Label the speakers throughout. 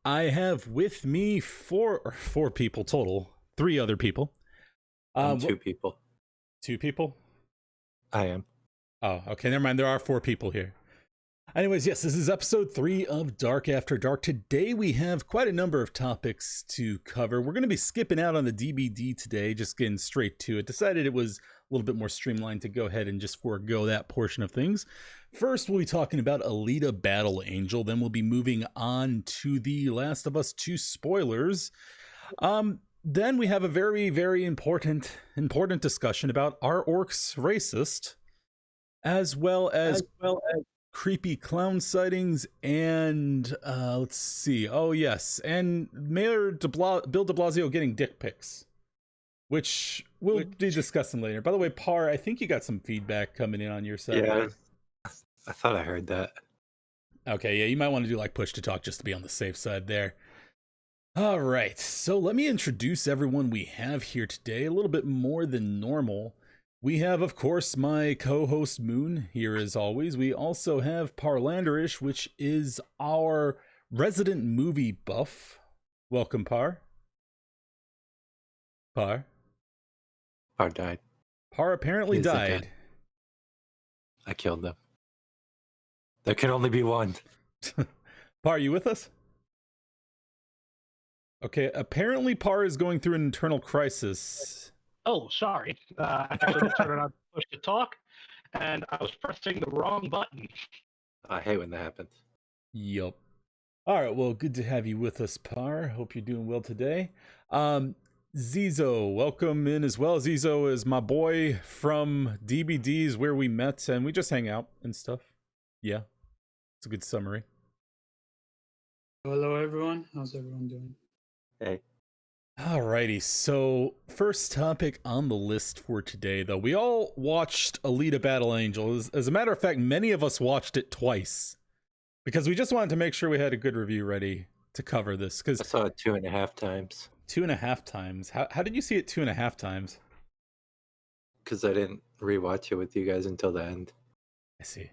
Speaker 1: I have with me four people total, three other people.
Speaker 2: Two people.
Speaker 1: Two people?
Speaker 2: I am.
Speaker 1: Oh, okay, never mind. There are four people here. Anyways, yes, this is episode 3 of Dark After Dark. Today we have quite a number of topics to cover. We're going to be skipping out on the DBD today, just getting straight to it. Decided it was a little bit more streamlined to go ahead and just forego that portion of things. First, we'll be talking about Alita Battle Angel. Then we'll be moving on to the Last of Us 2 spoilers. Then we have a very, very important discussion about are orcs racist, as well as creepy clown sightings, and let's see. Oh yes, and Mayor Bill de Blasio getting dick pics, which we'll be discussing later. By the way, Par, I think you got some feedback coming in on your side.
Speaker 2: Yeah, I thought I heard that.
Speaker 1: Okay, yeah, you might want to do like push to talk just to be on the safe side there. All right, so let me introduce everyone we have here today a little bit more than normal. We have, of course, my co-host Moon here as always. We also have Parlanderish, which is our resident movie buff. Welcome, Par. Par
Speaker 2: died.
Speaker 1: Par apparently died.
Speaker 2: I killed them. There can only be one.
Speaker 1: Par, you with us? Okay, apparently Par is going through an internal crisis.
Speaker 3: Oh, sorry. I actually turned on push to talk, and I was pressing the wrong button.
Speaker 2: I hate when that happens.
Speaker 1: Yup. All right, well, good to have you with us, Par. Hope you're doing well today. Zizo, welcome in as well. Zizo is my boy from DBDs where we met, and we just hang out and stuff. Yeah, it's a good summary.
Speaker 4: Hello, everyone. How's everyone doing?
Speaker 2: Hey.
Speaker 1: Alrighty, so first topic on the list for today, though. We all watched Alita Battle Angel. As a matter of fact, many of us watched it twice because we just wanted to make sure we had a good review ready to cover this.
Speaker 2: I saw it 2.5 times.
Speaker 1: 2.5 times? How did you see it 2.5 times?
Speaker 2: Because I didn't rewatch it with you guys until the end.
Speaker 1: I see.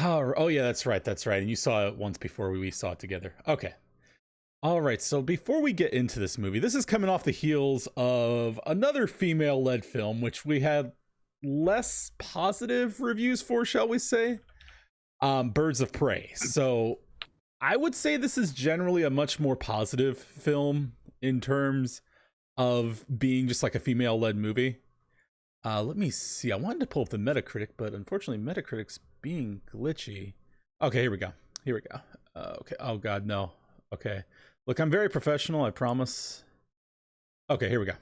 Speaker 1: Oh yeah, that's right. And you saw it once before we saw it together. Okay. All right, so before we get into this movie, this is coming off the heels of another female-led film, which we had less positive reviews for, shall we say? Birds of Prey. So I would say this is generally a much more positive film in terms of being just like a female-led movie. Let me see. I wanted to pull up the Metacritic, but unfortunately Metacritic's being glitchy. Okay, here we go. Okay. Oh, God, no. Okay. Look, I'm very professional, I promise. Okay, here we go.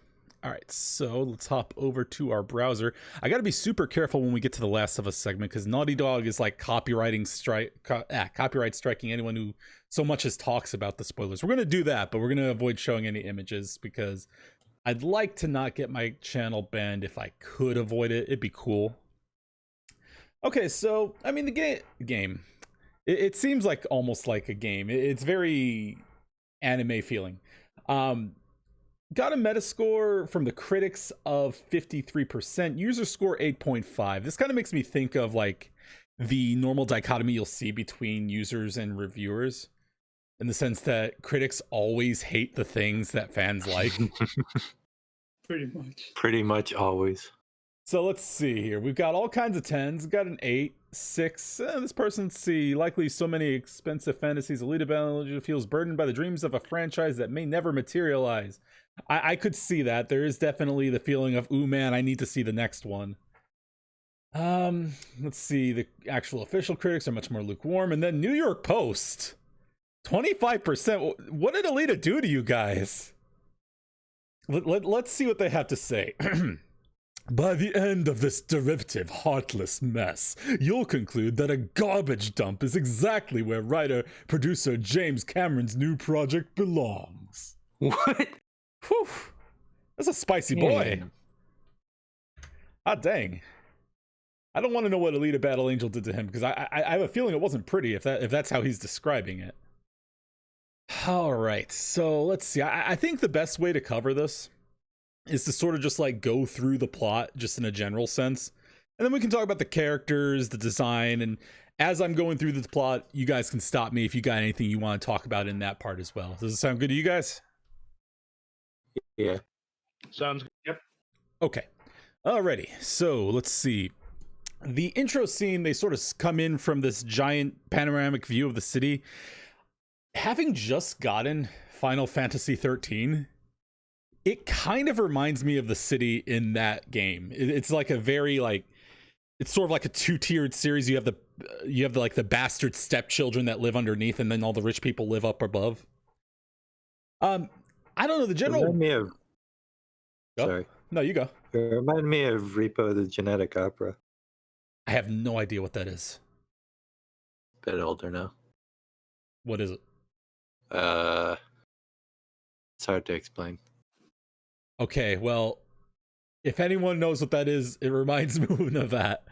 Speaker 1: All right, so let's hop over to our browser. I got to be super careful when we get to the Last of Us segment because Naughty Dog is like copyright striking anyone who so much as talks about the spoilers. We're going to do that, but we're going to avoid showing any images because I'd like to not get my channel banned if I could avoid it. It'd be cool. Okay, so, I mean, the game. It seems like almost like a game. It's very anime feeling. Got a Metascore from the critics of 53%, user score 8.5. This kind of makes me think of like the normal dichotomy you'll see between users and reviewers, in the sense that critics always hate the things that fans like.
Speaker 2: Pretty much always.
Speaker 1: So let's see here. We've got all kinds of 10s. We've got an 8, 6. This person's C. Likely so many expensive fantasies. Alita Battle Angel feels burdened by the dreams of a franchise that may never materialize. I could see that. There is definitely the feeling of, ooh, man, I need to see the next one. Let's see. The actual official critics are much more lukewarm. And then New York Post, 25%. What did Alita do to you guys? Let's see what they have to say. By the end of this derivative, heartless mess, you'll conclude that a garbage dump is exactly where writer-producer James Cameron's new project belongs.
Speaker 2: What?
Speaker 1: Whew. That's a spicy boy. Ah, dang. I don't want to know what Alita Battle Angel did to him, because I have a feeling it wasn't pretty if that's how he's describing it. All right, so let's see. I think the best way to cover this is to sort of just like go through the plot just in a general sense, and then we can talk about the characters, the design, as I'm going through this plot, you guys can stop me if you got anything you want to talk about in that part as well. Does it sound good to you guys?
Speaker 2: Yeah.
Speaker 3: Sounds good. Yep.
Speaker 1: Okay. Alrighty. So let's see. The intro scene, they sort of come in from this giant panoramic view of the city. Having just gotten Final Fantasy 13, it kind of reminds me of the city in that game. It's like a very like, it's sort of like a two-tiered series. You have the bastard stepchildren that live underneath, and then all the rich people live up above. I don't know the general.
Speaker 2: Remind me of.
Speaker 1: Oh,
Speaker 2: Sorry.
Speaker 1: no, you go.
Speaker 2: It reminded me of Repo the Genetic Opera.
Speaker 1: I have no idea what that is.
Speaker 2: Bit older now.
Speaker 1: What is it?
Speaker 2: It's hard to explain.
Speaker 1: Okay, well, if anyone knows what that is, it reminds me of that.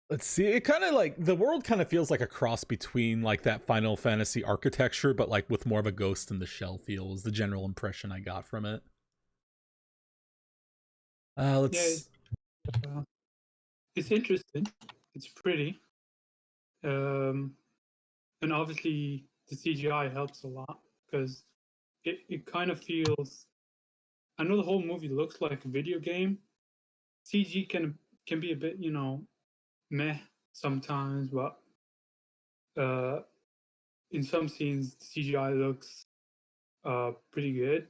Speaker 1: Let's see. It kind of like the world kind of feels like a cross between like that Final Fantasy architecture, but like with more of a Ghost in the Shell feel. Was the general impression I got from it. Let's.
Speaker 4: Yeah, it's interesting. It's pretty. And obviously the CGI helps a lot because it kind of feels. I know the whole movie looks like a video game. CG can be a bit, meh sometimes, but in some scenes the CGI looks pretty good.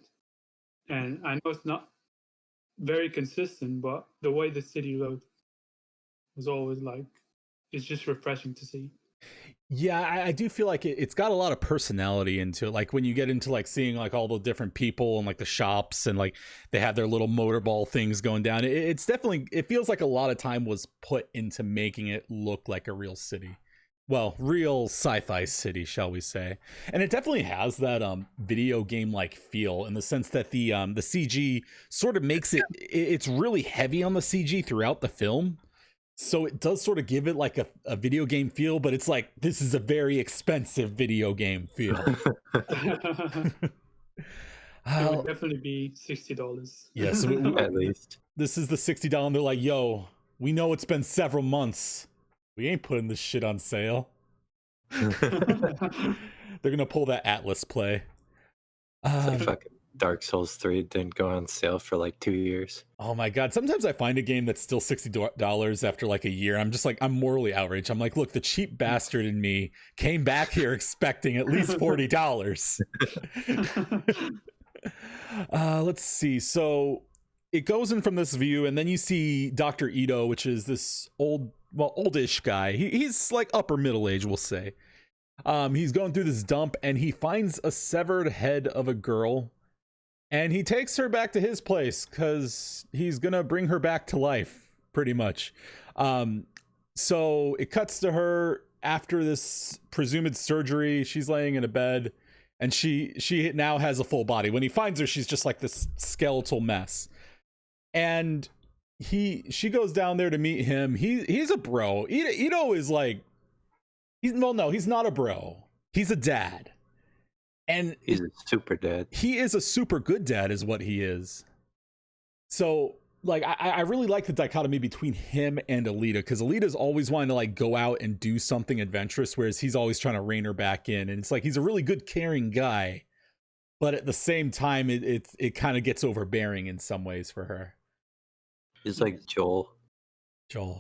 Speaker 4: And I know it's not very consistent, but the way the city looked was always like, it's just refreshing to see.
Speaker 1: Yeah, I do feel like it's got a lot of personality into it. Like when you get into like seeing like all the different people and like the shops and like they have their little motorball things going down. It's definitely, it feels like a lot of time was put into making it look like a real city. Well, real sci-fi city, shall we say. And it definitely has that video game like feel in the sense that the CG sort of makes it's really heavy on the CG throughout the film. So it does sort of give it like a video game feel, but it's like, this is a very expensive video game feel.
Speaker 4: It would definitely be $60.
Speaker 1: Yeah, so
Speaker 2: At least.
Speaker 1: This is the $60. They're like, yo, we know it's been several months. We ain't putting this shit on sale. They're going to pull that Atlas play.
Speaker 2: It's like fucking Dark Souls 3 didn't go on sale for like 2 years.
Speaker 1: Oh my god, sometimes I find a game that's still $60 after like a year. I'm just like, I'm morally outraged. I'm like, look, the cheap bastard in me came back here expecting at least $40. Let's see. So it goes in from this view, and then you see Dr. Ito, which is this oldish guy. He's like upper middle age, we'll say. He's going through this dump, and he finds a severed head of a girl. And he takes her back to his place because he's going to bring her back to life, pretty much. So it cuts to her after this presumed surgery. She's laying in a bed, and she now has a full body. When he finds her, she's just like this skeletal mess. And she goes down there to meet him. He's a bro. Ito is like, he's not a bro. He's a dad. And
Speaker 2: he's a super dad.
Speaker 1: He is a super good dad is what he is. So like I really like the dichotomy between him and Alita, because Alita's always wanting to like go out and do something adventurous, whereas he's always trying to rein her back in. And it's like he's a really good caring guy, but at the same time it kind of gets overbearing in some ways for her.
Speaker 2: He's like Joel.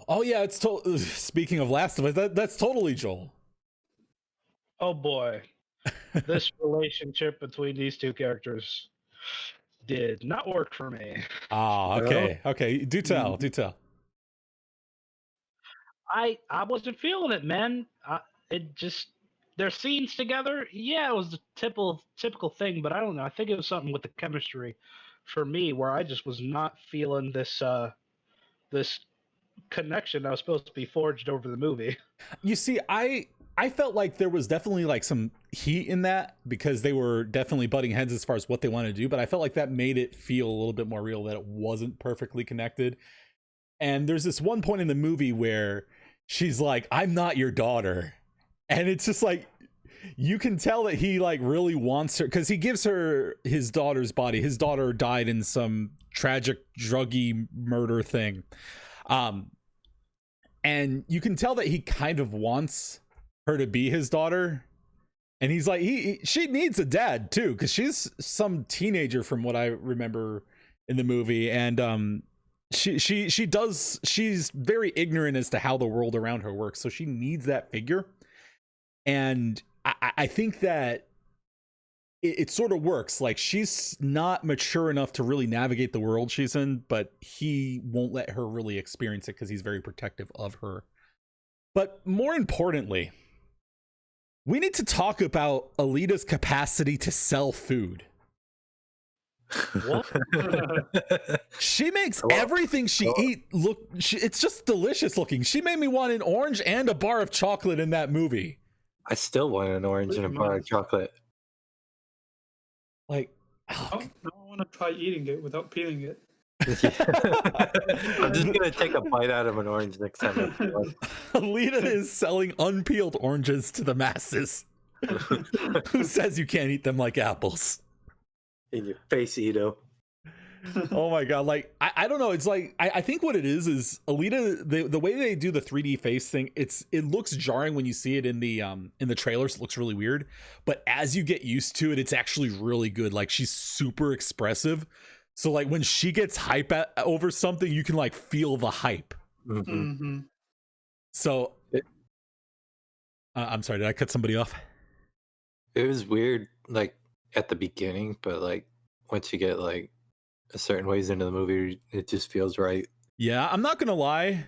Speaker 1: Oh yeah, it's speaking of Last of Us, that's totally Joel.
Speaker 3: Oh boy. This relationship between these two characters did not work for me.
Speaker 1: Okay. Do tell.
Speaker 3: I wasn't feeling it, man. It just their scenes together. Yeah, it was the typical thing, but I don't know. I think it was something with the chemistry for me where I just was not feeling this this connection that was supposed to be forged over the movie.
Speaker 1: You see, I felt like there was definitely like some heat in that because they were definitely butting heads as far as what they wanted to do, but I felt like that made it feel a little bit more real, that it wasn't perfectly connected. And there's this one point in the movie where she's like, I'm not your daughter. And it's just like, you can tell that he like really wants her because he gives her his daughter's body. His daughter died in some tragic druggy murder thing. and you can tell that he kind of wants her to be his daughter. And he's like, she needs a dad too, because she's some teenager from what I remember in the movie, and she's very ignorant as to how the world around her works, so she needs that figure. And I think that it sort of works. Like, she's not mature enough to really navigate the world she's in, but he won't let her really experience it because he's very protective of her. But more importantly, we need to talk about Alita's capacity to sell food.
Speaker 3: What?
Speaker 1: She makes everything she eat look, it's just delicious looking. She made me want an orange and a bar of chocolate in that movie.
Speaker 2: I still want an orange and a bar of chocolate.
Speaker 1: Like,
Speaker 4: Now I want to try eating it without peeling it.
Speaker 2: I'm just gonna take a bite out of an orange next time.
Speaker 1: Alita is selling unpeeled oranges to the masses. Who says you can't eat them like apples?
Speaker 2: In your face, Ito.
Speaker 1: Oh my god, like I don't know, it's like I think what it is Alita, the way they do the 3D face thing, it looks jarring when you see it in the trailers. It looks really weird, but as you get used to it, it's actually really good. Like, she's super expressive, so like when she gets hype over something, you can like feel the hype. So I'm sorry, did I cut somebody off?
Speaker 2: It was weird, like at the beginning, but like once you get like a certain ways into the movie, it just feels right.
Speaker 1: Yeah, I'm not gonna lie,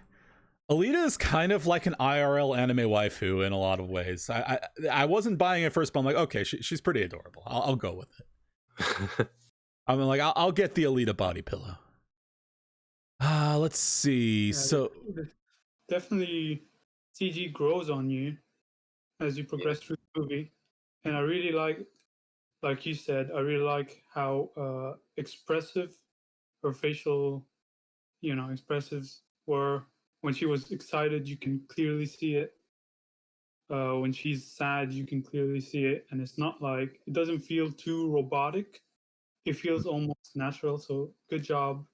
Speaker 1: Alita is kind of like an IRL anime waifu in a lot of ways. I wasn't buying it first, but I'm like, okay, she's pretty adorable. I'll go with it. I'm like, I'll get the Alita body pillow. Let's see.
Speaker 4: Yeah,
Speaker 1: So
Speaker 4: definitely CG grows on you as you progress through the movie, and I really like you said, I really like how expressive her facial, expressives were. When she was excited, you can clearly see it. When she's sad, you can clearly see it, and it's not like, it doesn't feel too robotic. It feels almost natural. So good job,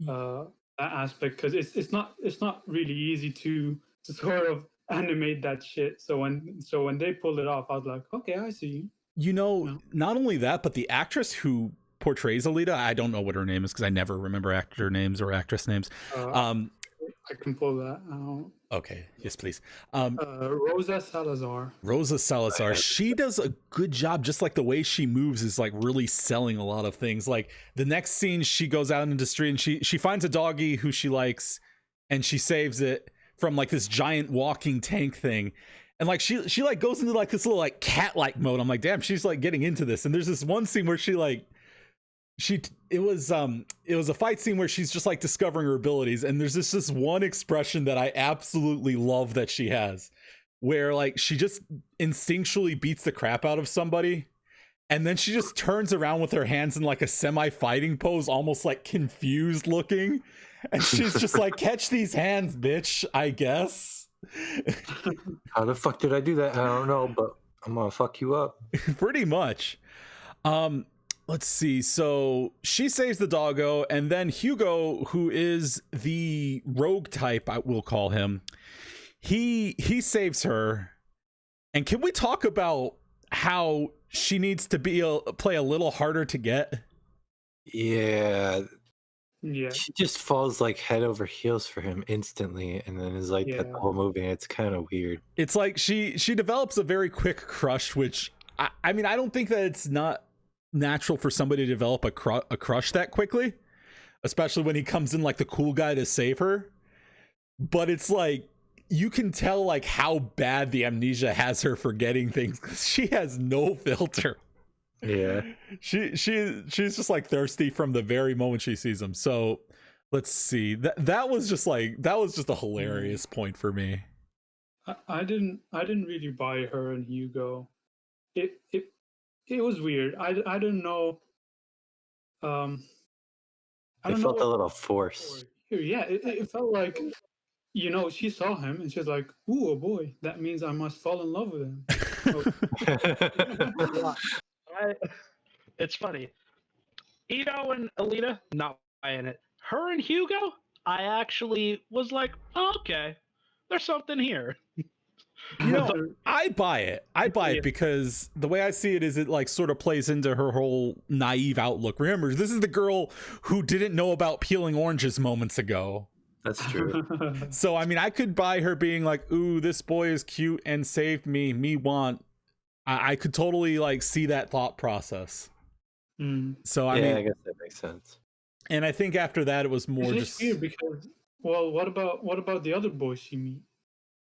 Speaker 4: that aspect, because it's not really easy to sort of animate that shit. So when they pulled it off, I was like, okay, I see you.
Speaker 1: Not only that, but the actress who portrays Alita, I don't know what her name is because I never remember actor names or actress names.
Speaker 4: I can pull that out.
Speaker 1: Okay, yes, please.
Speaker 4: Rosa Salazar.
Speaker 1: She does a good job. Just like the way she moves is like really selling a lot of things. Like the next scene, she goes out into the street and she finds a doggy who she likes, and she saves it from like this giant walking tank thing. And like she like goes into like this little like cat like mode. I'm like, damn, she's like getting into this. And there's this one scene where it was a fight scene where she's just like discovering her abilities, and there's this one expression that I absolutely love that she has, where like she just instinctually beats the crap out of somebody, and then she just turns around with her hands in like a semi-fighting pose, almost like confused looking, and she's just like, catch these hands, bitch, I guess.
Speaker 2: How the fuck did I do that? I don't know, but I'm gonna fuck you up.
Speaker 1: Pretty much. Let's see. So she saves the doggo, and then Hugo, who is the rogue type, I will call him, he saves her. And can we talk about how she needs to play a little harder to get?
Speaker 2: Yeah.
Speaker 4: Yeah.
Speaker 2: She just falls like head over heels for him instantly, and then is like that the whole movie. And it's kind of weird. It's
Speaker 1: like she develops a very quick crush, which I mean, I don't think that it's not natural for somebody to develop a crush that quickly, especially when he comes in like the cool guy to save her. But it's like, you can tell like how bad the amnesia has her forgetting things, because she has no filter.
Speaker 2: Yeah,
Speaker 1: she's just like thirsty from the very moment she sees him. So let's see, that was just a hilarious point for me.
Speaker 4: I didn't really buy her and Hugo. It was weird. I don't know. I
Speaker 2: don't know. Felt a little forced.
Speaker 4: Yeah, it felt like, she saw him and she's like, "Ooh, oh boy, that means I must fall in love with him."
Speaker 3: It's funny. Ito and Alita, not buying it. Her and Hugo, I actually was like, oh, okay, there's something here.
Speaker 1: You know, I buy it. I buy it because the way I see it is it like sort of plays into her whole naive outlook. Remember, this is the girl who didn't know about peeling oranges moments ago.
Speaker 2: That's true.
Speaker 1: So, I mean, I could buy her being like, ooh, this boy is cute and saved me. Me want. I could totally like see that thought process. So, I mean,
Speaker 2: I guess that makes sense.
Speaker 1: and I think after that, it was more
Speaker 4: It's
Speaker 1: just
Speaker 4: weird because, well, what about the other boys she meet?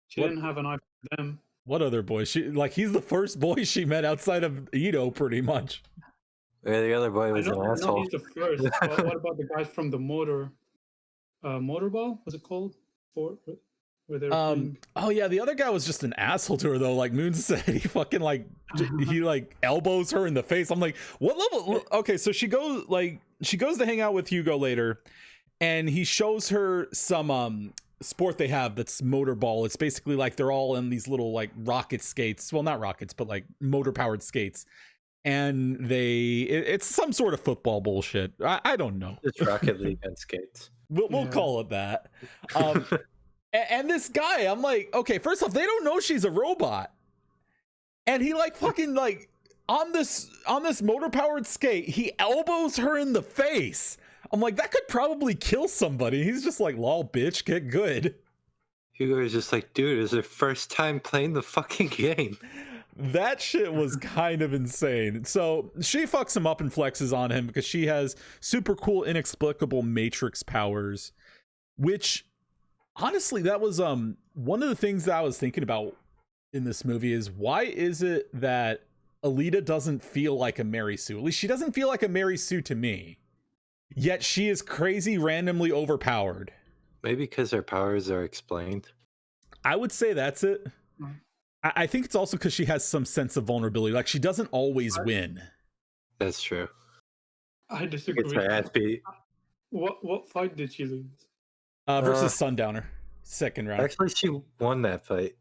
Speaker 4: She
Speaker 1: What-
Speaker 4: didn't have an eye for them.
Speaker 1: what other boy? He's the first boy she met outside of Ito, pretty much.
Speaker 2: Yeah, the other boy
Speaker 4: I
Speaker 2: was an
Speaker 4: know
Speaker 2: asshole.
Speaker 4: he's the first. But what about the guys from the motorball? Was it called? Where they were playing?
Speaker 1: Oh yeah, the other guy was just an asshole to her though. Like Moon said, he fucking like he like elbows her in the face. I'm like, what level? Okay, so she goes to hang out with Hugo later, and he shows her some sport they have that's motorball. It's basically like they're all in these little like rocket skates. Well, not rockets, but like motor powered skates. And it's some sort of football bullshit. I don't know.
Speaker 2: It's Rocket League and skates.
Speaker 1: We'll call it that. And this guy, I'm like, okay, first off, they don't know she's a robot. And he like fucking like on this motor powered skate, he elbows her in the face. I'm like, that could probably kill somebody. He's just like, lol, bitch, get good.
Speaker 2: Hugo was just like, dude, it's her first time playing the fucking game.
Speaker 1: That shit was kind of insane. So she fucks him up and flexes on him because she has super cool, inexplicable matrix powers, which honestly, that was one of the things that I was thinking about in this movie is why is it that Alita doesn't feel like a Mary Sue? At least she doesn't feel like a Mary Sue to me. Yet she is crazy, randomly overpowered.
Speaker 2: Maybe because her powers are explained.
Speaker 1: I would say that's it. I think it's also because she has some sense of vulnerability. Like she doesn't always win.
Speaker 2: That's true.
Speaker 4: I disagree.
Speaker 2: It's her ass beat.
Speaker 4: What fight did she lose?
Speaker 1: Versus Sundowner, second round.
Speaker 2: Actually, she won that fight.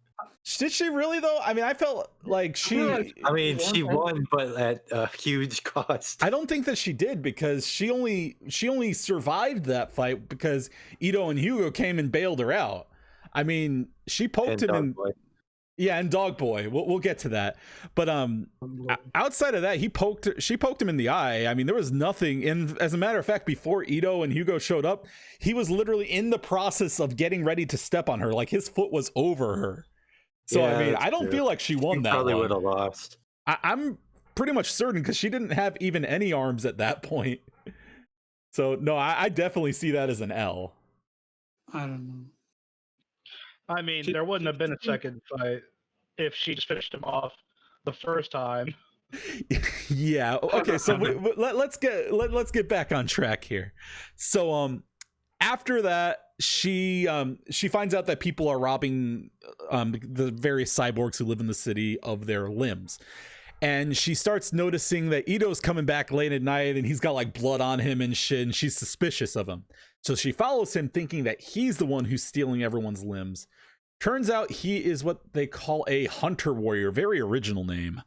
Speaker 1: Did she really though? I mean, I felt like she.
Speaker 2: I mean, she won, but at a huge cost.
Speaker 1: I don't think that she did because she only survived that fight because Ito and Hugo came and bailed her out. I mean, she poked him in. Yeah, and Dog Boy. We'll get to that. But outside of that, she poked him in the eye. I mean, there was nothing. And as a matter of fact, before Ito and Hugo showed up, he was literally in the process of getting ready to step on her. Like his foot was over her. So
Speaker 2: Yeah,
Speaker 1: I mean,
Speaker 2: that's
Speaker 1: I don't
Speaker 2: true.
Speaker 1: feel like she won that.
Speaker 2: Probably
Speaker 1: one.
Speaker 2: would have lost.
Speaker 1: I'm pretty much certain because she didn't have even any arms at that point. So no, I definitely see that as an L.
Speaker 4: I don't know.
Speaker 3: I mean, there wouldn't have been a second fight if she just finished him off the first time.
Speaker 1: Yeah. Okay. So let's get back on track here. So after that, she finds out that people are robbing the various cyborgs who live in the city of their limbs. And she starts noticing that Ito's coming back late at night and he's got like blood on him and shit, and she's suspicious of him. So she follows him thinking that he's the one who's stealing everyone's limbs. Turns out he is what they call a hunter warrior, very original name.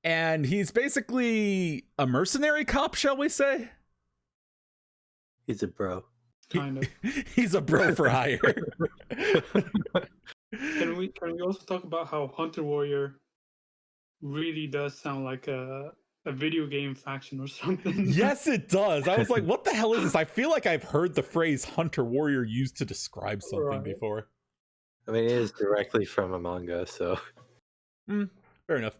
Speaker 1: And he's basically a mercenary cop, shall we say?
Speaker 2: He's a bro.
Speaker 4: Kind of.
Speaker 1: He's a bro for hire.
Speaker 4: Can we also talk about how Hunter Warrior really does sound like a video game faction or something?
Speaker 1: Yes, it does. I was like, what the hell is this? I feel like I've heard the phrase hunter warrior used to describe something
Speaker 4: Right.
Speaker 1: before.
Speaker 2: I mean, it is directly from a manga, so.
Speaker 1: Fair enough.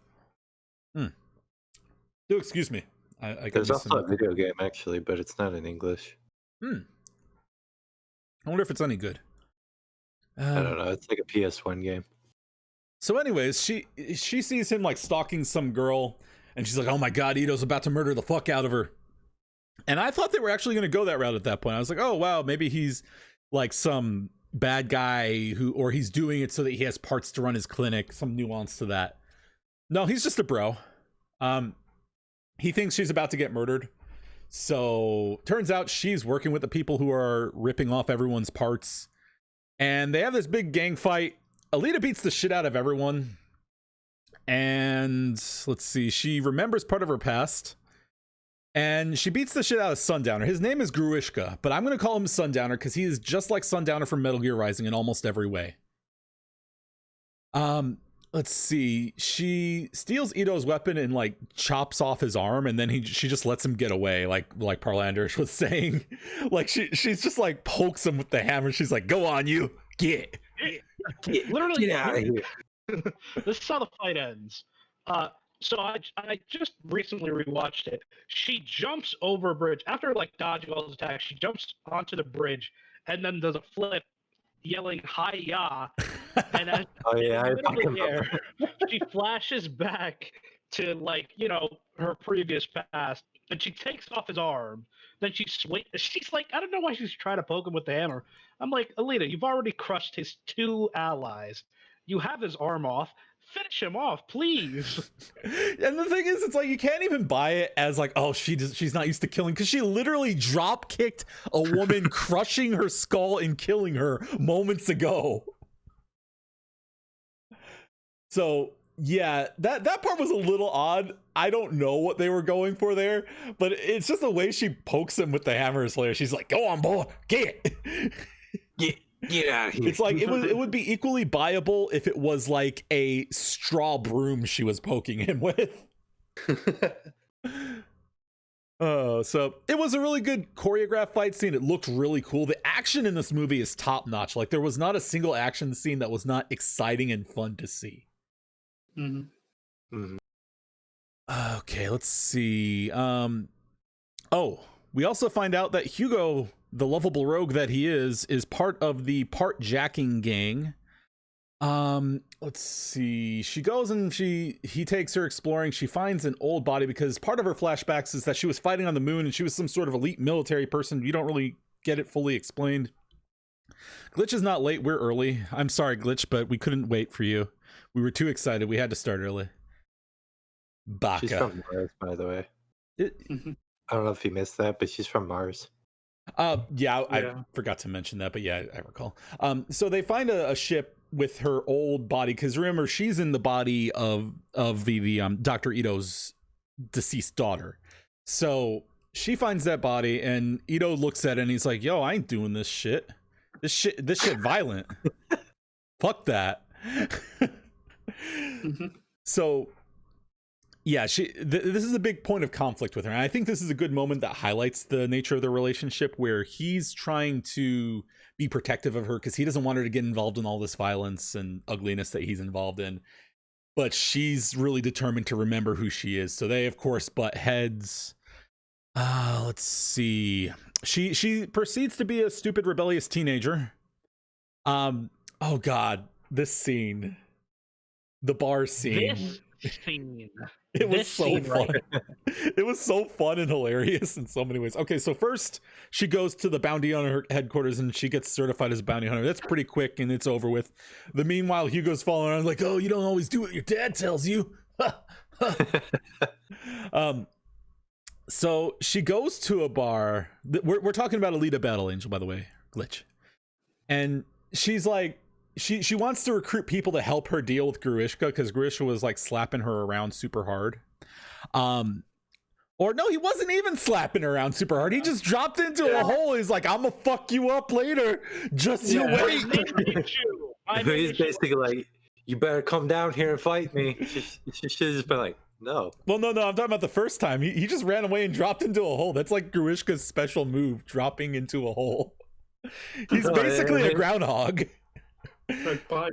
Speaker 1: Do excuse me. I
Speaker 2: There's also a video game, actually, but it's not in English.
Speaker 1: I wonder if it's any good.
Speaker 2: I don't know. It's like a PS1 game.
Speaker 1: So anyways, she sees him like stalking some girl, and she's like, oh my god, Ito's about to murder the fuck out of her. And I thought they were actually going to go that route at that point. I was like, oh wow, maybe he's like some bad guy or he's doing it so that he has parts to run his clinic, some nuance to that. No, he's just a bro. He thinks she's about to get murdered. So turns out she's working with the people who are ripping off everyone's parts. And they have this big gang fight. Alita beats the shit out of everyone. And let's see, she remembers part of her past. And she beats the shit out of Sundowner. His name is Gruishka, but I'm going to call him Sundowner because he is just like Sundowner from Metal Gear Rising in almost every way. Let's see. She steals Ito's weapon and like chops off his arm, and then she just lets him get away, like Parlanders was saying. Like she's just like pokes him with the hammer. She's like, "Go on, you get
Speaker 3: Literally,
Speaker 2: Get out of here.
Speaker 3: this is how the fight ends. So I just recently rewatched it. She jumps over a bridge after like dodging all his attacks. She jumps onto the bridge and then does a flip, yelling "Hi-ya!" And as
Speaker 2: Oh yeah, I
Speaker 3: in the middle
Speaker 2: fucking
Speaker 3: of the air, she flashes back to like her previous past, and she takes off his arm. Then she's like, I don't know why she's trying to poke him with the hammer. I'm like, Alita, you've already crushed his 2 allies. You have his arm off. Finish him off, please.
Speaker 1: And the thing is, it's like you can't even buy it as like, oh, she's not used to killing, because she literally drop kicked a woman, crushing her skull and killing her moments ago. So yeah, that part was a little odd. I don't know what they were going for there, but it's just the way she pokes him with the hammer slayer. She's like, "Go on, boy, get
Speaker 2: out of here."
Speaker 1: It's like it would be equally buyable if it was like a straw broom she was poking him with. So it was a really good choreographed fight scene. It looked really cool. The action in this movie is top notch. Like there was not a single action scene that was not exciting and fun to see.
Speaker 4: Mm-hmm.
Speaker 2: Mhm.
Speaker 1: Okay, let's see. We also find out that Hugo, the lovable rogue that he is part of the part jacking gang. Let's see. She goes and he takes her exploring. She finds an old body because part of her flashbacks is that she was fighting on the moon and she was some sort of elite military person. You don't really get it fully explained. Glitch is not late. We're early. I'm sorry, Glitch, but we couldn't wait for you. We were too excited. We had to start early. Baka.
Speaker 2: She's from Mars, by the way.
Speaker 4: Mm-hmm.
Speaker 2: I don't know if you missed that, but she's from Mars.
Speaker 1: Yeah, I forgot to mention that, but yeah, I recall. So they find a ship with her old body, because remember, she's in the body of the Dr. Ito's deceased daughter. So she finds that body, and Ito looks at it and he's like, "Yo, I ain't doing this shit. This shit violent. Fuck that."
Speaker 4: Mm-hmm.
Speaker 1: So yeah, this is a big point of conflict with her. And I think this is a good moment that highlights the nature of the relationship, where he's trying to be protective of her because he doesn't want her to get involved in all this violence and ugliness that he's involved in. But she's really determined to remember who she is. So they, of course, butt heads. Let's see. She proceeds to be a stupid, rebellious teenager. Oh God, this scene. The bar scene.
Speaker 3: This scene.
Speaker 1: It was
Speaker 3: This
Speaker 1: so
Speaker 3: scene,
Speaker 1: fun.
Speaker 3: right?
Speaker 1: It was so fun and hilarious in so many ways. Okay, so first she goes to the bounty hunter headquarters and she gets certified as a bounty hunter. That's pretty quick and it's over with. Meanwhile, Hugo's following around like, "Oh, you don't always do what your dad tells you." So she goes to a bar. We're talking about Alita Battle Angel, by the way, Glitch. And she's like, she wants to recruit people to help her deal with Gruishka, because Gruishka was like slapping her around super hard. Or no, he wasn't even slapping her around super hard. He just dropped into a hole. He's like, "I'm gonna fuck you up later. Just you wait."
Speaker 2: He's basically like, "You better come down here and fight me." She should have just been like, "No."
Speaker 1: Well, no, I'm talking about the first time. He just ran away and dropped into a hole. That's like Gruishka's special move, dropping into a hole. He's basically a groundhog.
Speaker 4: Like bye.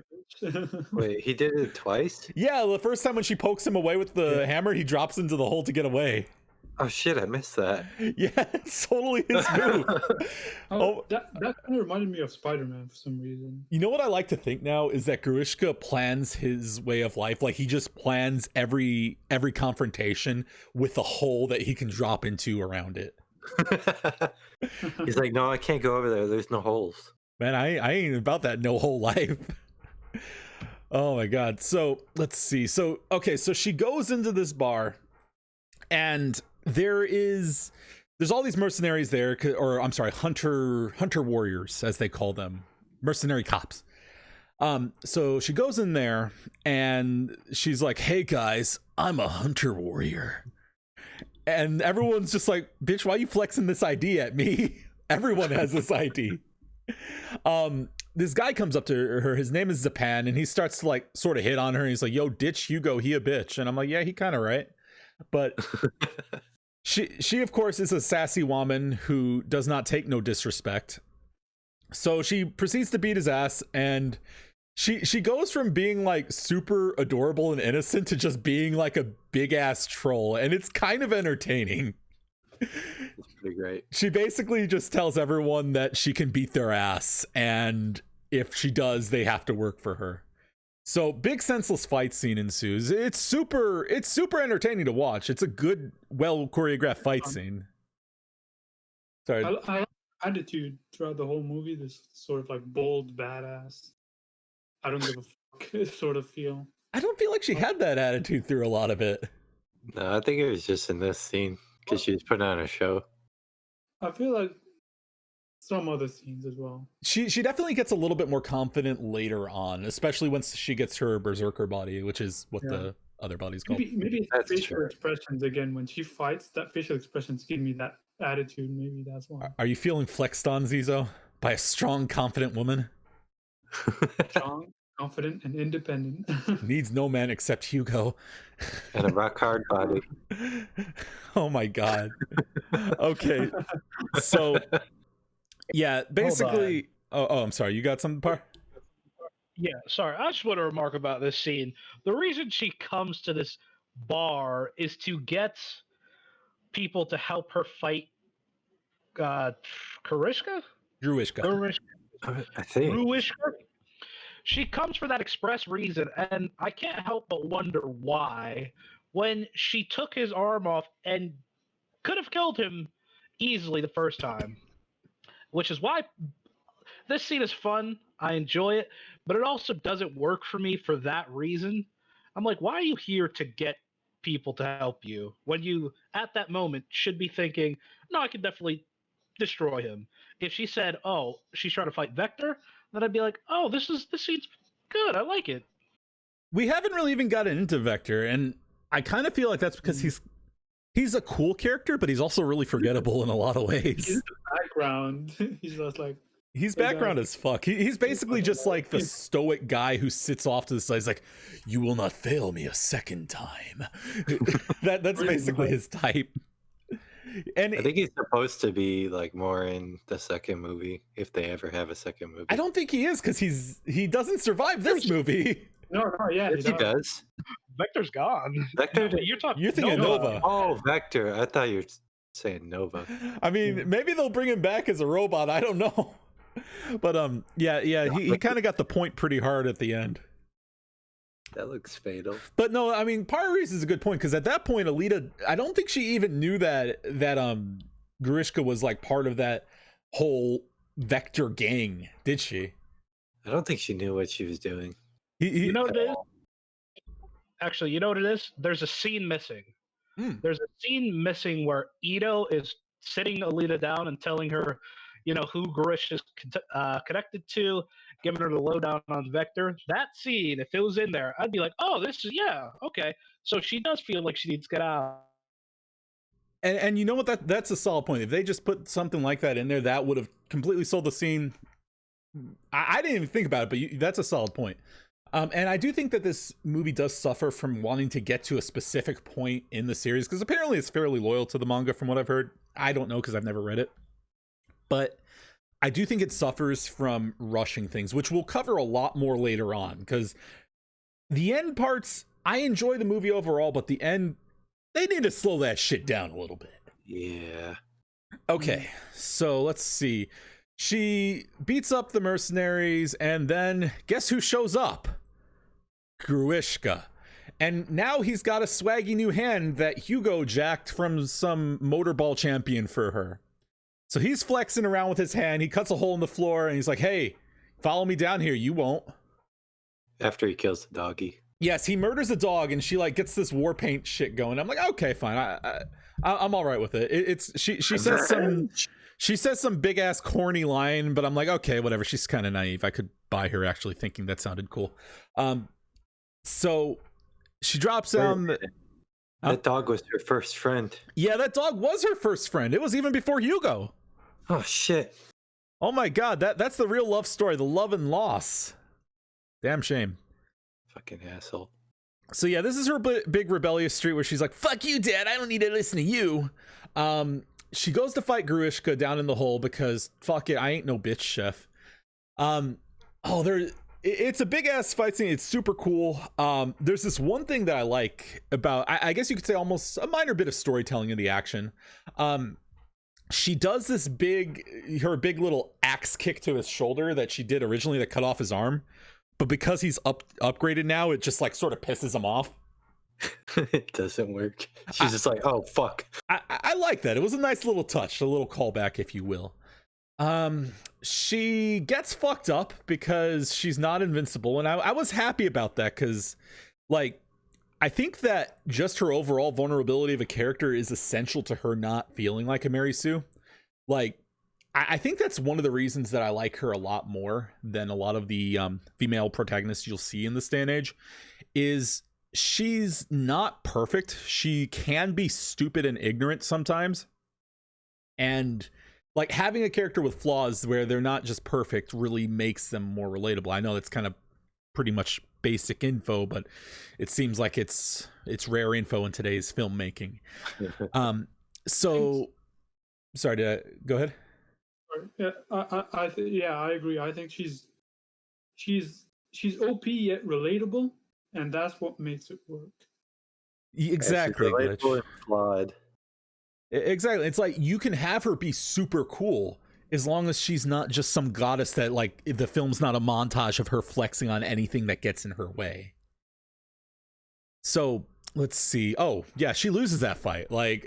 Speaker 2: Wait, he did it twice?
Speaker 1: Yeah, the first time when she pokes him away with the hammer, he drops into the hole to get away.
Speaker 2: Oh shit, I missed that.
Speaker 1: Yeah, it's totally his move.
Speaker 4: That kind of reminded me of Spider-Man for some reason.
Speaker 1: You know what I like to think now is that Gruishka plans his way of life. Like he just plans every confrontation with a hole that he can drop into around it.
Speaker 2: He's like, "No, I can't go over there. There's no holes."
Speaker 1: Man, I ain't about that no hole life. Oh my God. So let's see. So, okay. So she goes into this bar and there's all these mercenaries there, or I'm sorry, hunter warriors, as they call them, mercenary cops. So she goes in there and she's like, "Hey guys, I'm a hunter warrior." And everyone's just like, bitch, why are you flexing this ID at me? Everyone has this ID. This guy comes up to her, his name is Zapan, and he starts to like sort of hit on her, and he's like, yo, ditch Hugo, he a bitch. And I'm like, yeah, he kind of right. But she of course is a sassy woman who does not take no disrespect. So she proceeds to beat his ass, and she goes from being like super adorable and innocent to just being like a big ass troll, and it's kind of entertaining.
Speaker 2: It's pretty great.
Speaker 1: She basically just tells everyone that she can beat their ass, and if she does, they have to work for her. So big senseless fight scene ensues. It's super entertaining to watch. It's a good, well choreographed fight scene. Sorry.
Speaker 4: I like the attitude throughout the whole movie. This sort of like bold, badass. I don't give a fuck sort of feel.
Speaker 1: I don't feel like she had that attitude through a lot of it.
Speaker 2: No, I think it was just in this scene because she was putting on a show.
Speaker 4: I feel like some other scenes as well.
Speaker 1: She definitely gets a little bit more confident later on, especially once she gets her berserker body, which is what the other body's called.
Speaker 4: Maybe
Speaker 2: That's
Speaker 4: facial
Speaker 2: true.
Speaker 4: expressions again. When she fights, that facial expressions give me that attitude. Maybe that's why.
Speaker 1: Are you feeling flexed on, Zizo, by a strong, confident woman?
Speaker 4: Strong, confident, and independent.
Speaker 1: Needs no man except Hugo.
Speaker 2: And a rock hard body.
Speaker 1: Oh my god. Okay. So yeah, basically I'm sorry, you got something, Par?
Speaker 3: Yeah, sorry. I just want to remark about this scene. The reason she comes to this bar is to get people to help her fight Karishka?
Speaker 1: Druishka.
Speaker 2: I think.
Speaker 3: Ruishka? She comes for that express reason, and I can't help but wonder why. When she took his arm off and could have killed him easily the first time. Which is why this scene is fun. I enjoy it, but it also doesn't work for me for that reason. I'm like, why are you here to get people to help you when you, at that moment, should be thinking, no, I can definitely destroy him. If she said, oh, she's trying to fight Vector, then I'd be like, oh, this scene's good. I like it.
Speaker 1: We haven't really even gotten into Vector, and I kind of feel like that's because he's a cool character, but he's also really forgettable in a lot of ways.
Speaker 4: He's the background. He's just like
Speaker 1: He's background as fuck. He's basically just like the stoic guy who sits off to the side. He's like, you will not fail me a second time. That's basically his type. And
Speaker 2: I think he's supposed to be like more in the second movie, if they ever have a second movie.
Speaker 1: I don't think he is, because he doesn't survive this movie.
Speaker 4: no, yeah,
Speaker 2: Yes, he does.
Speaker 3: Vector's gone.
Speaker 2: Vector?
Speaker 1: You're thinking Nova.
Speaker 2: Oh, Vector. I thought you were saying Nova.
Speaker 1: I mean, maybe they'll bring him back as a robot. I don't know. But yeah, he kind of got the point pretty hard at the end.
Speaker 2: That looks fatal.
Speaker 1: But no, I mean, Paris is a good point, because at that point, Alita, I don't think she even knew that Grishka was like part of that whole Vector gang, did she?
Speaker 2: I don't think she knew what she was doing.
Speaker 3: You know what it is? Actually, you know what it is? There's a scene missing. There's a scene missing where Ito is sitting Alita down and telling her, you know, who Garish is connected to, giving her the lowdown on Vector. That scene, if it was in there, I'd be like, oh, this is, yeah, okay. So she does feel like she needs to get out.
Speaker 1: And you know what? That's a solid point. If they just put something like that in there, that would have completely sold the scene. I didn't even think about it, but that's a solid point. And I do think that this movie does suffer from wanting to get to a specific point in the series, because apparently it's fairly loyal to the manga from what I've heard. I don't know, because I've never read it. But I do think it suffers from rushing things, which we'll cover a lot more later on, because the end parts, I enjoy the movie overall, but the end, they need to slow that shit down a little bit.
Speaker 2: Yeah.
Speaker 1: Okay, so let's see. She beats up the mercenaries, and then guess who shows up? Gruishka. And now he's got a swaggy new hand that Hugo jacked from some motorball champion for her. So he's flexing around with his hand. He cuts a hole in the floor, and he's like, hey, follow me down here. You won't.
Speaker 2: After he kills the doggy.
Speaker 1: Yes, he murders a dog, and she like gets this war paint shit going. I'm like, okay, fine. I'm all right with it. She says some big ass corny line, but I'm like, okay, whatever. She's kind of naive. I could buy her actually thinking that sounded cool. So she drops down.
Speaker 2: That dog was her first friend.
Speaker 1: Yeah, that dog was her first friend. It was even before Hugo.
Speaker 2: Oh shit.
Speaker 1: Oh my god, that's the real love story, the love and loss. Damn shame.
Speaker 2: Fucking asshole.
Speaker 1: So yeah, this is her big rebellious streak where she's like, fuck you, Dad, I don't need to listen to you. She goes to fight Gruishka down in the hole because fuck it, I ain't no bitch, chef. It's a big ass fight scene. It's super cool. There's this one thing that I like about, I guess you could say almost a minor bit of storytelling in the action. She does this big little axe kick to his shoulder that she did originally that cut off his arm. But because he's upgraded now, it just like sort of pisses him off.
Speaker 2: It doesn't work. She's just like, oh fuck.
Speaker 1: I like that. It was a nice little touch, a little callback, if you will. She gets fucked up because she's not invincible, and I was happy about that because, like, I think that just her overall vulnerability of a character is essential to her not feeling like a Mary Sue. Like, I think that's one of the reasons that I like her a lot more than a lot of the female protagonists you'll see in this day and age, is she's not perfect. She can be stupid and ignorant sometimes. And like having a character with flaws where they're not just perfect really makes them more relatable. I know that's kind of pretty much basic info, but it seems like it's rare info in today's filmmaking. So sorry to go ahead.
Speaker 4: Yeah, I agree. I think she's OP yet relatable, and that's what makes it work.
Speaker 1: Exactly.
Speaker 2: Yeah, relatable and flawed.
Speaker 1: Exactly. It's like you can have her be super cool as long as she's not just some goddess that, like, the film's not a montage of her flexing on anything that gets in her way. So let's see. Oh yeah, she loses that fight. Like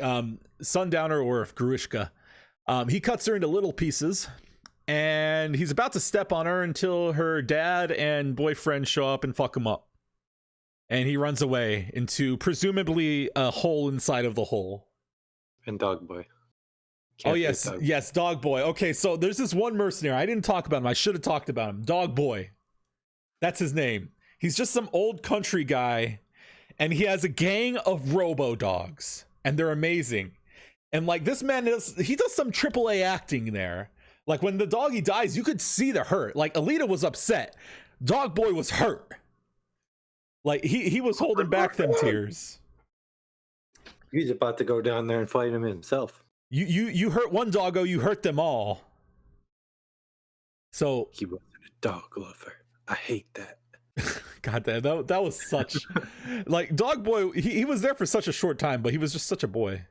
Speaker 1: Sundowner or Gruishka. He cuts her into little pieces, and he's about to step on her until her dad and boyfriend show up and fuck him up. And he runs away into presumably a hole inside of the hole.
Speaker 2: And Dog Boy.
Speaker 1: Oh, yes, Dog Boy. Okay, so there's this one mercenary. I didn't talk about him. I should have talked about him. Dog Boy. That's his name. He's just some old country guy, and he has a gang of robo-dogs, and they're amazing. And like this man does some AAA acting there. Like when the doggy dies, you could see the hurt. Like Alita was upset. Dog Boy was hurt. Like he was holding back them tears.
Speaker 2: He's about to go down there and fight him himself.
Speaker 1: You hurt one doggo, you hurt them all. So
Speaker 2: he wasn't a dog lover. I hate that.
Speaker 1: God, that was such like Dog Boy. He was there for such a short time, but he was just such a boy.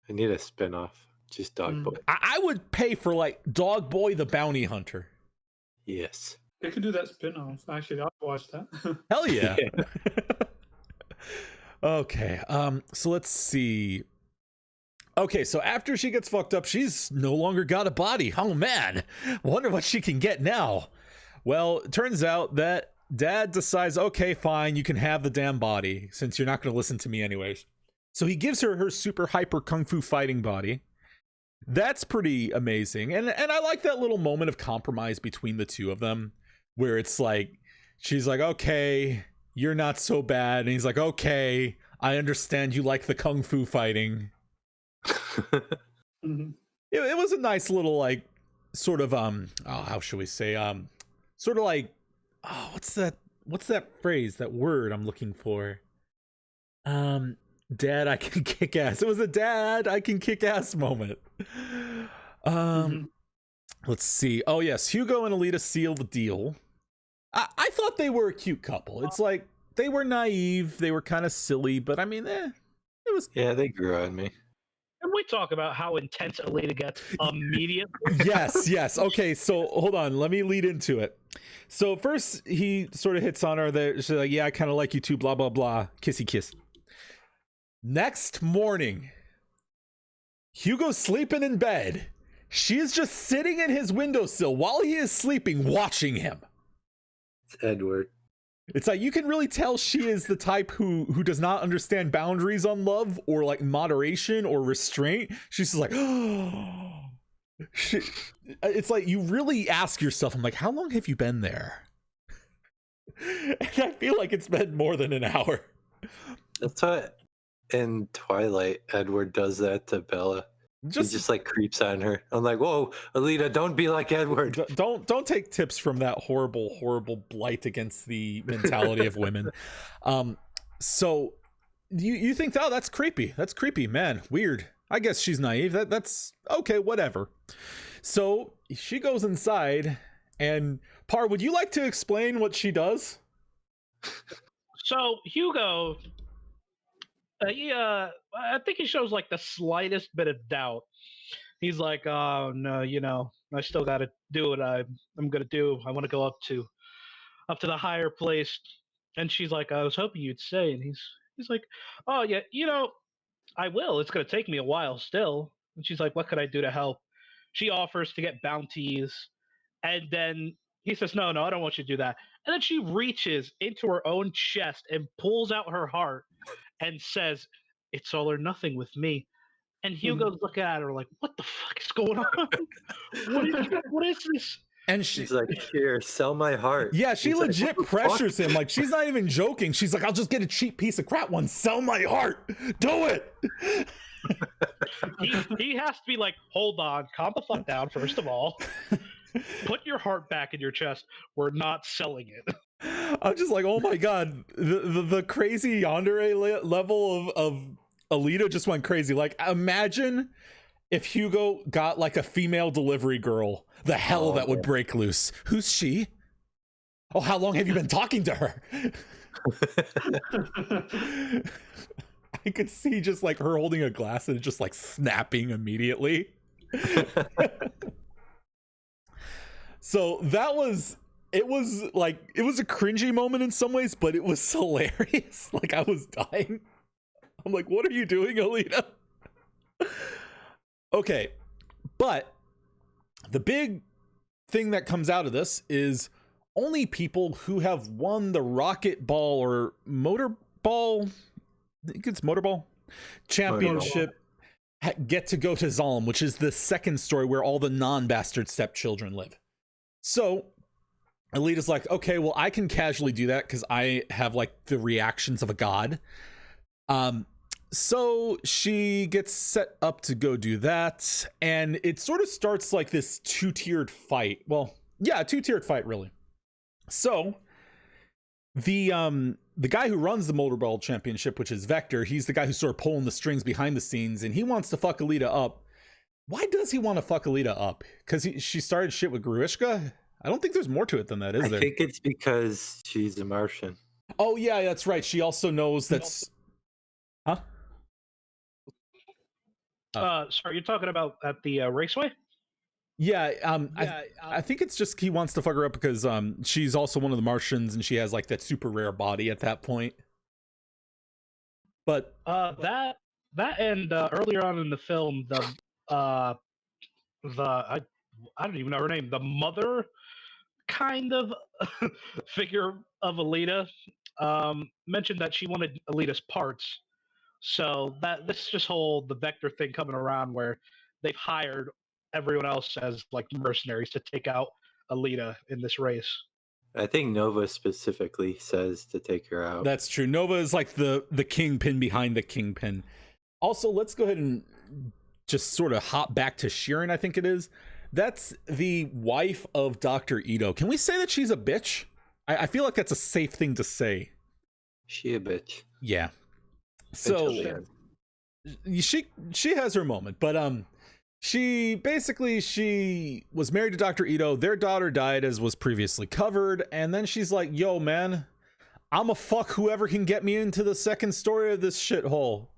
Speaker 2: I need a spinoff. Just Dog Boy.
Speaker 1: I would pay for like Dog Boy the Bounty Hunter.
Speaker 2: Yes.
Speaker 4: They could do that spin-off. Actually, I'll watch that.
Speaker 1: Hell yeah. Okay. So let's see. Okay, so after she gets fucked up, she's no longer got a body. Oh man. Wonder what she can get now. Well, it turns out that Dad decides, okay, fine, you can have the damn body since you're not going to listen to me anyways. So he gives her super hyper kung fu fighting body. That's pretty amazing. And I like that little moment of compromise between the two of them where it's like, she's like, okay, you're not so bad. And he's like, okay, I understand you like the kung fu fighting.
Speaker 4: Mm-hmm.
Speaker 1: It was a nice little like sort of how should we say sort of like what's that phrase, that word I'm looking for? Dad, I can kick ass. It was a dad, I can kick ass moment. Let's see. Oh yes, Hugo and Alita seal the deal. I thought they were a cute couple. It's like they were naive, they were kind of silly, but I mean, it was.
Speaker 2: Yeah, they grew on me.
Speaker 3: Can we talk about how intense Alita gets immediately?
Speaker 1: Yes. Okay, so hold on. Let me lead into it. So first, he sort of hits on her. She's like, yeah, I kind of like you too, blah, blah, blah. Kissy kiss. Next morning, Hugo's sleeping in bed. She is just sitting in his windowsill while he is sleeping, watching him.
Speaker 2: It's Edward.
Speaker 1: It's like you can really tell she is the type who does not understand boundaries on love or like moderation or restraint. She's just like, oh. It's like you really ask yourself, I'm like, how long have you been there? And I feel like it's been more than an hour.
Speaker 2: That's what in Twilight, Edward does that to Bella. He just like creeps on her. I'm like, whoa, Alita, don't be like Edward.
Speaker 1: Don't take tips from that horrible blight against the mentality of women. So you think, oh, that's creepy, man, weird. I guess she's naive. That's okay, whatever. So she goes inside, and Par, would you like to explain what she does?
Speaker 3: So Hugo, I think he shows like the slightest bit of doubt. He's like, "Oh no, I still got to do what I'm gonna do. I want to go up to the higher place." And she's like, "I was hoping you'd stay." And he's like, "Oh yeah, I will. It's gonna take me a while still." And she's like, "What could I do to help?" She offers to get bounties, and then he says, "No, I don't want you to do that." And then she reaches into her own chest and pulls out her heart and says, "It's all or nothing with me." And Hugo's looking at her like, "What the fuck is going on? What is this?"
Speaker 1: And
Speaker 2: she's like, "Here, sell my heart."
Speaker 1: Yeah, she
Speaker 2: He's
Speaker 1: legit
Speaker 2: like,
Speaker 1: pressures him. Like, she's not even joking. She's like, "I'll just get a cheap piece of crap one. Sell my heart. Do it."
Speaker 3: he has to be like, "Hold on, calm the fuck down, first of all. Put your heart back in your chest. We're not selling it."
Speaker 1: I'm just like, oh my god, the crazy yandere level of Alita just went crazy. Like, imagine if Hugo got like a female delivery girl, the hell that would break loose. Who's she? Oh, how long have you been talking to her? I could see just like her holding a glass and just like snapping immediately. So it was a cringy moment in some ways, but it was hilarious. Like, I was dying. I'm like, what are you doing, Alita? Okay, but the big thing that comes out of this is only people who have won the Rocket Ball or Motorball, I think it's Motorball championship, get to go to Zalem, which is the second story where all the non-bastard stepchildren live. So Alita's like, okay, well, I can casually do that because I have like the reactions of a god. So she gets set up to go do that, and it sort of starts like this two-tiered fight. Well, yeah, two-tiered fight, really. So the guy who runs the Motorball Championship, which is Vector, he's the guy who's sort of pulling the strings behind the scenes, and he wants to fuck Alita up. Why does he want to fuck Alita up? Because she started shit with Gruishka? I don't think there's more to it than that, is there?
Speaker 2: I think it's because she's a Martian.
Speaker 1: Oh, yeah, that's right. She also knows that's... Huh?
Speaker 3: Sorry, you're talking about at the raceway?
Speaker 1: Yeah, I think it's just he wants to fuck her up because she's also one of the Martians and she has like that super rare body at that point. But
Speaker 3: that and earlier on in the film, I don't even know her name, the mother kind of figure of Alita mentioned that she wanted Alita's parts. So this just the Vector thing coming around where they've hired everyone else as like mercenaries to take out Alita in this race.
Speaker 2: I think Nova specifically says to take her out.
Speaker 1: That's true. Nova is like the kingpin behind the kingpin. Also, let's go ahead and just sort of hop back to Sheeran, I think it is. That's the wife of Dr. Ito. Can we say that she's a bitch? I feel like that's a safe thing to say.
Speaker 2: She a bitch.
Speaker 1: Yeah. So she has her moment, but she was married to Dr. Ito. Their daughter died, as was previously covered, and then she's like, yo man, I'ma fuck whoever can get me into the second story of this shithole.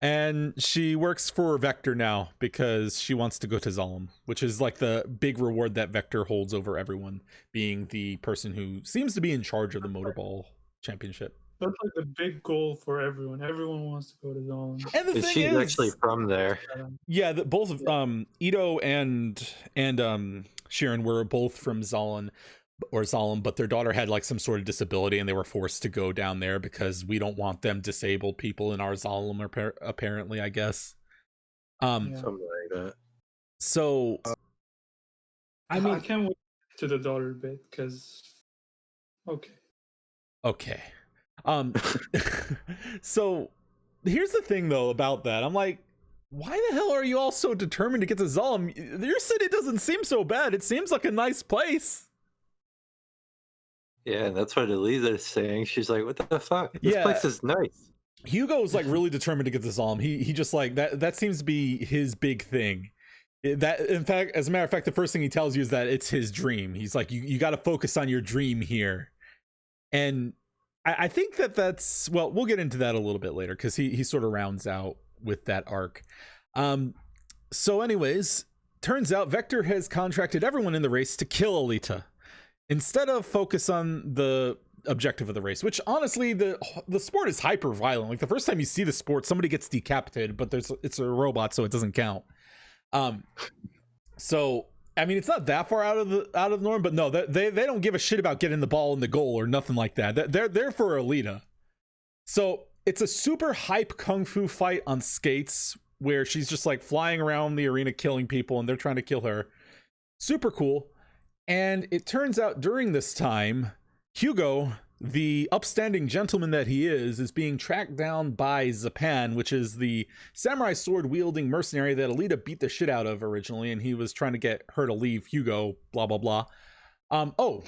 Speaker 1: And she works for Vector now because she wants to go to Zalem, which is like the big reward that Vector holds over everyone, being the person who seems to be in charge of the Motorball Championship.
Speaker 4: That's like the big goal for everyone. Everyone wants to go to Zalem.
Speaker 1: And the thing
Speaker 2: she's
Speaker 1: is,
Speaker 2: actually from there.
Speaker 1: Yeah, both of Ito and Sheeran were both from Zalem, but their daughter had like some sort of disability and they were forced to go down there because we don't want them disabled people in our Zalem, apparently, I guess.
Speaker 2: Something like that.
Speaker 1: So
Speaker 4: I mean, I can't wait to the daughter bit because okay.
Speaker 1: So here's the thing though about that. I'm like, why the hell are you all so determined to get to Zalm? Your city doesn't seem so bad. It seems like a nice place.
Speaker 2: Yeah, that's what Elisa's saying. She's like, what the fuck? This
Speaker 1: Yeah.
Speaker 2: place is nice.
Speaker 1: Hugo's like really determined to get to Zalm. He just like that seems to be his big thing. That, in fact, as a matter of fact, the first thing he tells you is that it's his dream. He's like, you got to focus on your dream here. And I think that's, well, we'll get into that a little bit later because he sort of rounds out with that arc. So anyways, turns out Vector has contracted everyone in the race to kill Alita instead of focus on the objective of the race, which honestly, the sport is hyper violent. Like the first time you see the sport, somebody gets decapitated, but it's a robot, so it doesn't count. So I mean, it's not that far out of the norm, but no, they don't give a shit about getting the ball in the goal or nothing like that. They're there for Alita. So it's a super hype kung fu fight on skates where she's just like flying around the arena killing people and they're trying to kill her. Super cool. And it turns out during this time, Hugo, the upstanding gentleman that he is being tracked down by Zapan, which is the samurai sword wielding mercenary that Alita beat the shit out of originally, and he was trying to get her to leave Hugo, blah blah blah. Oh,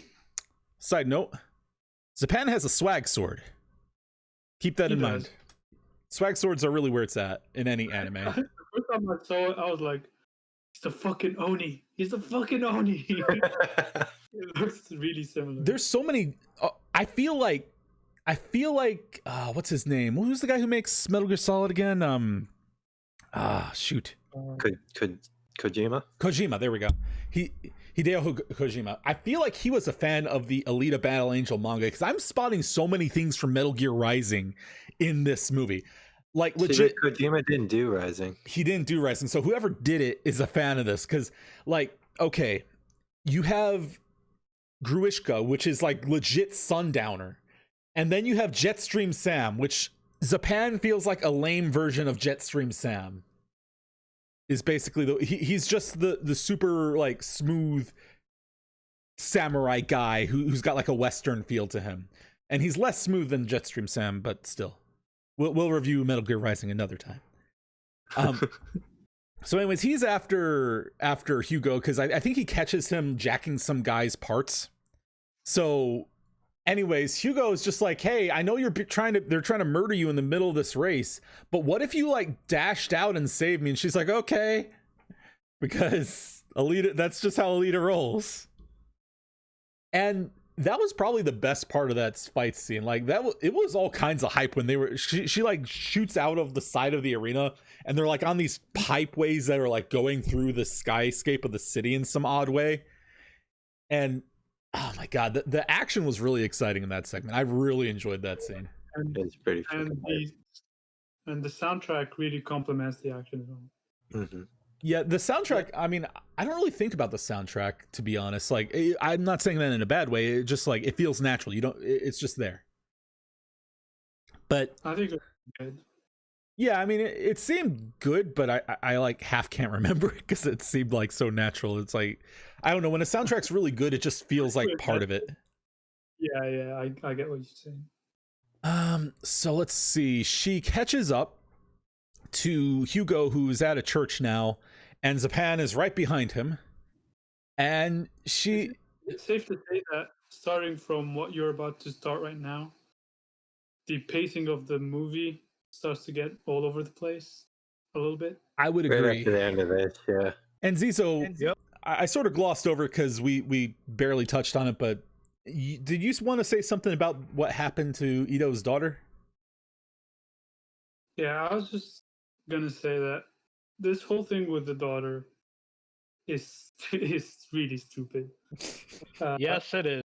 Speaker 1: side note, Zapan has a swag sword. Keep that in mind. Swag swords are really where it's at in any anime.
Speaker 4: The first time I saw it, I was like, he's the fucking Oni. He's the fucking Oni. It looks really similar.
Speaker 1: There's so many. I feel like what's his name? Who's the guy who makes Metal Gear Solid again? Shoot.
Speaker 2: Kojima?
Speaker 1: Kojima, there we go. Hideo Kojima. I feel like he was a fan of the Alita Battle Angel manga because I'm spotting so many things from Metal Gear Rising in this movie. Like legit,
Speaker 2: Kojima didn't do Rising.
Speaker 1: He didn't do Rising. So whoever did it is a fan of this because, like, okay, you have Gruishka, which is like legit Sundowner, and then you have Jetstream Sam, which Zapan feels like a lame version of Jetstream Sam. Is basically he's just the super like smooth samurai guy who's got like a Western feel to him, and he's less smooth than Jetstream Sam, but still. We'll review Metal Gear Rising another time. So anyways, he's after Hugo because I think he catches him jacking some guy's parts. So anyways, Hugo is just like, hey, I know they're trying to murder you in the middle of this race, but what if you like dashed out and saved me? And she's like, okay, because Alita, that's just how Alita rolls. And that was probably the best part of that fight scene. Like it was all kinds of hype when she like shoots out of the side of the arena and they're like on these pipeways that are like going through the skyscape of the city in some odd way. And oh my god, the action was really exciting in that segment. I really enjoyed that scene.
Speaker 2: It's pretty fun.
Speaker 4: And the soundtrack really complements the action.
Speaker 2: Mm-hmm.
Speaker 1: Yeah, the soundtrack, I mean, I don't really think about the soundtrack, to be honest. Like, I'm not saying that in a bad way. It just, like, it feels natural. It's just there. But
Speaker 4: I think it's good.
Speaker 1: Yeah, I mean, it seemed good, but I like half can't remember it because it seemed like so natural. It's like, I don't know, when a soundtrack's really good, it just feels like part of it.
Speaker 4: Yeah, I get what you're saying.
Speaker 1: So let's see. She catches up to Hugo, who's at a church now, and Zapan is right behind him. And
Speaker 4: it's safe to say that starting from what you're about to start right now, the pacing of the movie starts to get all over the place a little bit.
Speaker 1: I would agree.
Speaker 2: Right after the end of this, yeah.
Speaker 1: And Zizo, yep. I sort of glossed over because we barely touched on it, but did you want to say something about what happened to Ito's daughter?
Speaker 4: Yeah, I was just gonna say that this whole thing with the daughter is really stupid.
Speaker 3: Yes, it is.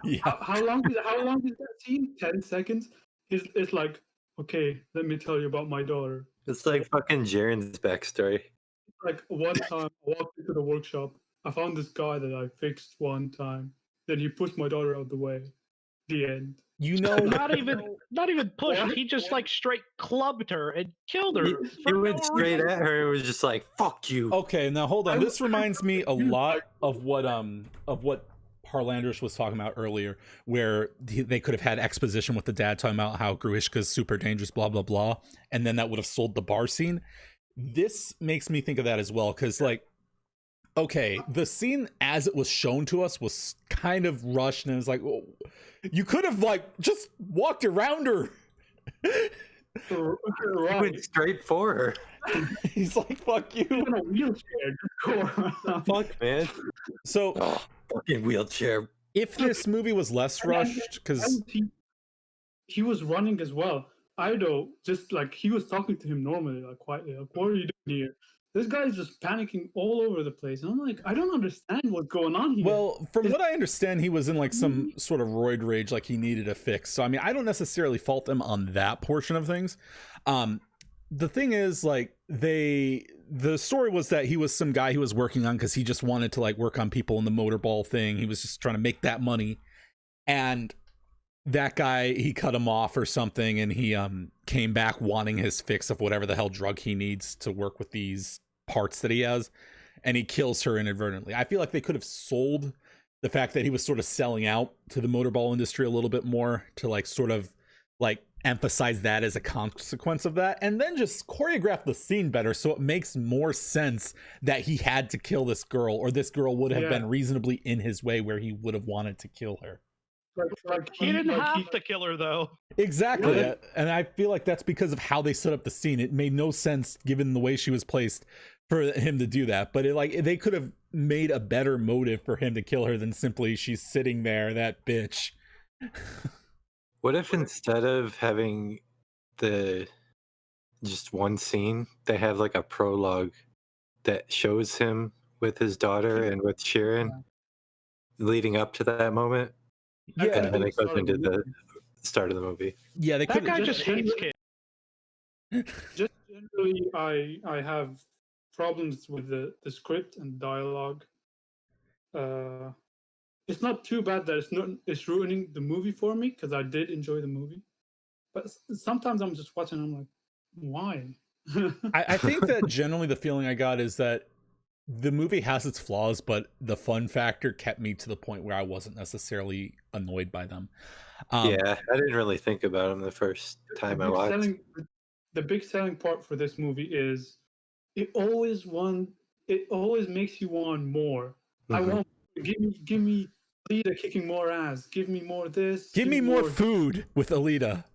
Speaker 1: Yeah.
Speaker 4: How long is that scene? 10 seconds? It's like, okay, let me tell you about my daughter.
Speaker 2: It's like fucking Jaren's backstory.
Speaker 4: Like one time I walked into the workshop, I found this guy that I fixed one time. Then he pushed my daughter out the way. The end.
Speaker 1: You know,
Speaker 3: not even pushed. He just like straight clubbed her and killed her.
Speaker 2: He went straight at her and was just like, "Fuck you."
Speaker 1: Okay, now hold on. This reminds me a lot of what Harlanders was talking about earlier, where they could have had exposition with the dad talking about how Gruishka's super dangerous, blah blah blah, and then that would have sold the bar scene. This makes me think of that as well, because like, okay, the scene as it was shown to us was kind of rushed, and it was like, well, you could have like just walked around her.
Speaker 2: He went straight for her.
Speaker 1: He's like, fuck you.
Speaker 4: In a wheelchair.
Speaker 2: Fuck, man.
Speaker 1: So
Speaker 2: fucking wheelchair.
Speaker 1: if this movie was less rushed, because
Speaker 4: he was running as well. Ido just like he was talking to him normally, like quietly, like, what are you doing here? This guy's just panicking all over the place. And I'm like, I don't understand what's going on here.
Speaker 1: well, from what I understand, he was in like some sort of roid rage, like he needed a fix. So I mean, I don't necessarily fault them on that portion of things. The thing is, like, the story was that he was some guy he was working on because he just wanted to like work on people in the motorball thing. He was just trying to make that money, and that guy, he cut him off or something, and he came back wanting his fix of whatever the hell drug he needs to work with these parts that he has, and he kills her inadvertently. I feel like they could have sold the fact that he was sort of selling out to the motorball industry a little bit more to like sort of like emphasize that as a consequence of that, and then just choreograph the scene better so it makes more sense that he had to kill this girl, or this girl would have been reasonably in his way where he would have wanted to kill her.
Speaker 3: He didn't have to kill her, though.
Speaker 1: Exactly.
Speaker 4: Yeah.
Speaker 1: And I feel like that's because of how they set up the scene. It made no sense, given the way she was placed, for him to do that. But they could have made a better motive for him to kill her than simply she's sitting there, that bitch.
Speaker 2: What if instead of having the just one scene, they have like a prologue that shows him with his daughter and with Sharon leading up to that moment?
Speaker 1: Yeah,
Speaker 2: And then it goes into the start of the movie.
Speaker 1: Yeah, they
Speaker 3: That
Speaker 1: could.
Speaker 3: guy just hates kids.
Speaker 4: Just generally, I have problems with the script and dialogue. It's not too bad that it's ruining the movie for me, because I did enjoy the movie. But sometimes I'm just watching and I'm like, why?
Speaker 1: I think that generally the feeling I got is that the movie has its flaws, but the fun factor kept me to the point where I wasn't necessarily annoyed by them.
Speaker 2: Yeah, I didn't really think about him the first time I watched.
Speaker 4: The big selling part for this movie is it always makes you want more.
Speaker 2: Mhm.
Speaker 4: I want give me Alita kicking more ass. Give me more this.
Speaker 1: Give me more food with Alita.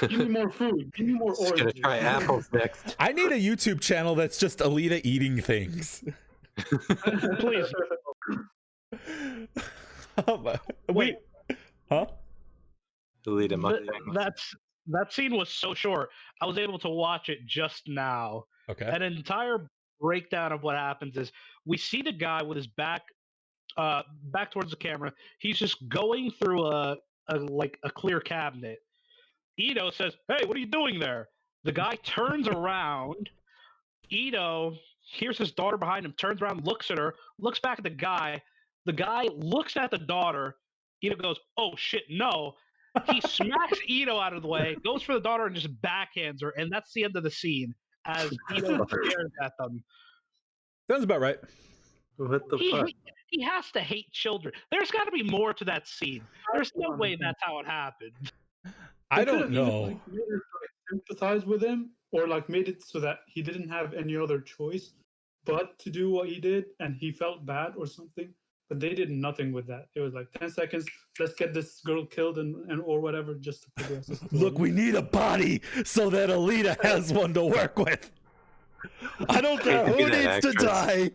Speaker 4: Give me more food. Give me more
Speaker 2: Just gonna
Speaker 4: oranges.
Speaker 2: try apples next.
Speaker 1: I need a YouTube channel that's just Alita eating things.
Speaker 3: Please.
Speaker 1: Wait. Huh?
Speaker 2: Alita mukbang.
Speaker 3: That scene was so short. I was able to watch it just now.
Speaker 1: Okay.
Speaker 3: An entire breakdown of what happens is we see the guy with his back towards the camera. He's just going through a clear cabinet. Ito says, "Hey, what are you doing there?" The guy turns around. Ito hears his daughter behind him, turns around, looks at her, looks back at the guy. The guy looks at the daughter. Ito goes, "Oh shit, no." He smacks Ito out of the way, goes for the daughter, and just backhands her, and that's the end of the scene as Ito stares at them.
Speaker 1: Sounds about right.
Speaker 2: What the fuck?
Speaker 3: He has to hate children. There's got to be more to that scene. There's no way that's how it happened.
Speaker 1: I
Speaker 4: They could
Speaker 1: don't
Speaker 4: have
Speaker 1: know.
Speaker 4: either, made her sympathize with him, or made it so that he didn't have any other choice but to do what he did, and he felt bad or something. But they did nothing with that. It was like 10 seconds. Let's get this girl killed and or whatever, just to progress the story.
Speaker 1: Look, we need a body so that Alita has one to work with. I don't care
Speaker 2: Hate to be
Speaker 1: who
Speaker 2: that
Speaker 1: needs to
Speaker 2: actress.
Speaker 1: die.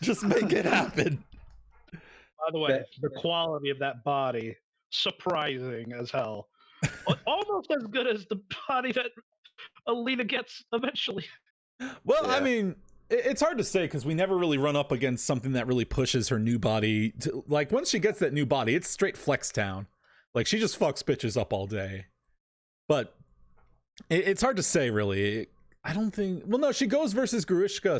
Speaker 1: Just make it happen.
Speaker 3: By the way, the quality of that body, surprising as hell. Almost as good as the body that Alita gets eventually.
Speaker 1: Well, I
Speaker 2: Yeah.
Speaker 1: mean, it's hard to say because we never really run up against something that really pushes her new body. Like, once she gets that new body, it's straight flex town. Like, she just fucks bitches up all day. But it's hard to say, really. I don't think... Well, no, she goes versus Gruishka a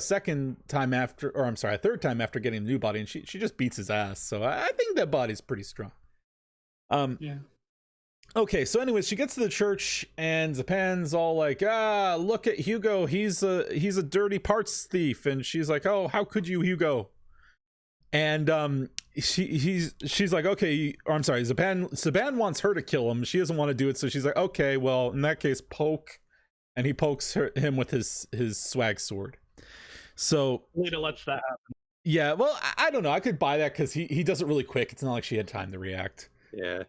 Speaker 1: third time after getting the new body, and she just beats his ass. So I think that body's pretty strong.
Speaker 4: Yeah.
Speaker 1: Okay, so anyways, she gets to the church, and Zapan's all like, look at Hugo, he's a dirty parts thief. And she's like, oh, how could you, Hugo? And she's like, okay, or I'm sorry, Zaban wants her to kill him. She doesn't want to do it, so she's like, okay, well, in that case, poke. And he pokes him with his swag sword. So
Speaker 3: Alita lets that happen.
Speaker 1: yeah, well, I don't know. I could buy that because he does it really quick. It's not like she had time to react.
Speaker 2: Yeah.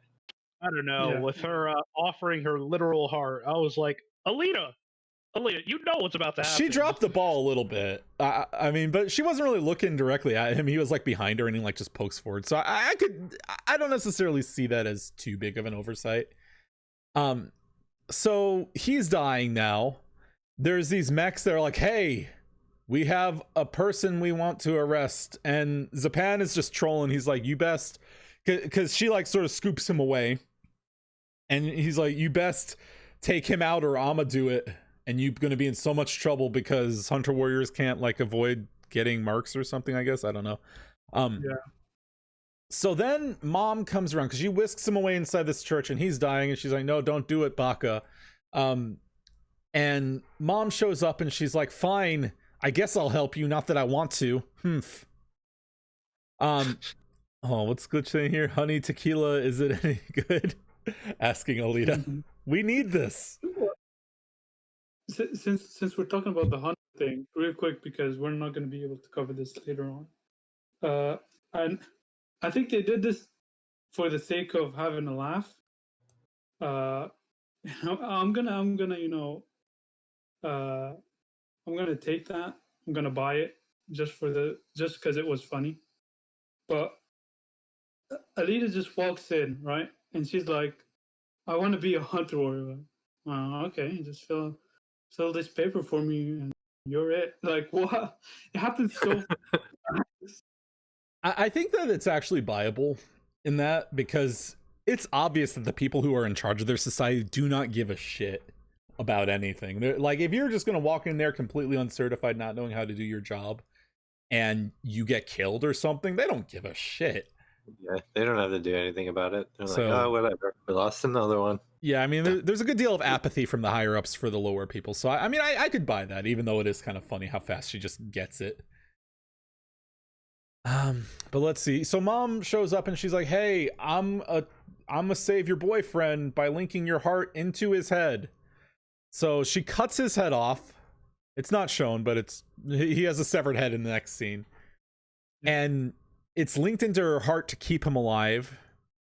Speaker 3: I don't know.
Speaker 4: Yeah.
Speaker 3: With her offering her literal heart, I was like, Alita, you know what's about to happen.
Speaker 1: She dropped the ball a little bit. I mean, but she wasn't really looking directly at him. He was like behind her, and he like just pokes forward. So I don't necessarily see that as too big of an oversight. So he's dying now. There's these mechs that are like, hey, we have a person we want to arrest. And Zapan is just trolling. He's like, you best, because she like sort of scoops him away. And he's like, you best take him out or I'ma do it. And you're going to be in so much trouble because Hunter Warriors can't like avoid getting marks or something, I guess. I don't know.
Speaker 4: Yeah.
Speaker 1: So then Mom comes around because she whisks him away inside this church and he's dying. And she's like, no, don't do it, Baka. And Mom shows up and she's like, fine, I guess I'll help you. Not that I want to. Oh, what's good saying here? Honey, tequila, is it any good? Asking Alita. We need this.
Speaker 4: Since we're talking about the hunter thing, real quick, because we're not going to be able to cover this later on. And I think they did this for the sake of having a laugh. I'm gonna take that. I'm gonna buy it just because it was funny. But Alita just walks in, right, and she's like, "I want to be a hunter warrior." Okay, just fill this paper for me, and you're it. Like, what? It happens so.
Speaker 1: I think that it's actually viable in that because it's obvious that the people who are in charge of their society do not give a shit about anything. They're, like, if you're just going to walk in there completely uncertified, not knowing how to do your job, and you get killed or something, they don't give a shit.
Speaker 2: Yeah, they don't have to do anything about it. They're
Speaker 1: So-
Speaker 2: like, oh, whatever. We lost another one.
Speaker 1: Yeah, I mean, there's a good deal of apathy from the higher ups for the lower people. So I mean, I could buy that, even though it is kind of funny how fast she just gets it. But let's see. So Mom shows up and she's like, "Hey, I'm a save your boyfriend by linking your heart into his head." So she cuts his head off. It's not shown, but he has a severed head in the next scene, and it's linked into her heart to keep him alive.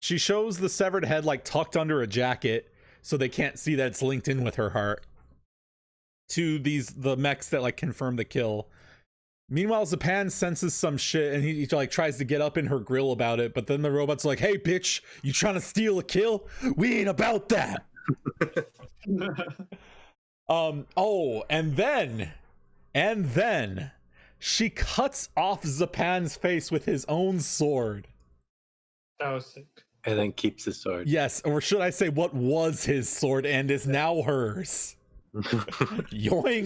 Speaker 1: She shows the severed head like tucked under a jacket so they can't see that it's linked in with her heart to the mechs that like confirm the kill. Meanwhile, Zapan senses some shit and he like tries to get up in her grill about it, but then the robot's like, "Hey bitch, you trying to steal a kill? We ain't about that." And then she cuts off Zapan's face with his own sword.
Speaker 4: That was sick.
Speaker 2: And then keeps the sword.
Speaker 1: Yes, or should I say what was his sword and is now hers. Yoink.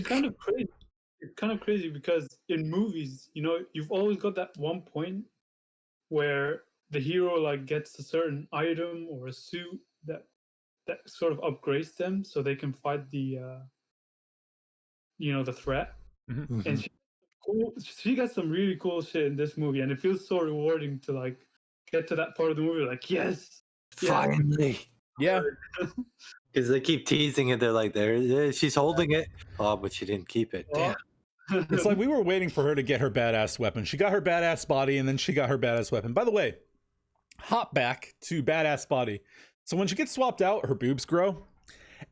Speaker 4: It's kind of crazy because in movies, you've always got that one point where the hero like gets a certain item or a suit that sort of upgrades them so they can fight the the threat.
Speaker 1: Mm-hmm.
Speaker 4: And she got some really cool shit in this movie, and it feels so rewarding to like get to that part of the movie like, yes,
Speaker 2: finally.
Speaker 1: Yeah.
Speaker 2: Because they keep teasing it. They're like, there, she's holding it. Oh, but she didn't keep it. Damn.
Speaker 1: It's like we were waiting for her to get her badass weapon. She got her badass body, and then she got her badass weapon. By the way, hop back to badass body. So when she gets swapped out, her boobs grow.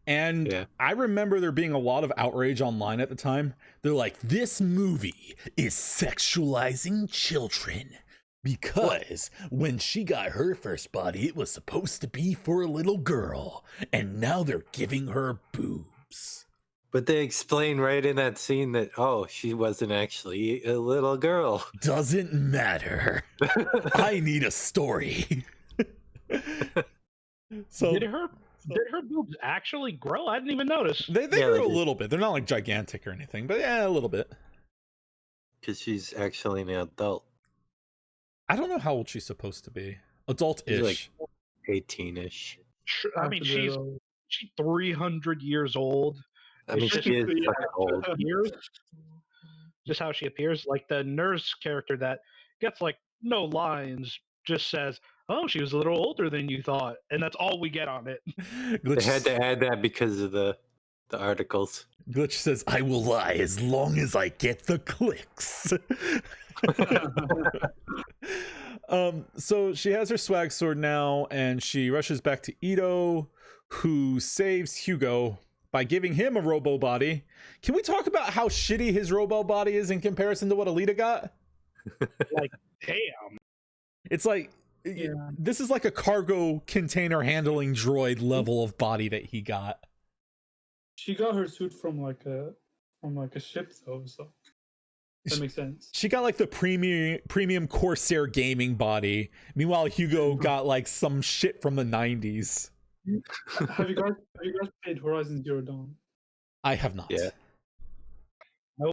Speaker 1: And I remember there being a lot of outrage online at the time. They're like, this movie is sexualizing children. Because when she got her first body, it was supposed to be for a little girl. And now they're giving her boobs.
Speaker 2: But they explain right in that scene that, oh, she wasn't actually a little girl.
Speaker 1: Doesn't matter. I need a story. So
Speaker 3: Did her boobs actually grow? I didn't even notice.
Speaker 1: They grew a little bit. They're not like gigantic or anything, but yeah, a little bit.
Speaker 2: Because she's actually an adult.
Speaker 1: I don't know how old she's supposed to be. Adult-ish.
Speaker 2: Like 18-ish.
Speaker 3: I mean, she's 300 years old.
Speaker 2: I mean, she is fucking old.
Speaker 3: Just how she appears, like the nurse character that gets like no lines. Just says, "Oh, she was a little older than you thought," and that's all we get on it.
Speaker 2: They had
Speaker 1: Glitch,
Speaker 2: to add that because of the articles.
Speaker 1: Glitch says, "I will lie as long as I get the clicks." So she has her swag sword now, and she rushes back to Ito, who saves Hugo by giving him a robo body. Can we talk about how shitty his robo body is in comparison to what Alita got?
Speaker 3: Like, damn.
Speaker 1: It's like,
Speaker 4: Yeah.
Speaker 1: this is like a cargo container handling droid level of body that he got.
Speaker 4: She got her suit from like a ship though, so that makes sense.
Speaker 1: She got like the premium Corsair gaming body. Meanwhile, Hugo got like some shit from the 90s.
Speaker 4: Have you guys played Horizon Zero Dawn?
Speaker 1: I have not.
Speaker 2: Yeah. You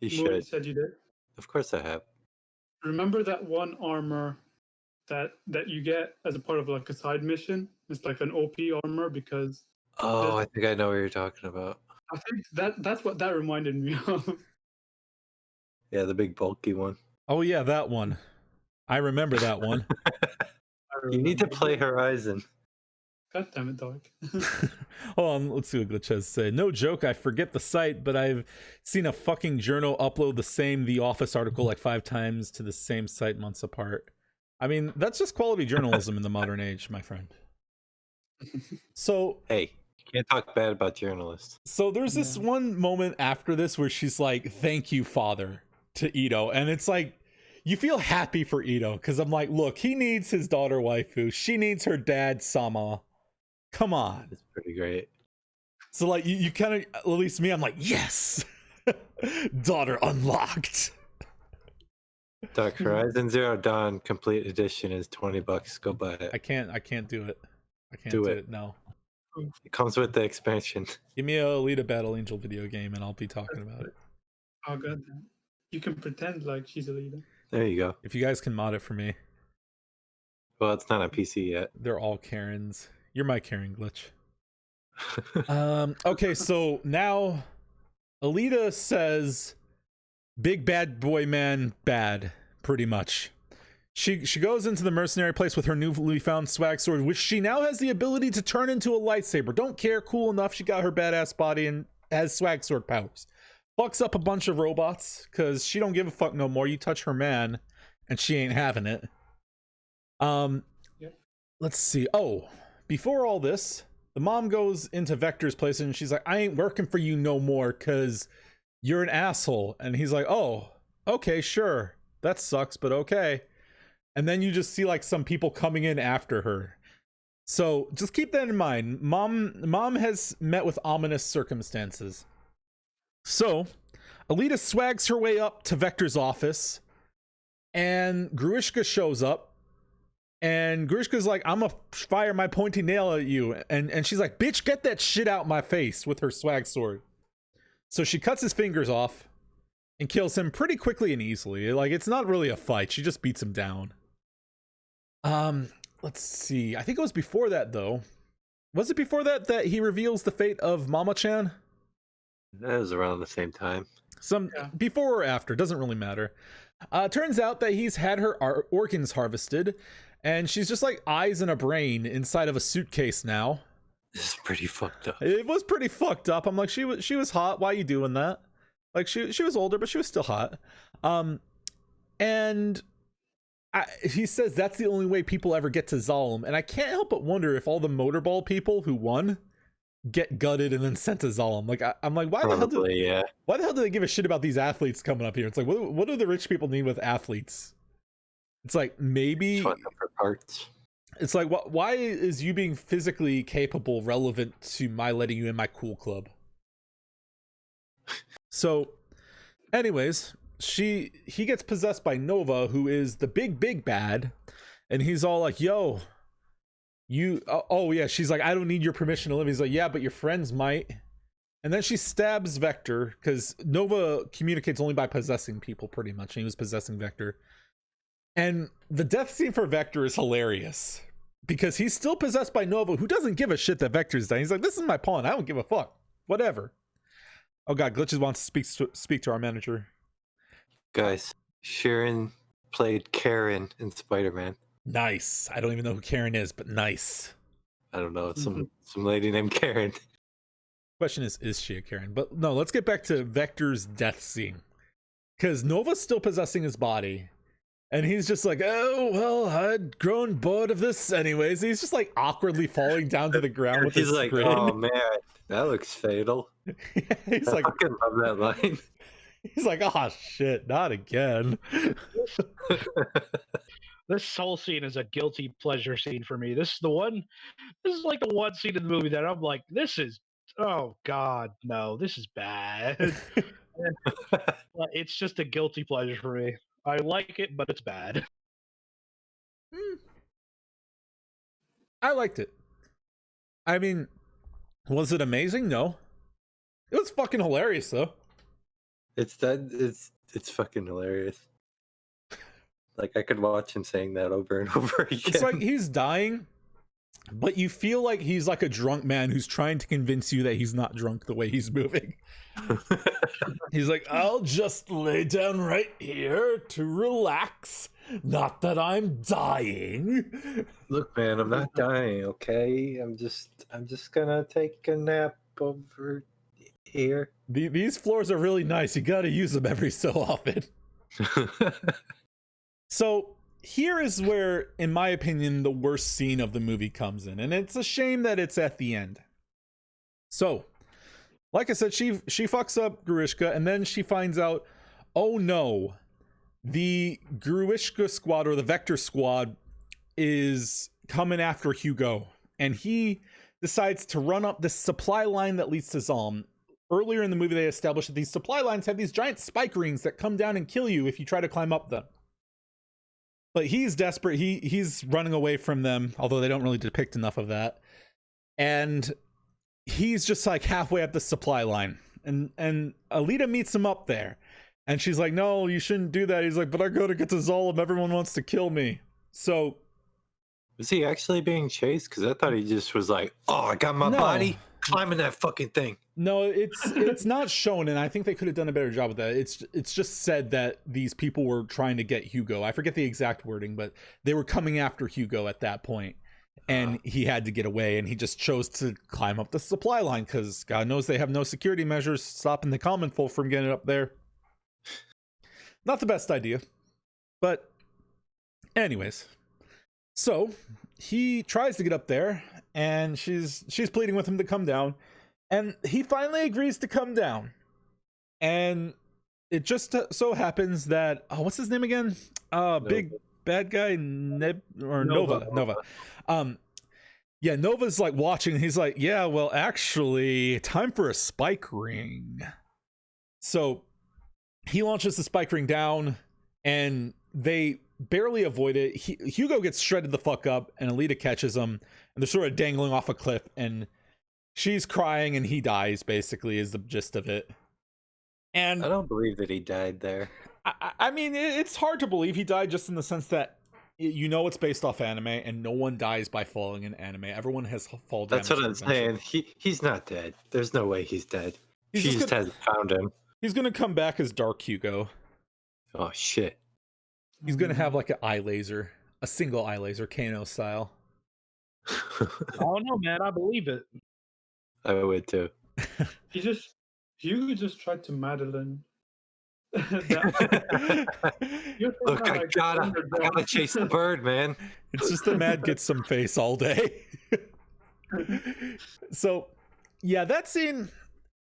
Speaker 4: Moody
Speaker 2: should.
Speaker 4: said you did.
Speaker 2: Of course I have.
Speaker 4: Remember that one armor that you get as a part of like a side mission? It's like an OP armor because
Speaker 2: Oh, I think I know what you're talking about.
Speaker 4: I think that's what that reminded me of.
Speaker 2: Yeah, the big bulky one.
Speaker 1: Oh yeah, that one. I remember that one.
Speaker 2: You need to play Horizon.
Speaker 4: God damn it, dog.
Speaker 1: Hold on, let's see what Glitch has to say. No joke, I forget the site, but I've seen a fucking journal upload the same The Office article like 5 times to the same site months apart. I mean, that's just quality journalism in the modern age, my friend. So,
Speaker 2: Hey, you can't talk bad about journalists.
Speaker 1: so there's this one moment after this where she's like, "Thank you, Father," to Ito, and it's like, you feel happy for Ito, because I'm like, look, he needs his daughter waifu, she needs her dad Sama. Come on.
Speaker 2: It's pretty great.
Speaker 1: So like you kind of, at least me, I'm like, yes, daughter unlocked.
Speaker 2: Dark Horizon Zero Dawn Complete Edition is $20. Go buy it.
Speaker 1: I can't do it. I can't
Speaker 2: Do
Speaker 1: do
Speaker 2: it.
Speaker 1: it. No.
Speaker 2: It comes with the expansion.
Speaker 1: Give me a Alita Battle Angel video game and I'll be talking about it.
Speaker 4: Oh god damn. You can pretend like she's a leader.
Speaker 2: There you go.
Speaker 1: If you guys can mod it for me.
Speaker 2: Well, it's not on PC yet.
Speaker 1: They're all Karens. You're my Karen, Glitch. Okay, so now Alita says big bad boy man bad, pretty much. She goes into the mercenary place with her newly found swag sword, which she now has the ability to turn into a lightsaber. Don't care, cool enough. She got her badass body and has swag sword powers. Fucks up a bunch of robots because she don't give a fuck no more. You touch her man and she ain't having it.
Speaker 4: Yep.
Speaker 1: Let's see. Oh, before all this, the mom goes into Vector's place and she's like, "I ain't working for you no more because you're an asshole." And he's like, "Oh, okay, sure. That sucks, but okay." And then you just see like some people coming in after her. So just keep that in mind. Mom has met with ominous circumstances. So Alita swags her way up to Vector's office and Gruishka shows up. And Grishka's like, "I'm gonna fire my pointy nail at you." And she's like, "Bitch, get that shit out my face," with her swag sword. So she cuts his fingers off and kills him pretty quickly and easily. Like, it's not really a fight. She just beats him down. Let's see. I think it was before that, though. Was it before that he reveals the fate of Mama-chan?
Speaker 2: That was around the same time.
Speaker 1: Before or after, doesn't really matter. Turns out that he's had her organs harvested, and she's just like eyes and a brain inside of a suitcase now.
Speaker 2: This is pretty fucked up.
Speaker 1: It was pretty fucked up. I'm like, she was hot. Why are you doing that? Like, she was older, but she was still hot. And he says that's the only way people ever get to Zalem, and I can't help but wonder if all the motorball people who won get gutted and then sent to Zalem. Like, I'm like, why the hell do they give a shit about these athletes coming up here? It's like, what do the rich people need with athletes? It's like, maybe
Speaker 2: for parts.
Speaker 1: It's like, why is you being physically capable relevant to my letting you in my cool club? So, anyways, he gets possessed by Nova, who is the big bad, and he's all like, "Yo, yeah." She's like, "I don't need your permission to live." He's like, "Yeah, but your friends might." And then she stabs Vector because Nova communicates only by possessing people, pretty much. And he was possessing Vector. And the death scene for Vector is hilarious because he's still possessed by Nova, who doesn't give a shit that Vector's dying. He's like, "This is my pawn. I don't give a fuck. Whatever." Oh god, Glitches wants to speak to our manager.
Speaker 2: Guys, Sharon played Karen in Spider-Man.
Speaker 1: Nice. I don't even know who Karen is, but nice.
Speaker 2: I don't know. It's some lady named Karen.
Speaker 1: Question is she a Karen? But no, let's get back to Vector's death scene. Because Nova's still possessing his body. And he's just like, oh, well, I'd grown bored of this anyways. He's just like awkwardly falling down to the ground with
Speaker 2: He's
Speaker 1: his
Speaker 2: like,
Speaker 1: grin.
Speaker 2: oh man, that looks fatal.
Speaker 1: He's
Speaker 2: I
Speaker 1: like,
Speaker 2: fucking love that line.
Speaker 1: he's like, oh shit, not again.
Speaker 3: This whole scene is a guilty pleasure scene for me. This is like the one scene in the movie that I'm like, oh god, no, this is bad. But it's just a guilty pleasure for me. I like it, but it's bad.
Speaker 1: I liked it. I mean, was it amazing? No. It was fucking hilarious though.
Speaker 2: It's fucking hilarious. Like I could watch him saying that over and over again.
Speaker 1: It's like he's dying, but you feel like he's like a drunk man who's trying to convince you that he's not drunk the way he's moving. He's like, I'll just lay down right here to relax. Not that I'm dying.
Speaker 2: Look, man, I'm not dying, okay? I'm just gonna take a nap over here.
Speaker 1: These floors are really nice. You gotta use them every so often. So here is where, in my opinion, the worst scene of the movie comes in. And it's a shame that it's at the end. So, like I said, she fucks up Gruishka, and then she finds out, oh no, the Gruishka squad, or the Vector squad, is coming after Hugo. And he decides to run up this supply line that leads to Zom. Earlier in the movie, they established that these supply lines have these giant spike rings that come down and kill you if you try to climb up them. But he's desperate. He's running away from them, although they don't really depict enough of that. And he's just like halfway up the supply line. And Alita meets him up there. And she's like, no, you shouldn't do that. He's like, but I go to get to Zolom. Everyone wants to kill me. So...
Speaker 2: Was he actually being chased? Because I thought he just was like, oh, I got my body climbing that fucking thing.
Speaker 1: No, it's not shown, and I think they could have done a better job with that. It's just said that these people were trying to get Hugo. I forget the exact wording, but they were coming after Hugo at that point, and he had to get away, and he just chose to climb up the supply line because God knows they have no security measures stopping the common folk from getting up there. Not the best idea, but anyways. So he tries to get up there, and she's pleading with him to come down. And he finally agrees to come down. And it just so happens that, what's his name again? Big bad guy, Nova. Yeah, Nova's like watching, and he's like, yeah, well, actually, time for a spike ring. So he launches the spike ring down, and they barely avoid it. Hugo gets shredded the fuck up, and Alita catches him, and they're sort of dangling off a cliff, and she's crying, and he dies, basically, is the gist of it. And
Speaker 2: I don't believe that he died there.
Speaker 1: I mean, it's hard to believe he died, just in the sense that, you know, it's based off anime, and no one dies by falling in anime. Everyone has fall damage.
Speaker 2: That's what I'm saying. He's not dead. There's no way he's dead. She just hasn't found him.
Speaker 1: He's gonna come back as Dark Hugo.
Speaker 2: Oh, shit.
Speaker 1: He's gonna have like an eye laser, a single eye laser, Kano style.
Speaker 3: Oh no, man, I believe it.
Speaker 2: I would too.
Speaker 4: You just tried to Madeline.
Speaker 2: Look, I gotta chase the bird, man.
Speaker 1: It's just a Mad Get Some face all day. So, yeah, that scene,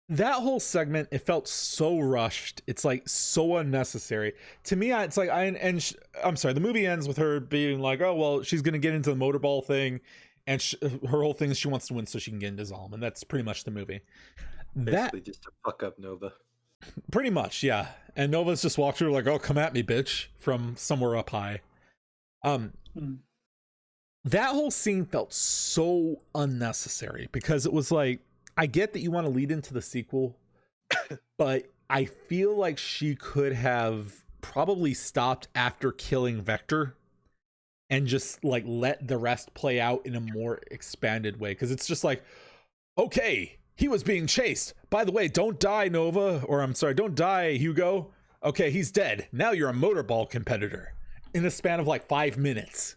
Speaker 1: that whole segment, it felt so rushed. It's like so unnecessary. To me, it's like, I'm sorry, the movie ends with her being like, oh, well, she's gonna get into the motorball thing. And her whole thing is she wants to win so she can get into Zolom, and that's pretty much the movie.
Speaker 2: Basically just to fuck up Nova.
Speaker 1: Pretty much, yeah. And Nova's just walked through like, oh, come at me, bitch, from somewhere up high. That whole scene felt so unnecessary, because it was like, I get that you want to lead into the sequel, but I feel like she could have probably stopped after killing Vector and just like let the rest play out in a more expanded way. Because it's just like, okay, he was being chased. By the way, don't die, Nova. Or I'm sorry, don't die, Hugo. Okay, he's dead. Now you're a motorball competitor. in a span of like 5 minutes.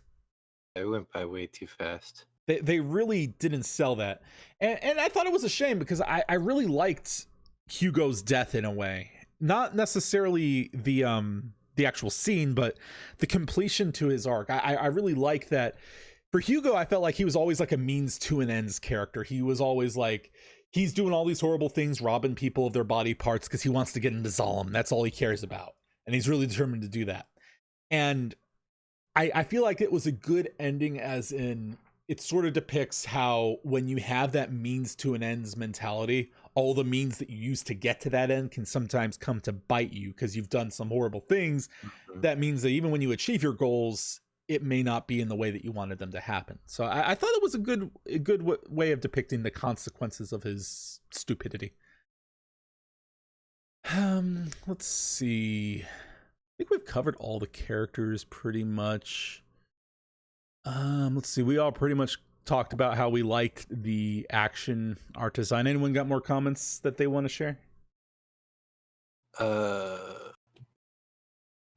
Speaker 2: It went by way too fast.
Speaker 1: They really didn't sell that. And I thought it was a shame because I really liked Hugo's death in a way. Not necessarily the actual scene, but the completion to his arc. I really like that. For Hugo, I felt like he was always like a means to an ends character. He was always like, he's doing all these horrible things, robbing people of their body parts because he wants to get into Zalem. That's all he cares about. And he's really determined to do that. And I feel like it was a good ending, as in it sort of depicts how when you have that means to an ends mentality, all the means that you use to get to that end can sometimes come to bite you because you've done some horrible things.
Speaker 2: Mm-hmm.
Speaker 1: That means that even when you achieve your goals, it may not be in the way that you wanted them to happen. So I thought it was a good way of depicting the consequences of his stupidity. Let's see. I think we've covered all the characters pretty much. Let's see. We all pretty much talked about how we liked the action art design. Anyone got more comments that they want to share?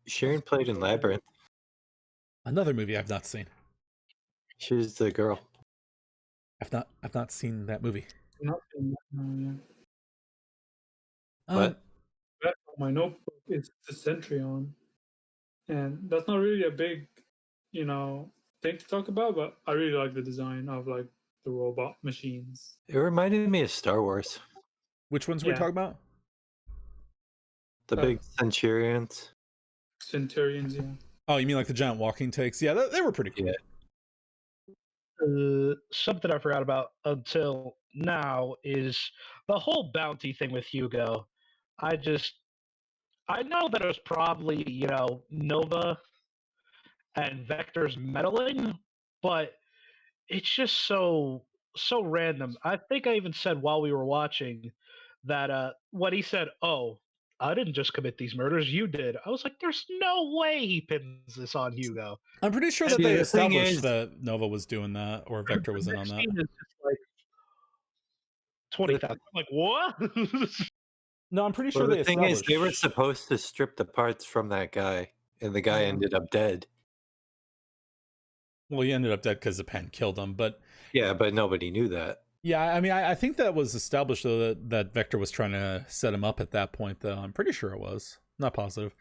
Speaker 2: Sharon played in Labyrinth.
Speaker 1: Another movie I've not seen.
Speaker 2: She was the girl.
Speaker 1: I've not seen that movie.
Speaker 4: Not in that one,
Speaker 2: What?
Speaker 4: That on my notebook is the Centurion, and that's not really a big, thing to talk about. But I really like the design of like the robot machines.
Speaker 2: It reminded me of Star Wars.
Speaker 1: Which ones were we
Speaker 4: Yeah.
Speaker 1: talking about?
Speaker 2: The big Centurions.
Speaker 4: Centurions, yeah.
Speaker 1: Oh, you mean like the giant walking takes? Yeah, they were pretty cool.
Speaker 2: Yeah.
Speaker 3: Something I forgot about until now is the whole bounty thing with Hugo. I know that it was probably, Nova and Vector's meddling, but it's just so random. I think I even said while we were watching that when he said, "Oh, I didn't just commit these murders, you did." I was like, "There's no way he pins this on Hugo."
Speaker 1: I'm pretty sure that
Speaker 2: See,
Speaker 1: they
Speaker 2: the thing
Speaker 1: established
Speaker 2: is-
Speaker 1: that Nova was doing that, or Vector was in on that.
Speaker 3: Scene is just like 20,000. I'm like, what?
Speaker 1: No, I'm pretty sure
Speaker 2: Well,
Speaker 1: they
Speaker 2: the thing is,
Speaker 1: established.
Speaker 2: they were supposed to strip the parts from that guy, and the guy ended up dead.
Speaker 1: Well, he ended up dead because the pen killed him, but
Speaker 2: Yeah, but nobody knew that.
Speaker 1: yeah, I mean, I think that was established though that Vector was trying to set him up at that point. Though I'm pretty sure it was. Not positive.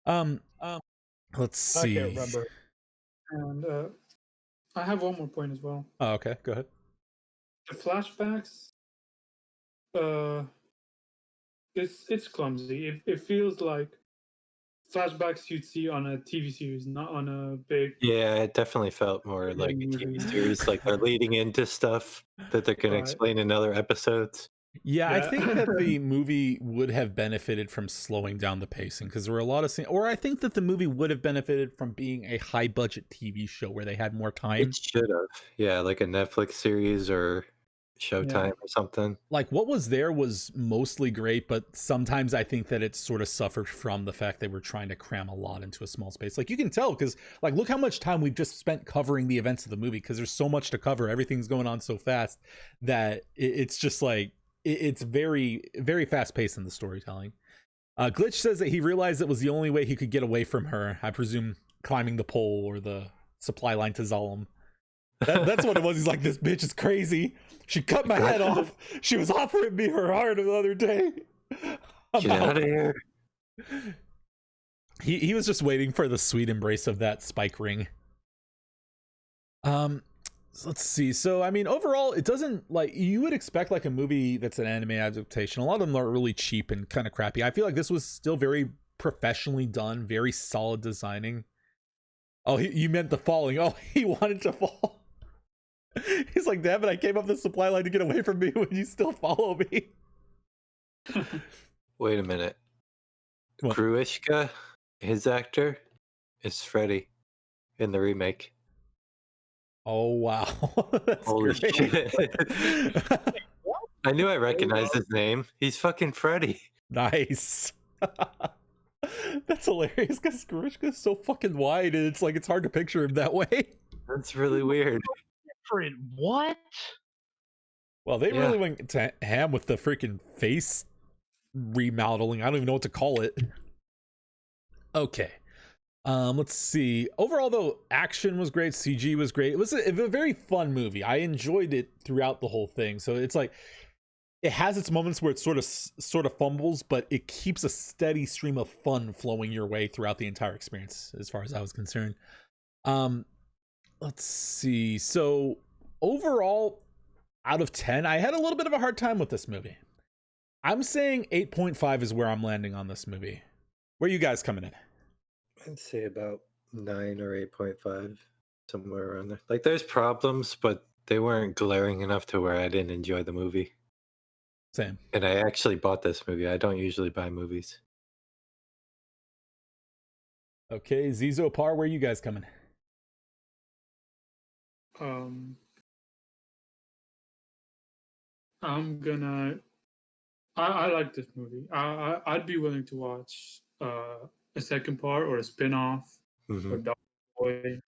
Speaker 1: Let's see.
Speaker 3: I can't remember.
Speaker 4: And I have one more point as well.
Speaker 1: Oh, okay, go ahead.
Speaker 4: The flashbacks, it's clumsy. It feels like flashbacks you'd see on a TV series, not on a big.
Speaker 2: Yeah, it definitely felt more like a TV series. Like they're leading into stuff that they're going
Speaker 4: Right.
Speaker 2: to explain in other episodes.
Speaker 1: Yeah, I
Speaker 4: Yeah.
Speaker 1: think that the movie would have benefited from slowing down the pacing because there were a lot of scenes, or I think that the movie would have benefited from being a high budget TV show where they had more time.
Speaker 2: It should have. Yeah, like a Netflix series or Showtime or something.
Speaker 1: Like what was there was mostly great, but sometimes I think that it sort of suffered from the fact they were trying to cram a lot into a small space. Like you can tell because like look how much time we've just spent covering the events of the movie because there's so much to cover. Everything's going on so fast that it's just like it's very, very fast paced in the storytelling. Glitch says that he realized it was the only way he could get away from her. I presume climbing the pole or the supply line to Zalem. That's what it was. He's like, this bitch is crazy. She cut my head off. She was offering me her heart the other day.
Speaker 2: Get out of here.
Speaker 1: He was just waiting for the sweet embrace of that spike ring. Let's see. So, I mean, overall, it doesn't like you would expect like a movie that's an anime adaptation. A lot of them are really cheap and kind of crappy. I feel like this was still very professionally done, very solid designing. Oh, you meant the falling. Oh, he wanted to fall. He's like, damn it, I came up the supply line to get away from me when you still follow me.
Speaker 2: Wait a minute.
Speaker 1: What?
Speaker 2: Gruishka, his actor, is Freddy in the remake.
Speaker 1: Oh, wow. That's
Speaker 2: Holy
Speaker 1: great.
Speaker 2: shit. I knew I recognized his name. He's fucking Freddy.
Speaker 1: Nice. That's hilarious because Grishka is so fucking wide and it's like it's hard to picture him that way.
Speaker 2: That's really weird.
Speaker 3: Different what?
Speaker 1: Well, they
Speaker 2: Yeah.
Speaker 1: really went to ham with the freaking face remodeling. I don't even know what to call it. Okay. Let's see. Overall, though, action was great. CG was great. It was a very fun movie. I enjoyed it throughout the whole thing. So it's like it has its moments where it sort of fumbles, but it keeps a steady stream of fun flowing your way throughout the entire experience, as far as I was concerned. Let's see. So overall, out of 10, I had a little bit of a hard time with this movie. I'm saying 8.5 is where I'm landing on this movie. Where are you guys coming in?
Speaker 2: I'd say about 9 or 8.5, somewhere around there. Like, there's problems, but they weren't glaring enough to where I didn't enjoy the movie.
Speaker 1: Same.
Speaker 2: And I actually bought this movie. I don't usually buy movies.
Speaker 1: Okay, Zizo, Par, where are you guys coming?
Speaker 4: I'm gonna. I like this movie. I'd be willing to watch a second part or a spin-off or Dog Boy.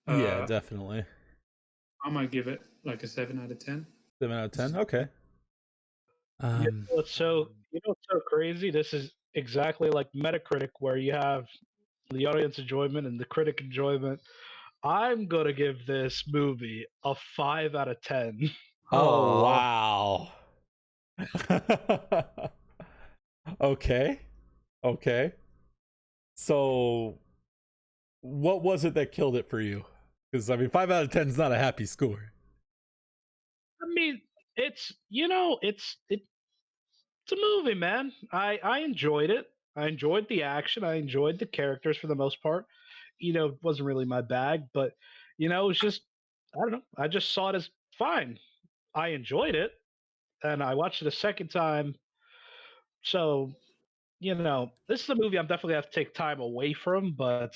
Speaker 1: Yeah, definitely.
Speaker 4: I might give it like a 7 out of 10.
Speaker 1: 7 out of 10. Okay.
Speaker 3: What's so crazy? This is exactly like Metacritic, where you have the audience enjoyment and the critic enjoyment. I'm gonna give this movie a 5 out of 10.
Speaker 1: Oh wow. Okay. So what was it that killed it for you? Because I mean, 5 out of 10 is not a happy score.
Speaker 3: I mean, it's a movie, man. I enjoyed it. I enjoyed the action. I enjoyed the characters for the most part. It wasn't really my bag, but it was just, I don't know. I just saw it as fine. I enjoyed it, and I watched it a second time. So, this is a movie I'm definitely have to take time away from, but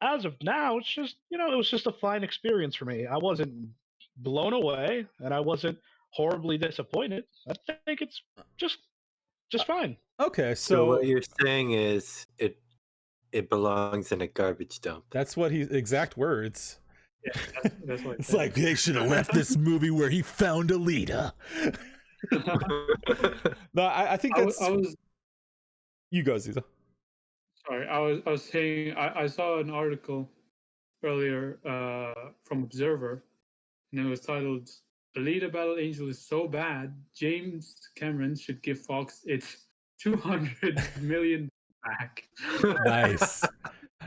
Speaker 3: as of now, it's just, it was just a fine experience for me. I wasn't blown away, and I wasn't horribly disappointed. I think it's just fine.
Speaker 1: Okay,
Speaker 2: So what you're saying is it belongs in a garbage dump.
Speaker 1: That's what exact words.
Speaker 4: Yeah, that's what
Speaker 1: it's like they should have left this movie where he found Alita. No, I think that's. You go, Ziza.
Speaker 4: Sorry, I was saying I saw an article earlier from Observer, and it was titled "Alita Battle Angel is so bad, James Cameron should give Fox its $200 million back."
Speaker 1: Nice.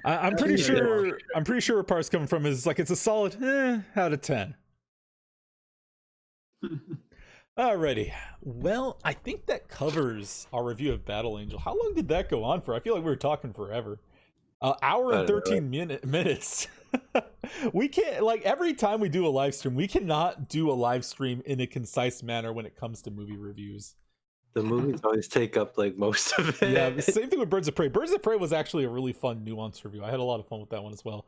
Speaker 1: I'm pretty sure where Par's coming from is like it's a solid out of 10. Alrighty. Well, I think that covers our review of Battle Angel. How long did that go on for? I feel like we were talking forever. Hour and 13 minutes. We can't, like, every time we do a live stream, we cannot do a live stream in a concise manner when it comes to movie reviews.
Speaker 2: The movies always take up like most of it.
Speaker 1: Yeah, the same thing with Birds of Prey. Birds of Prey was actually a really fun, nuanced review. I had a lot of fun with that one as well.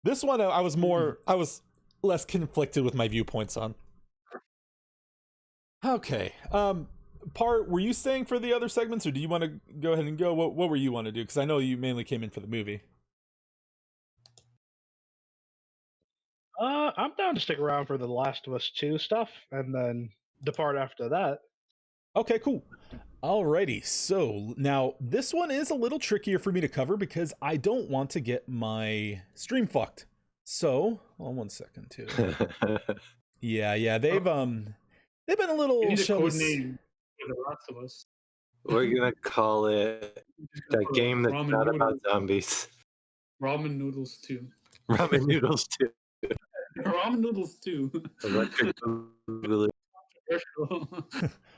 Speaker 1: This one, I was less conflicted with my viewpoints on. Okay. Par, were you staying for the other segments, or do you want to go ahead and go? What were you want to do? Because I know you mainly came in for the movie.
Speaker 3: I'm down to stick around for the Last of Us 2 stuff, and then depart after that.
Speaker 1: Okay, cool. Alrighty, so now this one is a little trickier for me to cover because I don't want to get my stream fucked. So, hold on 1 second too. Yeah, they've been a little.
Speaker 4: You need a code name for the Last of Us.
Speaker 2: We're gonna call it that game that's not about zombies.
Speaker 4: Ramen Noodles 2.
Speaker 2: Ramen Noodles 2.
Speaker 4: Ramen Noodles 2.
Speaker 2: Electric Boogaloo.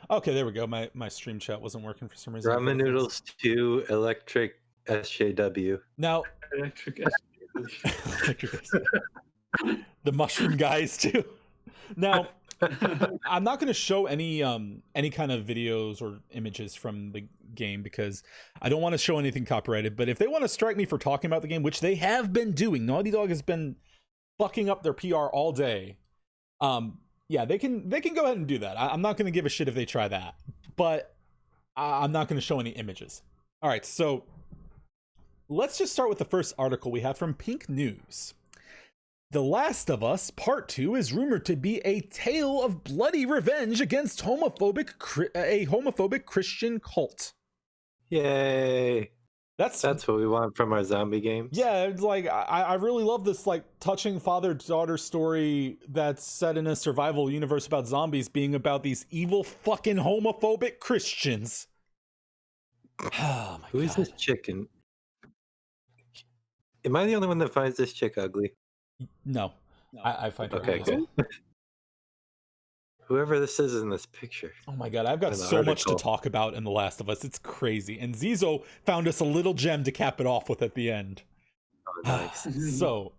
Speaker 1: Okay, there we go. My stream chat wasn't working for some reason.
Speaker 2: Ramen Noodles 2 Electric SJW.
Speaker 1: Now,
Speaker 4: Electric
Speaker 1: SJW. The mushroom guys too. Now, I'm not going to show any kind of videos or images from the game because I don't want to show anything copyrighted. But if they want to strike me for talking about the game, which they have been doing, Naughty Dog has been fucking up their PR all day. Yeah, they can go ahead and do that. I'm not going to give a shit if they try that, but I'm not going to show any images. All right, so let's just start with the first article we have from Pink News. The Last of Us Part 2 is rumored to be a tale of bloody revenge against a homophobic Christian cult.
Speaker 2: Yay.
Speaker 1: That's
Speaker 2: what we want from our zombie games.
Speaker 1: Yeah, it's like I really love this like touching father-daughter story that's set in a survival universe about zombies being about these evil fucking homophobic Christians. Oh my
Speaker 2: Who is this chicken? Am I the only one that finds this chick ugly?
Speaker 1: No. I find her
Speaker 2: Okay,
Speaker 1: ugly.
Speaker 2: good. Whoever this is in this picture.
Speaker 1: Oh my god, I've got so much to talk about in The Last of Us. It's crazy. And Zizo found us a little gem to cap it off with at the end.
Speaker 2: Oh, nice.
Speaker 1: So,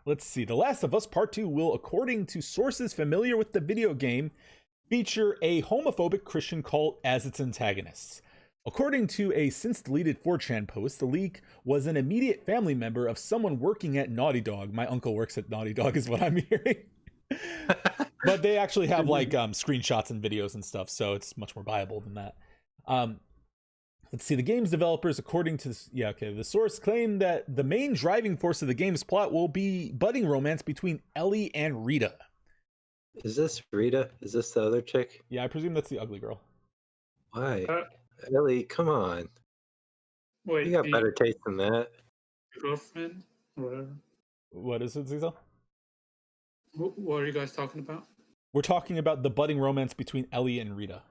Speaker 1: let's see. The Last of Us Part 2 will, according to sources familiar with the video game, feature a homophobic Christian cult as its antagonists. According to a since-deleted 4chan post, the leak was an immediate family member of someone working at Naughty Dog. My uncle works at Naughty Dog is what I'm hearing. But they actually have like screenshots and videos and stuff, so it's much more viable than that. Let's see, the game's developers, according to the source, claim that the main driving force of the game's plot will be budding romance between Ellie and Rita.
Speaker 2: Is this Rita? Is this the other chick?
Speaker 1: Yeah, I presume that's the ugly girl.
Speaker 2: Why? Ellie, come on.
Speaker 4: Wait,
Speaker 2: you got better taste than that.
Speaker 4: Girlfriend or whatever.
Speaker 1: What is it, Zizo?
Speaker 4: What are you guys talking about?
Speaker 1: We're talking about the budding romance between Ellie and Rita.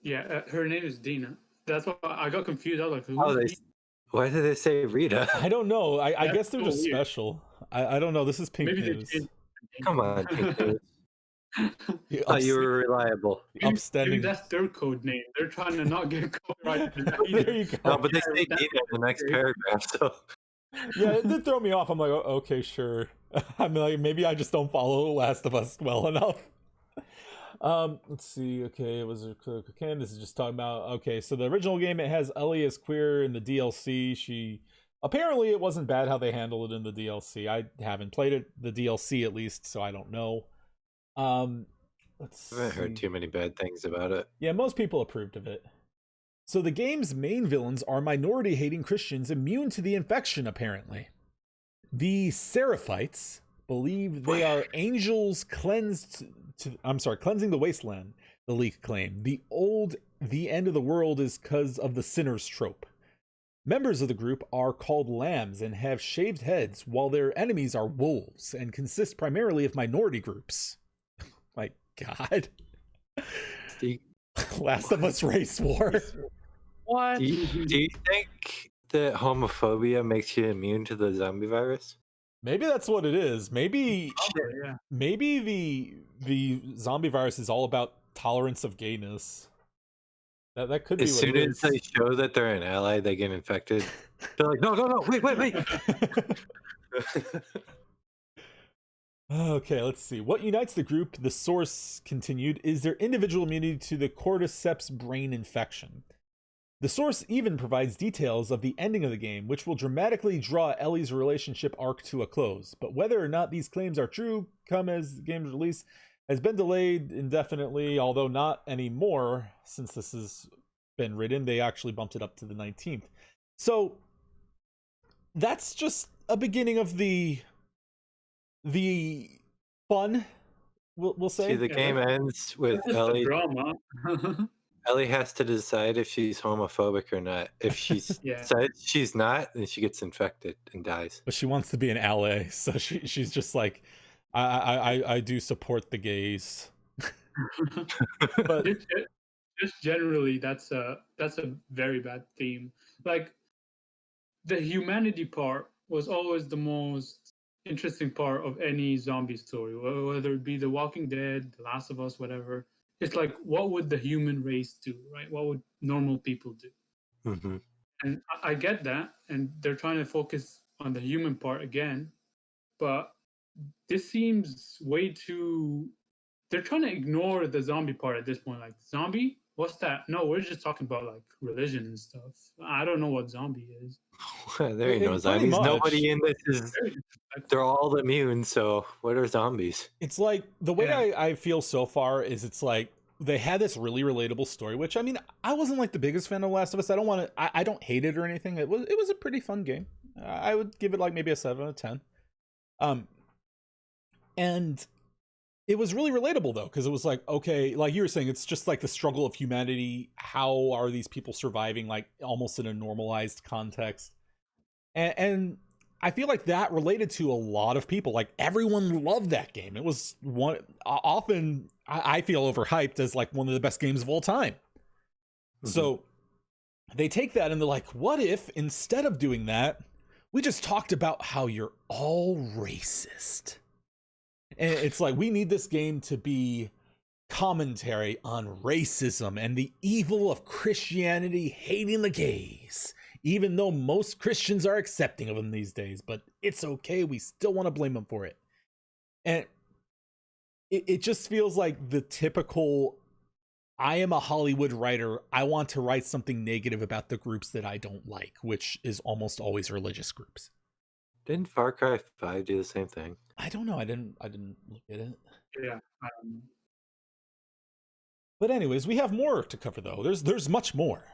Speaker 4: Yeah, her name is Dina. That's why I got confused. I was like,
Speaker 2: why did they say Rita?
Speaker 1: I don't know. I guess they're just weird. Special. I don't know. This is Pink News.
Speaker 2: Come on, Pink News. You were reliable.
Speaker 1: Upstanding.
Speaker 4: Maybe that's their code name. They're trying to not get copyrighted.
Speaker 1: There you go.
Speaker 2: No, but they say Dina in the next paragraph, so...
Speaker 1: Yeah, it did throw me off. I'm like, oh, okay, sure. I'm like, maybe I just don't follow Last of Us well enough. Let's see. Okay, it was okay. This is just talking about. Okay, so the original game, it has Ellie as queer in the DLC. She apparently it wasn't bad how they handled it in the DLC. I haven't played it, the DLC at least, so I don't know. Let's
Speaker 2: I haven't heard too many bad things about it.
Speaker 1: Yeah, most people approved of it. So the game's main villains are minority-hating Christians immune to the infection, apparently. The Seraphites believe they are angels cleansing the wasteland, the leak claimed. The end of the world is because of the sinners trope. Members of the group are called lambs and have shaved heads, while their enemies are wolves and consist primarily of minority groups. My God. Last of Us race war.
Speaker 3: What?
Speaker 2: Do you think that homophobia makes you immune to the zombie virus?
Speaker 1: Maybe that's what it is. Maybe the zombie virus is all about tolerance of gayness. That could be
Speaker 2: as
Speaker 1: what it is.
Speaker 2: As soon as they show that they're an ally, they get infected. They're like, no, wait.
Speaker 1: Okay, let's see. What unites the group, the source continued, is their individual immunity to the cordyceps brain infection. The source even provides details of the ending of the game, which will dramatically draw Ellie's relationship arc to a close. But whether or not these claims are true come as the game's release has been delayed indefinitely, although not anymore since this has been written. They actually bumped it up to the 19th. So that's just a beginning of the fun, we'll say.
Speaker 2: See, the game ends with Ellie.
Speaker 4: Drama.
Speaker 2: Ellie has to decide if she's homophobic or not. If she's decides she's not, then she gets infected and dies.
Speaker 1: But she wants to be an ally, so she's just like, I do support the gays. But
Speaker 4: just generally, that's a very bad theme. Like, the humanity part was always the most interesting part of any zombie story, whether it be The Walking Dead, The Last of Us, whatever. It's like, what would the human race do, right? What would normal people do?
Speaker 2: Mm-hmm.
Speaker 4: And I get that, and they're trying to focus on the human part again, but this seems way too... They're trying to ignore the zombie part at this point. Like, zombie? What's that? No, we're just talking about, like, religion and stuff. I don't know what zombie is.
Speaker 2: There ain't no zombies. Nobody in this is... They're all immune, so what are zombies?
Speaker 1: It's like, the way I feel so far is it's like, they had this really relatable story, which, I mean, I wasn't like the biggest fan of Last of Us. I don't hate it or anything. It was a pretty fun game. I would give it like maybe a 7 out of 10. And it was really relatable though, because it was like, okay, like you were saying, it's just like the struggle of humanity. How are these people surviving, like almost in a normalized context? And I feel like that related to a lot of people. Like everyone loved that game. It was one often I feel overhyped as like one of the best games of all time. Mm-hmm. So they take that and they're like, what if instead of doing that, we just talked about how you're all racist? And it's like, we need this game to be commentary on racism and the evil of Christianity hating the gays, even though most Christians are accepting of them these days. But it's okay. We still want to blame them for it. And it just feels like the typical, I am a Hollywood writer. I want to write something negative about the groups that I don't like, which is almost always religious groups.
Speaker 2: Didn't Far Cry 5 do the same thing?
Speaker 1: I don't know. I didn't look at it.
Speaker 4: Yeah.
Speaker 1: But anyways, we have more to cover though. There's much more.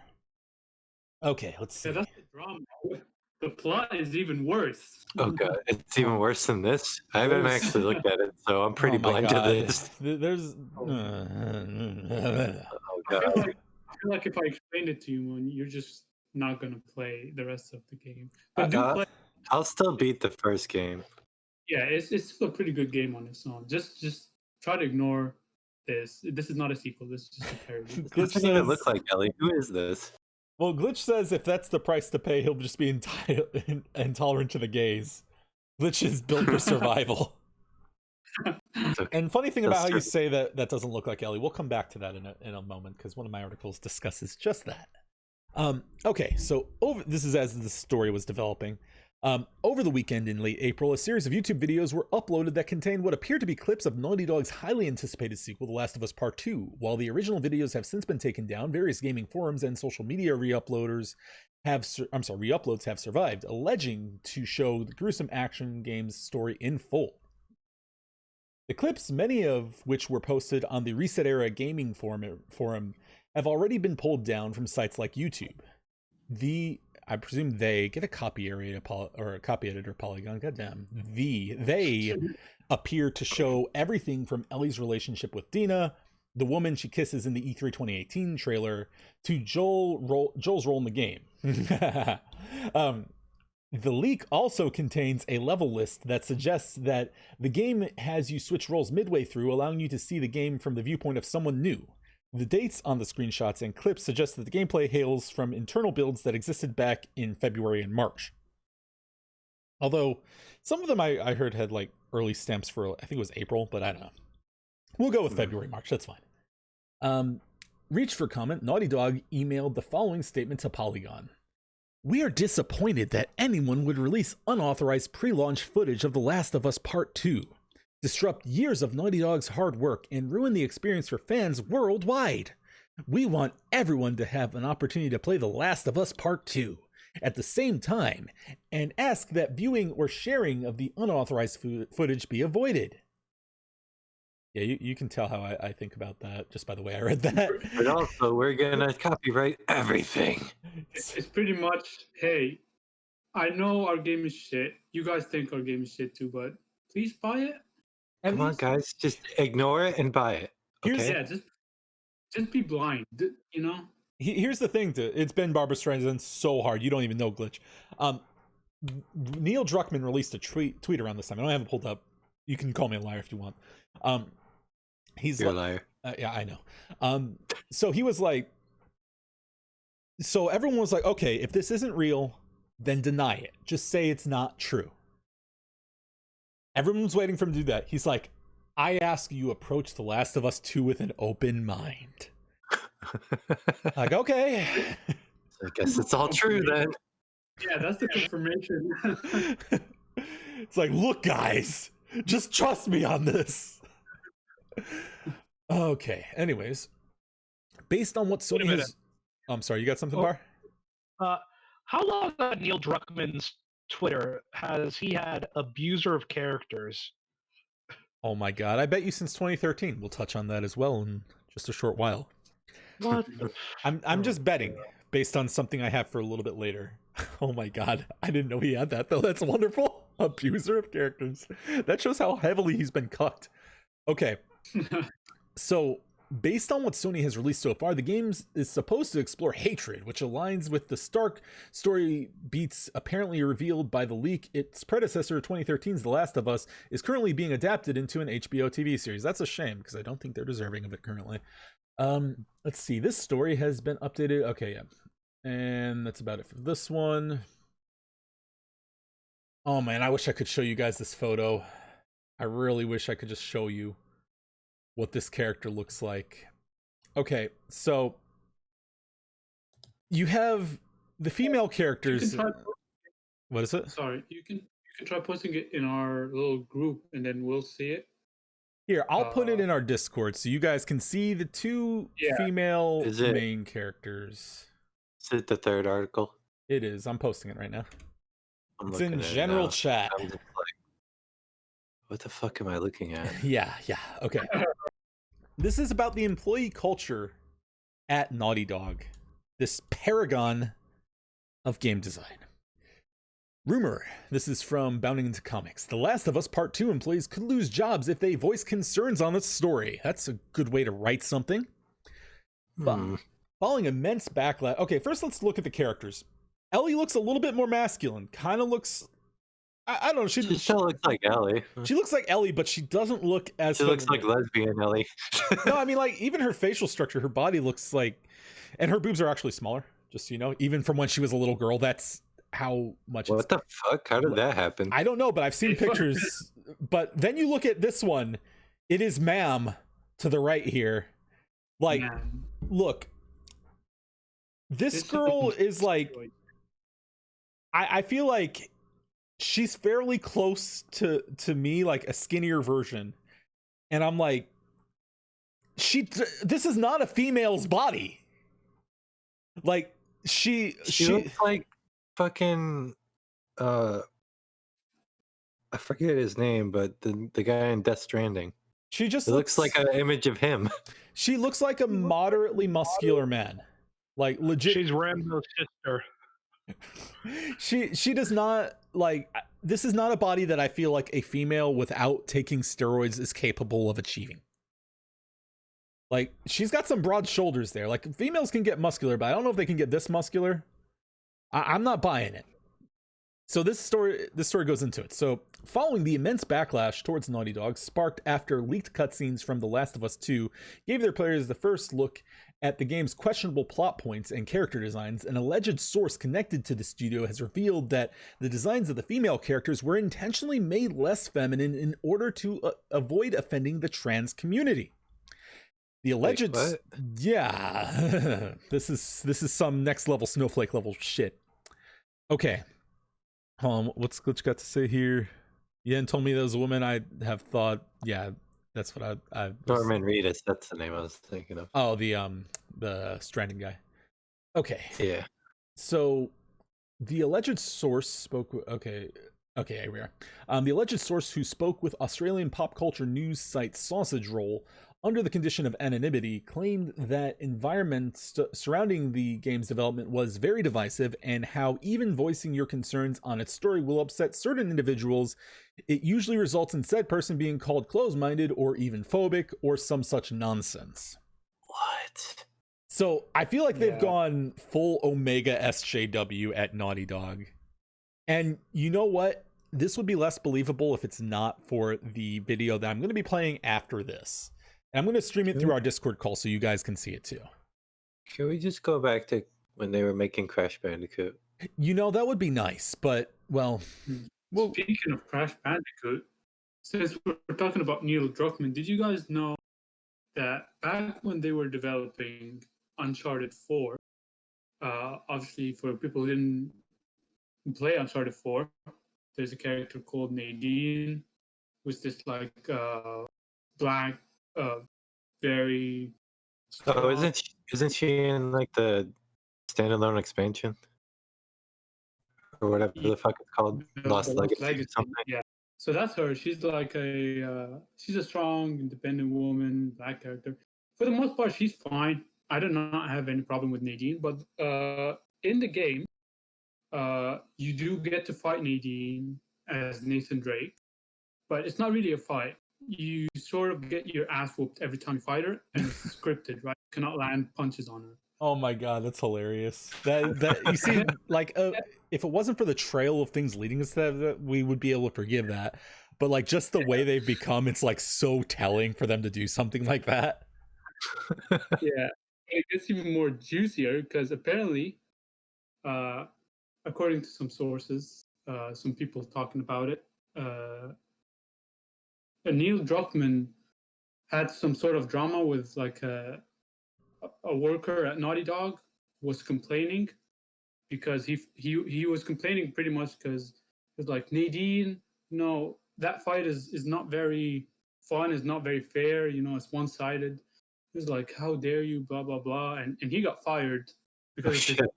Speaker 1: Okay, let's see.
Speaker 4: Yeah, that's the drama. The plot is even worse.
Speaker 2: Oh god, it's even worse than this. I haven't actually looked at it, so I'm pretty blind to this.
Speaker 1: There's.
Speaker 2: Oh
Speaker 4: god. I feel like if I explained it to you, you're just not gonna play the rest of the game. But
Speaker 2: I'll still beat the first game.
Speaker 4: Yeah, it's still a pretty good game on its own. Just try to ignore this. This is not a sequel. This is just a parody.
Speaker 2: It doesn't even look like Ellie. Who is this?
Speaker 1: Well, Glitch says if that's the price to pay, he'll just be intolerant to the gays. Glitch is built for survival. Okay. And funny thing about how you say that doesn't look like Ellie, we'll come back to that in a moment, because one of my articles discusses just that. Okay, so this is as the story was developing. Over the weekend in late April, a series of YouTube videos were uploaded that contained what appeared to be clips of Naughty Dog's highly anticipated sequel, The Last of Us Part 2. While the original videos have since been taken down, various gaming forums and social media reuploads have survived, alleging to show the gruesome action game's story in full. The clips, many of which were posted on the Reset Era gaming forum, have already been pulled down from sites like YouTube. I presume they get a copy area or a copy editor Polygon. Goddamn. They appear to show everything from Ellie's relationship with Dina, the woman she kisses in the E3 2018 trailer, to Joel's role in the game. The leak also contains a level list that suggests that the game has you switch roles midway through, allowing you to see the game from the viewpoint of someone new. The dates on the screenshots and clips suggest that the gameplay hails from internal builds that existed back in February and March. Although some of them I heard had like early stamps for, I think it was April, but I don't know. We'll go with February, March, that's fine. Reached for comment, Naughty Dog emailed the following statement to Polygon. We are disappointed that anyone would release unauthorized pre-launch footage of The Last of Us Part 2. Disrupt years of Naughty Dog's hard work and ruin the experience for fans worldwide. We want everyone to have an opportunity to play The Last of Us Part 2 at the same time, and ask that viewing or sharing of the unauthorized footage be avoided. Yeah, you can tell how I think about that just by the way I read that.
Speaker 2: But also, we're gonna copyright everything.
Speaker 4: It's pretty much, hey, I know our game is shit. You guys think our game is shit too, but please buy it.
Speaker 2: Come on, guys, just ignore it and buy it. Okay?
Speaker 4: Yeah, just be blind, you know?
Speaker 1: Here's the thing, it's been Barbara Streisand so hard, you don't even know, Glitch. Neil Druckmann released a tweet around this time. I don't have it pulled up. You can call me a liar if you want. You're
Speaker 2: a liar.
Speaker 1: Yeah, I know. So he was like, so everyone was like, okay, if this isn't real, then deny it. Just say it's not true. Everyone's waiting for him to do that. He's like, I ask you approach The Last of Us 2 with an open mind. Like, okay.
Speaker 2: I guess it's all true then.
Speaker 4: Yeah, that's the confirmation.
Speaker 1: It's like, look, guys, just trust me on this. Okay, anyways. Based on what Sony has... I'm sorry, you got something, Bar?
Speaker 3: How long on Neil Druckmann's Twitter has he had abuser of characters?
Speaker 1: Oh my god, I bet you since 2013. We'll touch on that as well in just a short while.
Speaker 3: What?
Speaker 1: I'm just betting based on something I have for a little bit later. Oh my god, I didn't know he had that though. That's wonderful. Abuser of characters. That shows how heavily he's been cucked. Okay. So, based on what Sony has released so far, the game is supposed to explore hatred, which aligns with the stark story beats apparently revealed by the leak. Its predecessor, 2013's The Last of Us, is currently being adapted into an HBO TV series. That's a shame, because I don't think they're deserving of it currently. Let's see. This story has been updated. Okay, yeah. And that's about it for this one. Oh man, I wish I could show you guys this photo. I really wish I could just show you what this character looks like. Okay, so you have the female characters. What is it?
Speaker 4: Sorry, you can try posting it in our little group, and then we'll see it.
Speaker 1: Here, I'll put it in our Discord so you guys can see the two female main characters.
Speaker 2: Is it the third article?
Speaker 1: It is. I'm posting it right now.
Speaker 2: I'm
Speaker 1: it's in general chat.
Speaker 2: I'm just like, what the fuck am I looking at?
Speaker 1: Yeah. Okay. This is about the employee culture at Naughty Dog, this paragon of game design. Rumor, this is from Bounding into Comics. The Last of Us Part 2 employees could lose jobs if they voice concerns on its story. That's a good way to write something. But following immense backlash... Okay, first let's look at the characters. Ellie looks a little bit more masculine. Kind of looks... I don't know. She
Speaker 2: still looks like Ellie.
Speaker 1: She looks like Ellie, but she doesn't look as...
Speaker 2: She looks like lesbian Ellie.
Speaker 1: No, I mean, like, even her facial structure, her body looks like... And her boobs are actually smaller, just so you know. Even from when she was a little girl, that's how much...
Speaker 2: What the fuck? How did that happen?
Speaker 1: I don't know, but I've seen pictures. But then you look at this one. It is ma'am to the right here. Like, look. This girl is like... I feel like she's fairly close to me, like a skinnier version. And I'm like, this is not a female's body. Like, she
Speaker 2: looks like fucking I forget his name, but the guy in Death Stranding.
Speaker 1: She just
Speaker 2: looks like an image of him.
Speaker 1: She looks like a moderately muscular man. Like, legit.
Speaker 3: She's Rambo's sister.
Speaker 1: She does not, like, this is not a body that I feel like a female without taking steroids is capable of achieving. Like, she's got some broad shoulders there. Like, females can get muscular, but I don't know if they can get this muscular. I'm not buying it. So this story goes into it. So, following the immense backlash towards Naughty Dog sparked after leaked cutscenes from The Last of Us 2 gave their players the first look at the game's questionable plot points and character designs, an alleged source connected to the studio has revealed that the designs of the female characters were intentionally made less feminine in order to avoid offending the trans community. The alleged... Yeah. This is some next level snowflake level shit. Okay. What's Glitch got to say here? Yen told me there was a woman. I have thought, yeah, that's what I
Speaker 2: Norman Reedus, that's the name I was thinking of.
Speaker 1: Oh, the Stranding guy. Okay.
Speaker 2: Yeah.
Speaker 1: So the alleged source spoke okay, here we are. The alleged source who spoke with Australian pop culture news site Sausage Roll under the condition of anonymity claimed that environment surrounding the game's development was very divisive, and how even voicing your concerns on its story will upset certain individuals. It usually results in said person being called closed-minded or even phobic or some such nonsense.
Speaker 2: What?
Speaker 1: So I feel like they've gone full Omega SJW at Naughty Dog. And you know what? This would be less believable if it's not for the video that I'm going to be playing after this. And I'm going to stream it through our Discord call so you guys can see it too.
Speaker 2: Can we just go back to when they were making Crash Bandicoot?
Speaker 1: You know, that would be nice, but, well...
Speaker 4: Speaking of Crash Bandicoot, since we're talking about Neil Druckmann, did you guys know that back when they were developing Uncharted 4, obviously for people who didn't play Uncharted 4, there's a character called Nadine, who's this like black, very strong...
Speaker 2: Oh, isn't she in like the standalone expansion or whatever the fuck it's called? Lost Legacy or something.
Speaker 4: Yeah. So that's her. She's like she's a strong, independent woman, black character. For the most part, she's fine. I do not have any problem with Nadine, but in the game, you do get to fight Nadine as Nathan Drake, but it's not really a fight. You sort of get your ass whooped every time you fight her, and it's scripted, right? You cannot land punches on her.
Speaker 1: Oh my god, that's hilarious. That you see, like, if it wasn't for the trail of things leading us to that, we would be able to forgive that. But like, just the way they've become, it's like so telling for them to do something like that.
Speaker 4: Yeah, it gets even more juicier because apparently, according to some sources, some people talking about it, Neil Druckmann had some sort of drama with like a worker at Naughty Dog was complaining because he was complaining pretty much because it was like, Nadine, no, that fight is not very fun, is not very fair, it's one-sided. He was like, how dare you, blah blah blah, and he got fired because of his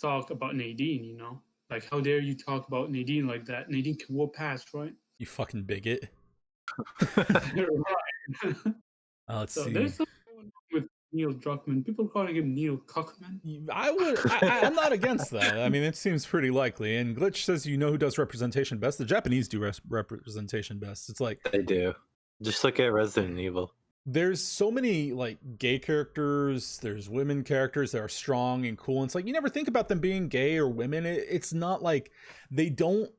Speaker 4: talk about Nadine, like, how dare you talk about Nadine like that? Nadine can whoop ass, right?
Speaker 1: You fucking bigot.
Speaker 4: Right.
Speaker 1: Let's
Speaker 4: So
Speaker 1: see.
Speaker 4: there's something going on with Neil Druckmann. People are calling him Neil Cuckman.
Speaker 1: I'm not against that. I mean, it seems pretty likely. And Glitch says, you know who does representation best? The Japanese do representation best. It's like
Speaker 2: they do. Just look at Resident Evil.
Speaker 1: There's so many like gay characters, there's women characters that are strong and cool, and it's like you never think about them being gay or women. It's not like they don't.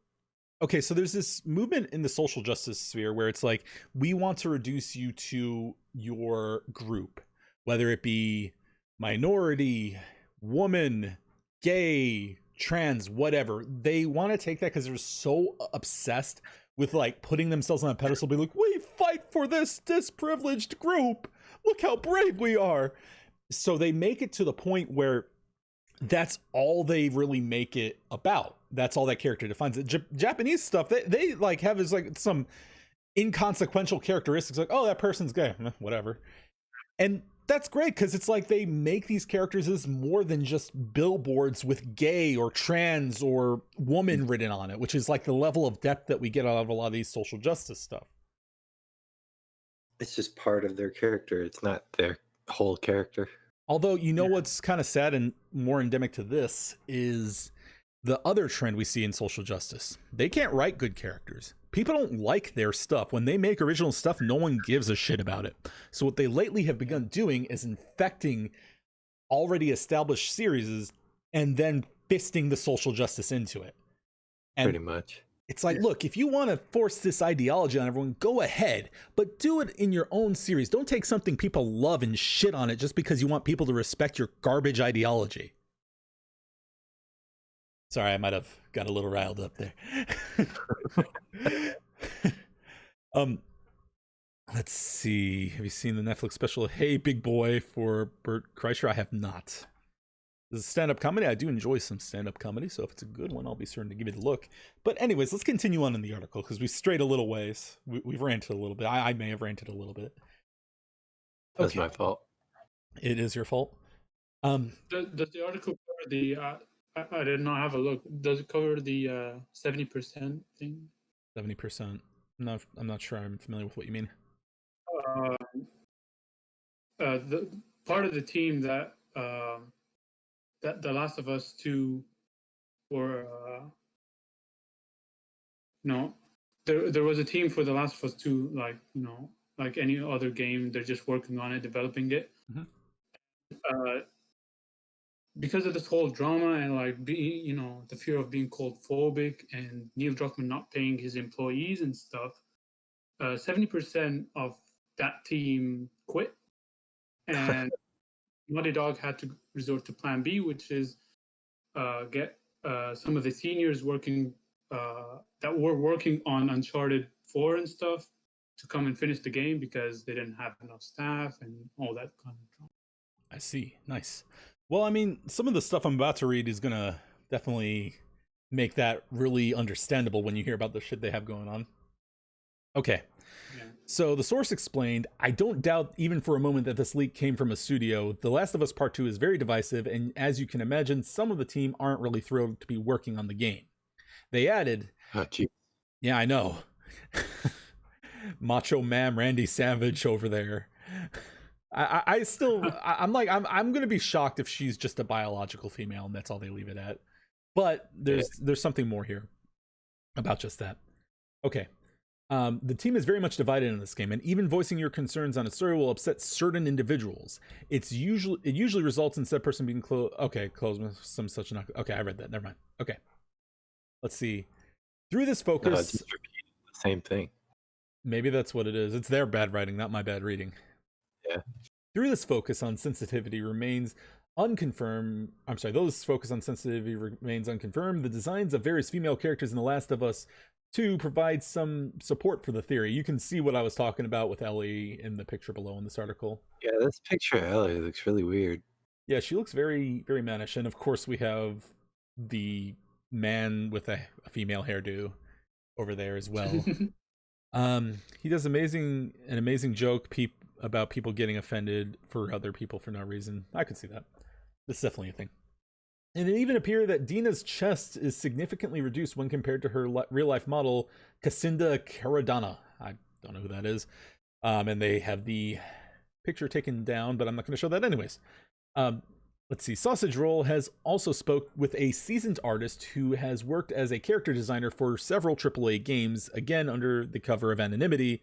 Speaker 1: Okay, so there's this movement in the social justice sphere where it's like, we want to reduce you to your group, whether it be minority, woman, gay, trans, whatever. They want to take that because they're so obsessed with like putting themselves on a pedestal, be like, we fight for this disprivileged group. Look how brave we are. So they make it to the point where that's all they really make it about. That's all that character defines it. Japanese stuff, they like have is like some inconsequential characteristics, like, oh, that person's gay, whatever. And that's great because it's like they make these characters as more than just billboards with gay or trans or woman written on it, which is like the level of depth that we get out of a lot of these social justice stuff.
Speaker 2: It's just part of their character. It's not their whole character.
Speaker 1: Although, what's kind of sad and more endemic to this is the other trend we see in social justice. They can't write good characters. People don't like their stuff. When they make original stuff, no one gives a shit about it. So what they lately have begun doing is infecting already established series and then fisting the social justice into it. And
Speaker 2: pretty much.
Speaker 1: It's like, look, if you want to force this ideology on everyone, go ahead, but do it in your own series. Don't take something people love and shit on it just because you want people to respect your garbage ideology. Sorry, I might have got a little riled up there. Let's see. Have you seen the Netflix special, Hey Big Boy, for Bert Kreischer? I have not. This is stand-up comedy. I do enjoy some stand-up comedy, so if it's a good one, I'll be certain to give it a look. But anyways, let's continue on in the article, because we strayed a little ways. We've ranted a little bit. I may have ranted a little bit.
Speaker 2: That's my fault.
Speaker 1: It is your fault.
Speaker 4: Does the article cover the... I did not have a look. Does it cover the 70% thing?
Speaker 1: 70%. No, I'm not sure I'm familiar with what you mean.
Speaker 4: The part of the team that that The Last of Us 2 were, there was a team for The Last of Us 2, like any other game. They're just working on it, developing it. Mm-hmm. Because of this whole drama and like being, the fear of being called phobic and Neil Druckmann not paying his employees and stuff, 70% of that team quit, and Naughty Dog had to resort to Plan B, which is get some of the seniors working that were working on Uncharted 4 and stuff to come and finish the game because they didn't have enough staff and all that kind of drama.
Speaker 1: I see. Nice. Well, I mean, some of the stuff I'm about to read is going to definitely make that really understandable when you hear about the shit they have going on. Okay. Yeah. So the source explained, I don't doubt even for a moment that this leak came from a studio. The Last of Us Part 2 is very divisive, and as you can imagine, some of the team aren't really thrilled to be working on the game. They added...
Speaker 2: Oh, geez.
Speaker 1: Yeah, I know. Macho Man Randy Savage over there. I'm going to be shocked if she's just a biological female and that's all they leave it at. But there's something more here about just that. Okay. The team is very much divided in this game, and even voicing your concerns on a story will upset certain individuals. It usually results in said person being closed with some such okay, I read that. Never mind. Okay. Let's see. Through this focus,
Speaker 2: just repeating the same thing.
Speaker 1: Maybe that's what it is. It's their bad writing, not my bad reading.
Speaker 2: Yeah.
Speaker 1: Through this focus on sensitivity remains unconfirmed. Those focus on sensitivity remains unconfirmed. The designs of various female characters in The Last of Us 2 provide some support for the theory. You can see what I was talking about with Ellie in the picture below in this article.
Speaker 2: Yeah, this picture of Ellie looks really weird.
Speaker 1: Yeah, she looks very, very mannish. And of course, we have the man with a female hairdo over there as well. He does an amazing joke about people getting offended for other people for no reason. I could see that. This is definitely a thing. And it even appears that Dina's chest is significantly reduced when compared to her real-life model, Cassandra Caradonna. I don't know who that is. And they have the picture taken down, but I'm not going to show that anyways. Let's see. Sausage Roll has also spoke with a seasoned artist who has worked as a character designer for several AAA games, again under the cover of anonymity,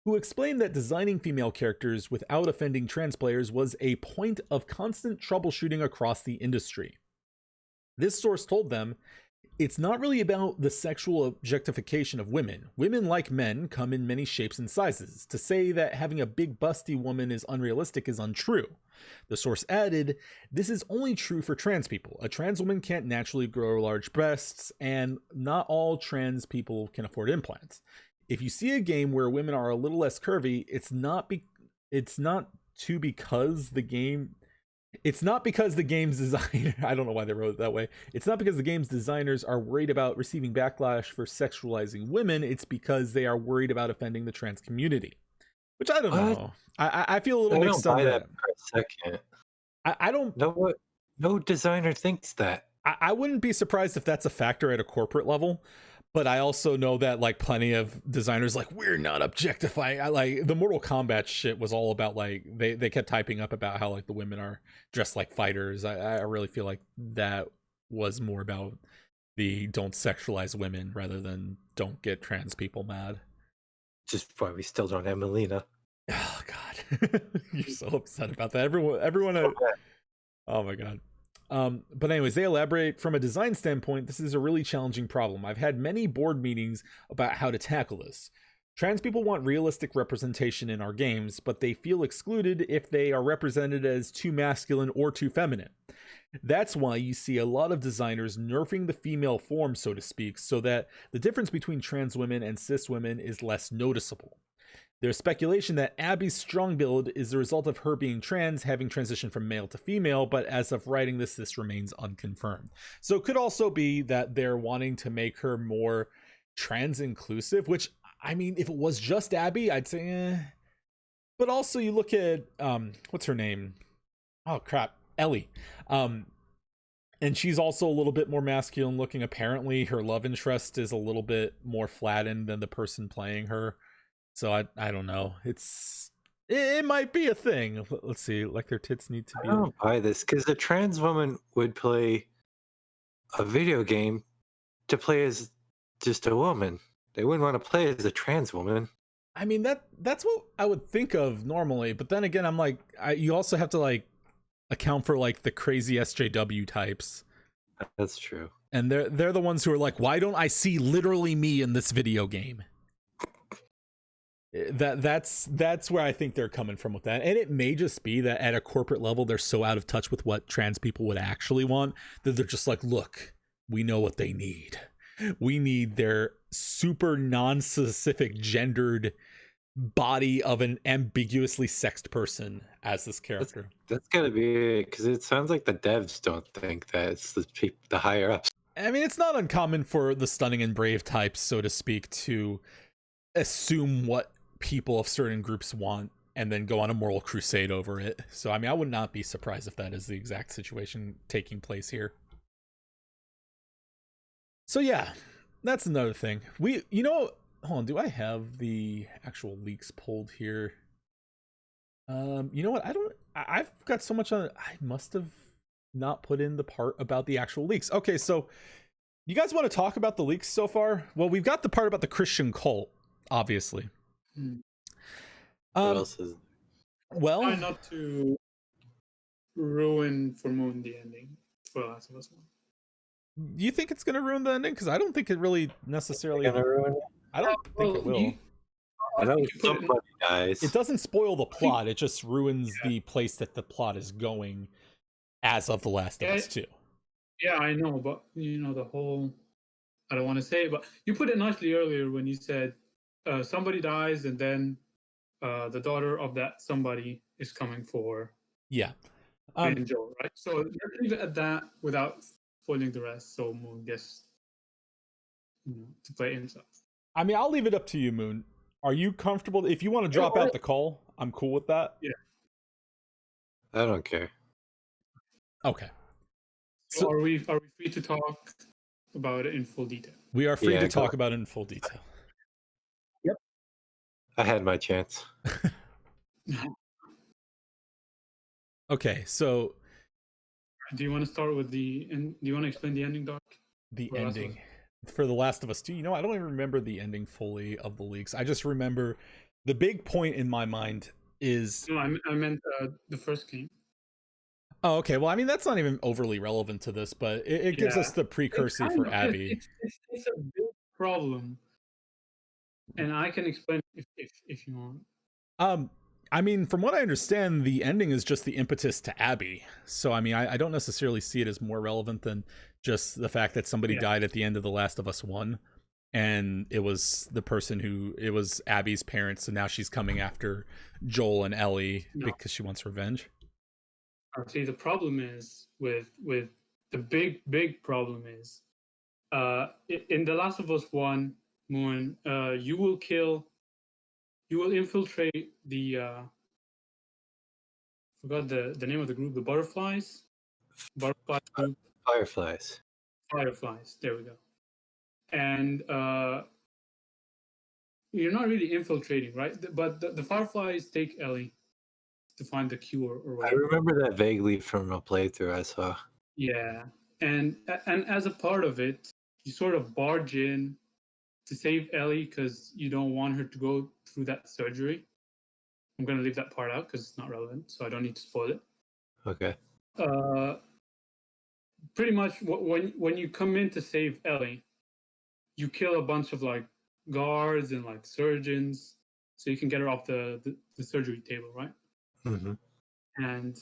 Speaker 1: who explained that designing female characters without offending trans players was a point of constant troubleshooting across the industry. This source told them, it's not really about the sexual objectification of women. Women, like men, come in many shapes and sizes. To say that having a big busty woman is unrealistic is untrue. The source added, this is only true for trans people. A trans woman can't naturally grow large breasts, and not all trans people can afford implants. If you see a game where women are a little less curvy, it's not because the game's designer, I don't know why they wrote it that way. It's not because the game's designers are worried about receiving backlash for sexualizing women. It's because they are worried about offending the trans community. Which I don't know. I feel a little mixed on that.
Speaker 2: For a second.
Speaker 1: I don't
Speaker 2: know. No designer thinks that.
Speaker 1: I wouldn't be surprised if that's a factor at a corporate level. But I also know that like plenty of designers like we're not objectifying. Like the Mortal Kombat shit was all about like they kept typing up about how like the women are dressed like fighters. I really feel like that was more about the don't sexualize women rather than don't get trans people mad.
Speaker 2: Just why we still don't have Melina.
Speaker 1: Oh God, you're so upset about that. Everyone. Oh my God. But anyways, they elaborate from a design standpoint. This is a really challenging problem. I've had many board meetings about how to tackle this. Trans people want realistic representation in our games, but they feel excluded if they are represented as too masculine or too feminine. That's why you see a lot of designers nerfing the female form, so to speak, so that the difference between trans women and cis women is less noticeable. There's speculation that Abby's strong build is the result of her being trans, having transitioned from male to female, but as of writing this remains unconfirmed. So it could also be that they're wanting to make her more trans inclusive, which, I mean, if it was just Abby, I'd say, eh. But also you look at, what's her name? Oh, crap. Ellie. And she's also a little bit more masculine looking. Apparently her love interest is a little bit more flattened than the person playing her. So I don't know. It might be a thing. Let's see. Like their tits need to be.
Speaker 2: I don't buy this because a trans woman would play a video game to play as just a woman. They wouldn't want to play as a trans woman.
Speaker 1: I mean that's what I would think of normally. But then again, I'm like, you also have to like account for like the crazy SJW types.
Speaker 2: That's true.
Speaker 1: And they're the ones who are like, why don't I see literally me in this video game? That's where I think they're coming from with that. And it may just be that at a corporate level they're so out of touch with what trans people would actually want that they're just like, look, we know what they need. We need their super non-specific gendered body of an ambiguously sexed person as this character.
Speaker 2: That's gotta be it, because it sounds like the devs don't think that. It's the higher ups.
Speaker 1: I mean, it's not uncommon for the stunning and brave types, so to speak, to assume what people of certain groups want and then go on a moral crusade over it. So I mean, I would not be surprised if that is the exact situation taking place here. So yeah, that's another thing. Hold on, do I have the actual leaks pulled here? You know what, I've got so much on it. I must have not put in the part about the actual leaks. Okay, so you guys want to talk about the leaks so far? Well, we've got the part about the Christian cult. obviously.
Speaker 2: What
Speaker 1: Um,
Speaker 2: else is?
Speaker 1: well,
Speaker 4: Try not to ruin for Moon the ending for Last of Us 1.
Speaker 1: do you think it's going to ruin the ending? Because I don't think it really necessarily.
Speaker 2: Gonna ruin it?
Speaker 1: I don't think it will.
Speaker 2: I know
Speaker 4: you put it in-
Speaker 2: somebody dies.
Speaker 1: It doesn't spoil the plot. It just ruins the place that the plot is going as of The Last of Us 2.
Speaker 4: Yeah, I know, but the whole. I don't want to say it, but you put it nicely earlier when you said somebody dies and then the daughter of that somebody is coming for
Speaker 1: Yeah.
Speaker 4: Angel, right? So let's leave it at that without spoiling the rest. So Moon gets to play himself.
Speaker 1: I mean, I'll leave it up to you, Moon. Are you comfortable? If you want to drop out the call, I'm cool with that.
Speaker 4: Yeah.
Speaker 2: I don't care.
Speaker 1: Okay.
Speaker 4: So are we free to talk about it in full detail?
Speaker 1: We are free
Speaker 2: Yeah,
Speaker 1: to
Speaker 2: go
Speaker 1: talk about it in full detail.
Speaker 4: Yep.
Speaker 2: I had my chance.
Speaker 1: Okay, so
Speaker 4: Do you want to start with do you want to explain the ending, Doc?
Speaker 1: the
Speaker 4: For Last of
Speaker 1: ending for The Last of Us 2, I don't even remember the ending fully of the leaks. I just remember the big point in my mind is...
Speaker 4: No, I meant the first game.
Speaker 1: Oh, okay. Well, I mean, that's not even overly relevant to this, but it gives us the precursor for Abby.
Speaker 4: It's a big problem, and I can explain if you want.
Speaker 1: I mean, from what I understand, the ending is just the impetus to Abby. So, I mean, I don't necessarily see it as more relevant than just the fact that somebody died at the end of The Last of Us 1. And it was it was Abby's parents. So now she's coming after Joel and Ellie because she wants revenge.
Speaker 4: See, the problem is with the big problem is in The Last of Us 1, Moon, you will infiltrate the forgot the name of the group, the butterfly group. Fireflies, there we go. And you're not really infiltrating, right? But the fireflies take Ellie to find the cure or whatever.
Speaker 2: I remember that vaguely from a playthrough I saw.
Speaker 4: Yeah, and as a part of it, you sort of barge in to save Ellie because you don't want her to go through that surgery. I'm gonna leave that part out because it's not relevant, so I don't need to spoil it.
Speaker 2: Okay.
Speaker 4: Pretty much when you come in to save Ellie, you kill a bunch of like guards and like surgeons, so you can get her off the surgery table, right?
Speaker 2: Mm-hmm.
Speaker 4: And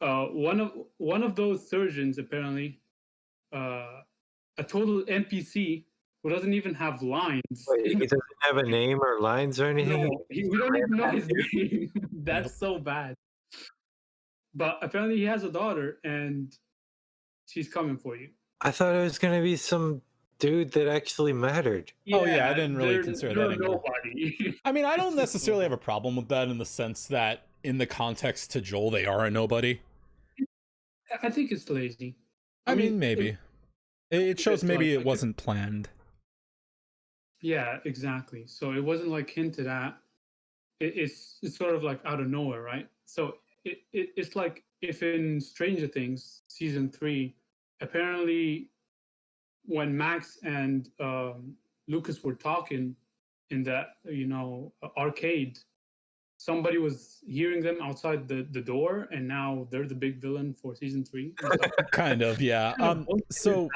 Speaker 4: one of those surgeons apparently a total NPC who doesn't even have lines.
Speaker 2: Wait, he doesn't have a name or lines or anything?
Speaker 4: No, we don't even know his name. That's so bad. But apparently he has a daughter and she's coming for you.
Speaker 2: I thought it was going to be some dude that actually mattered.
Speaker 1: Oh yeah, I didn't really consider that angle.
Speaker 4: Nobody.
Speaker 1: I mean, I don't necessarily have a problem with that in the sense that in the context to Joel, they are a nobody.
Speaker 4: I think it's lazy.
Speaker 1: I mean maybe. It shows maybe it wasn't planned.
Speaker 4: Yeah, exactly. So it wasn't like hinted at. It's sort of like out of nowhere, right? So it's like if in Stranger Things season 3, apparently when Max and Lucas were talking in that arcade, somebody was hearing them outside the door, and now they're the big villain for season 3.
Speaker 1: Kind of, yeah. So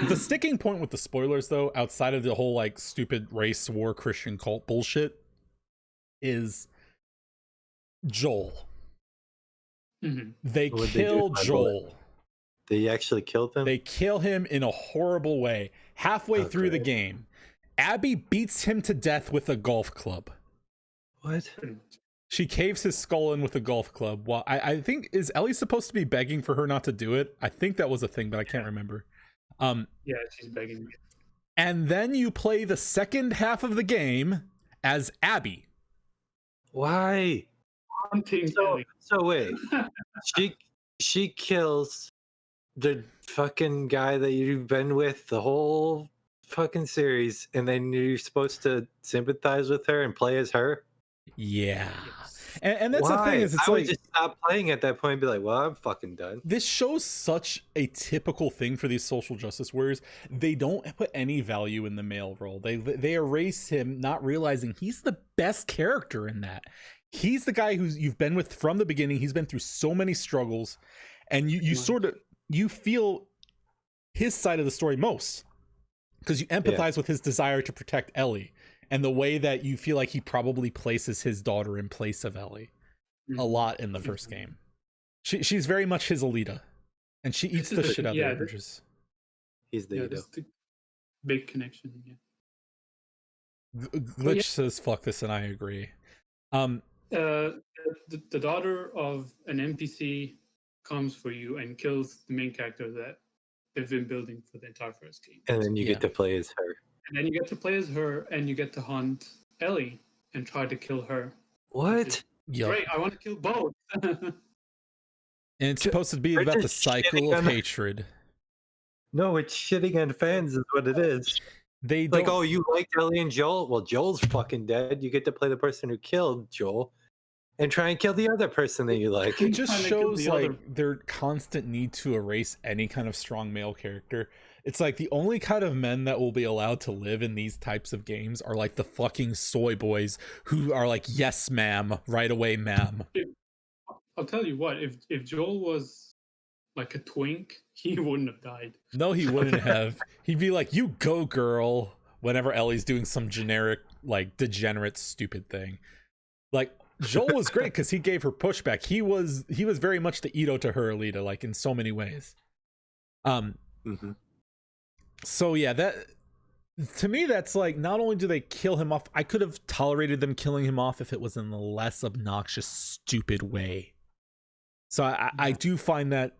Speaker 1: the sticking point with the spoilers, though, outside of the whole like stupid race war Christian cult bullshit, is Joel.
Speaker 4: Mm-hmm.
Speaker 1: They kill Joel.
Speaker 2: They actually killed him?
Speaker 1: They kill him in a horrible way. Halfway through the game, Abby beats him to death with a golf club.
Speaker 2: What?
Speaker 1: She caves his skull in with a golf club. Well, I think, is Ellie supposed to be begging for her not to do it? I think that was a thing, but I can't remember.
Speaker 4: Yeah, she's begging.
Speaker 1: And then you play the second half of the game as Abby.
Speaker 2: Why? So wait. she kills the fucking guy that you've been with the whole fucking series, and then you're supposed to sympathize with her and play as her?
Speaker 1: Yeah. And that's the thing
Speaker 2: Why?
Speaker 1: is, it's
Speaker 2: I would
Speaker 1: like
Speaker 2: just stop playing at that point and be like, well, I'm fucking done.
Speaker 1: this shows such a typical thing for these social justice warriors. They don't put any value in the male role. They erase him, not realizing he's the best character in that. He's the guy who's you've been with from the beginning. He's been through so many struggles, and you sort of you feel his side of the story most because you empathize with his desire to protect Ellie and the way that you feel like he probably places his daughter in place of Ellie a lot in the first game. She's very much his Alita, and she eats the shit out of the urges.
Speaker 2: He's the
Speaker 4: that's the big connection. Yeah.
Speaker 1: Glitch says fuck this, and I agree.
Speaker 4: The daughter of an NPC comes for you and kills the main character that they've been building for the entire first game.
Speaker 2: And then you get to play as her.
Speaker 4: And then you get to play as her, and you get to hunt Ellie and try to kill her.
Speaker 2: What?
Speaker 4: Great, I want to kill both.
Speaker 1: And it's supposed to be about the cycle of hatred.
Speaker 2: No, it's shitting on fans is what it is.
Speaker 1: They
Speaker 2: like, oh, you liked Ellie and Joel? Well, Joel's fucking dead. You get to play the person who killed Joel and try and kill the other person that you like.
Speaker 1: It just shows like their constant need to erase any kind of strong male character. It's like the only kind of men that will be allowed to live in these types of games are like the fucking soy boys who are like, yes, ma'am, right away, ma'am.
Speaker 4: I'll tell you what, if Joel was like a twink, he wouldn't have died.
Speaker 1: No, he wouldn't have. He'd be like, you go, girl, whenever Ellie's doing some generic, like, degenerate, stupid thing. Like, Joel was great because he gave her pushback. He was very much the Ito to her Alita, like, in so many ways. So, yeah, that... To me, that's like, not only do they kill him off, I could have tolerated them killing him off if it was in a less obnoxious, stupid way. So I do find that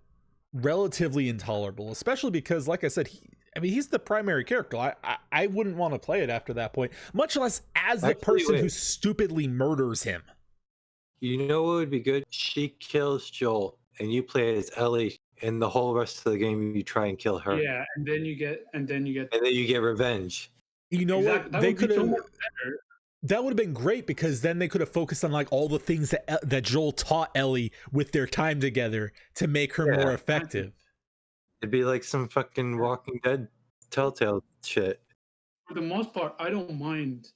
Speaker 1: relatively intolerable, especially because, like I said, he's the primary character. I wouldn't want to play it after that point, much less as the person who stupidly murders him.
Speaker 2: You know what would be good? She kills Joel, and you play as Ellie, and the whole rest of the game you try and kill her.
Speaker 4: Yeah, and then you get
Speaker 2: revenge.
Speaker 1: You know what? They could have. That would have been great because then they could have focused on like all the things that Joel taught Ellie with their time together to make her more effective.
Speaker 2: It'd be like some fucking Walking Dead Telltale shit.
Speaker 4: For the most part, I don't mind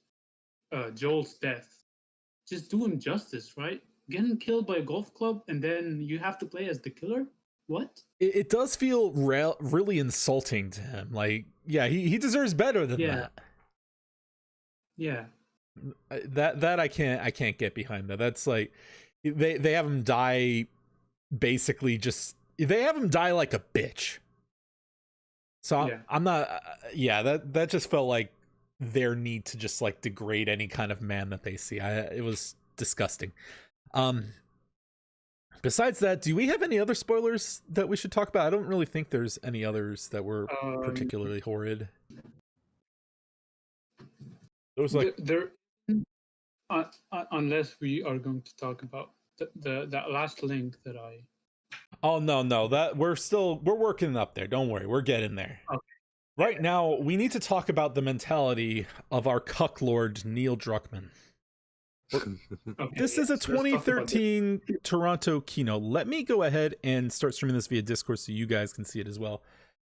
Speaker 4: Joel's death. Just do him justice, right? Get him killed by a golf club, and then you have to play as the killer? What?
Speaker 1: It does feel really insulting to him. Like, yeah, he deserves better than that.
Speaker 4: Yeah.
Speaker 1: That I can't get behind that. That's like they have him die basically they have him die like a bitch. So I'm not that just felt like their need to just like degrade any kind of man that they see. It was disgusting. Besides that, do we have any other spoilers that we should talk about? I don't really think there's any others that were particularly horrid. There was like
Speaker 4: unless we are going to talk about that last link that I.
Speaker 1: Oh no, that we're working up there. Don't worry, we're getting there.
Speaker 4: Okay.
Speaker 1: Right now, we need to talk about the mentality of our cuck lord Neil Druckmann. This is a 2013 Toronto keynote. Let me go ahead and start streaming this via Discord so you guys can see it as well.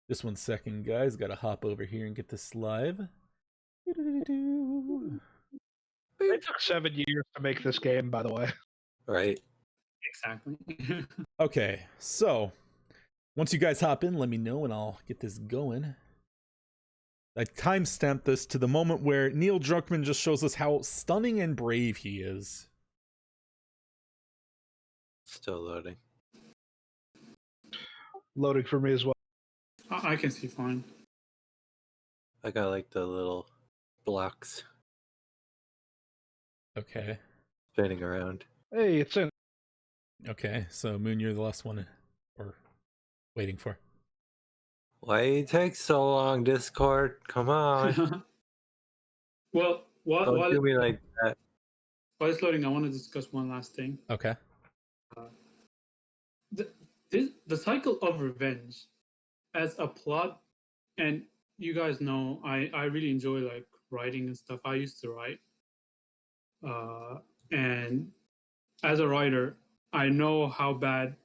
Speaker 1: Just 1 second, guys. Got to hop over here and get this live.
Speaker 3: It took 7 years to make this game, by the way.
Speaker 2: Right.
Speaker 4: Exactly.
Speaker 1: Okay, so once you guys hop in, let me know and I'll get this going. I timestamped this to the moment where Neil Druckmann just shows us how stunning and brave he is.
Speaker 2: Still loading.
Speaker 3: Loading for me as well.
Speaker 4: I can see fine.
Speaker 2: I got like the little blocks.
Speaker 1: Okay.
Speaker 2: Spinning around.
Speaker 3: Hey, it's in.
Speaker 1: Okay, so Moon, you're the last one we're waiting for.
Speaker 2: Why it takes so long, Discord? Come on.
Speaker 4: Well,
Speaker 2: don't do me like that.
Speaker 4: While it's loading, I want to discuss one last thing.
Speaker 1: Okay.
Speaker 4: The cycle of revenge as a plot, and you guys know I really enjoy like writing and stuff. I used to write, and as a writer, I know how bad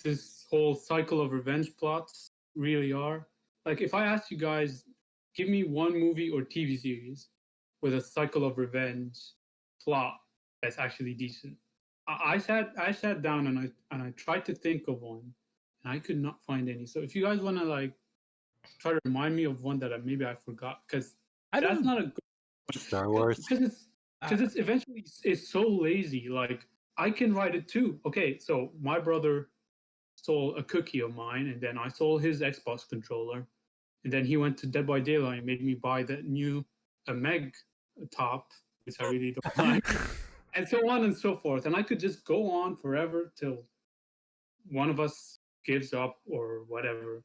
Speaker 4: this whole cycle of revenge plots really are. Like, if I asked you guys, give me one movie or TV series with a cycle of revenge plot that's actually decent. I sat down and I tried to think of one, and I could not find any. So if you guys want to like try to remind me of one that maybe I forgot, because
Speaker 1: I
Speaker 4: that's
Speaker 1: don't.
Speaker 4: not a good
Speaker 2: Star Wars.
Speaker 4: because it's eventually it's so lazy. Like, I can write it too. Okay, so my brother stole a cookie of mine, and then I stole his Xbox controller, and then he went to Dead by Daylight and made me buy that new Meg top, which I really don't like, and so on and so forth. And I could just go on forever till one of us gives up or whatever.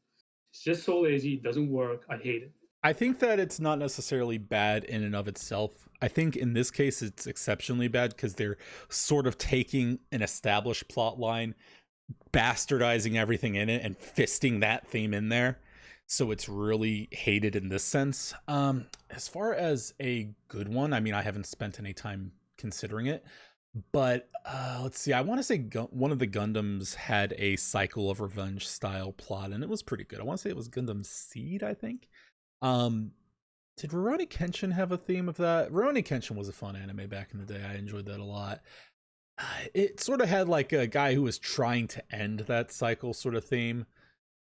Speaker 4: It's just so lazy. It doesn't work. I hate it.
Speaker 1: I think that it's not necessarily bad in and of itself. I think in this case it's exceptionally bad because they're sort of taking an established plot line, bastardizing everything in it, and fisting that theme in there. So it's really hated in this sense. As far as a good one, I mean, I haven't spent any time considering it, but let's see. I want to say one of the Gundams had a cycle of revenge style plot, and it was pretty good. I want to say it was Gundam Seed, I think. Did Rurouni Kenshin have a theme of that? Rurouni Kenshin was a fun anime back in the day. I enjoyed that a lot. It sort of had like a guy who was trying to end that cycle sort of theme.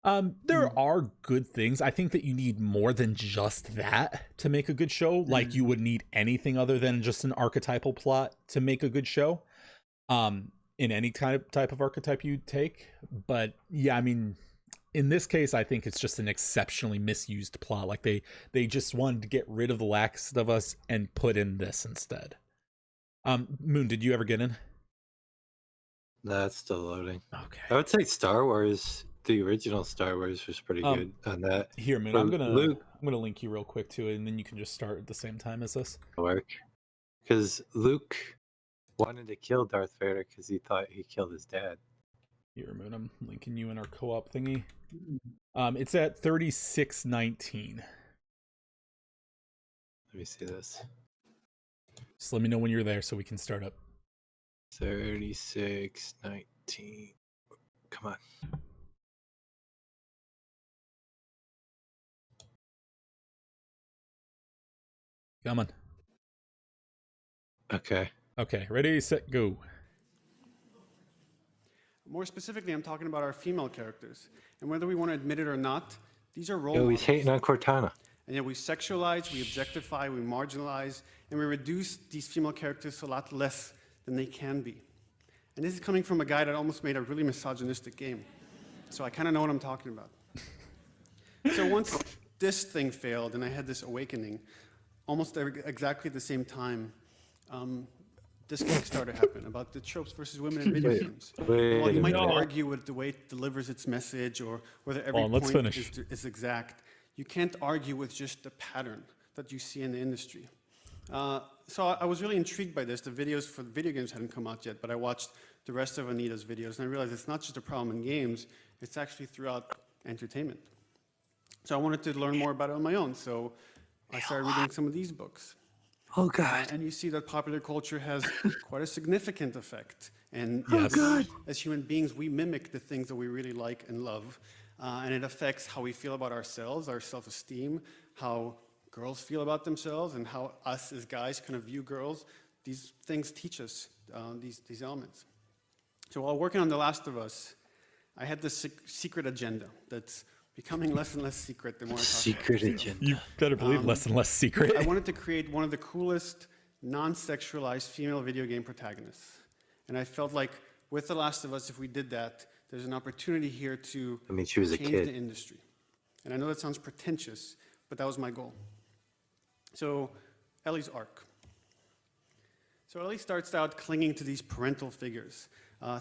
Speaker 1: There are good things. I think that you need more than just that to make a good show. Like you would need anything other than just an archetypal plot to make a good show. In any type of archetype you take. But yeah, I mean, in this case, I think it's just an exceptionally misused plot. Like they just wanted to get rid of The Last of Us and put in this instead. Moon, did you ever get in?
Speaker 2: That's still loading.
Speaker 1: Okay.
Speaker 2: I would say Star Wars, the original Star Wars, was pretty good on that.
Speaker 1: Here, Moon,
Speaker 2: But
Speaker 1: I'm gonna
Speaker 2: Luke
Speaker 1: link you real quick to it, and then you can just start at the same time as us.
Speaker 2: work because Luke wanted to kill Darth Vader because he thought he killed his dad.
Speaker 1: Here, Moon, I'm linking you in our co-op thingy. It's at 3619.
Speaker 2: Let me see this.
Speaker 1: Just let me know when you're there so we can start up.
Speaker 2: 3619. Come on.
Speaker 1: Come on.
Speaker 2: Okay.
Speaker 1: Okay, ready, set, go.
Speaker 5: More specifically, I'm talking about our female characters. And whether we want to admit it or not, these are role
Speaker 2: Yo,
Speaker 5: models.
Speaker 2: he's hating on Cortana.
Speaker 5: And yet we sexualize, we objectify, we marginalize, and we reduce these female characters to a lot less than they can be. And this is coming from a guy that almost made a really misogynistic game. So I kind of know what I'm talking about. So once this thing failed and I had this awakening, almost exactly at the same time, this Kickstarter happened about the tropes versus women in video games. Well, you might argue with the way it delivers its message or whether every point is exact. You can't argue with just the pattern that you see in the industry. So I was really intrigued by this. The videos for the video games hadn't come out yet, but I watched the rest of Anita's videos, and I realized it's not just a problem in games, it's actually throughout entertainment. So I wanted to learn more about it on my own, so I started reading some of these books.
Speaker 2: Oh, God.
Speaker 5: And you see that popular culture has quite a significant effect. And as human beings, we mimic the things that we really like and love. And it affects how we feel about ourselves, our self-esteem, how girls feel about themselves, and how us as guys kind of view girls. These things teach us these elements. So while working on The Last of Us, I had this secret agenda that's becoming less and less secret the more I talk
Speaker 2: Secret
Speaker 5: about it.
Speaker 2: agenda.
Speaker 1: You better believe less and less secret.
Speaker 5: I wanted to create one of the coolest non-sexualized female video game protagonists. And I felt like with The Last of Us, if we did that, there's an opportunity here to
Speaker 2: she was a
Speaker 5: change
Speaker 2: kid.
Speaker 5: the industry. And I know that sounds pretentious, but that was my goal. So Ellie's arc. So Ellie starts out clinging to these parental figures,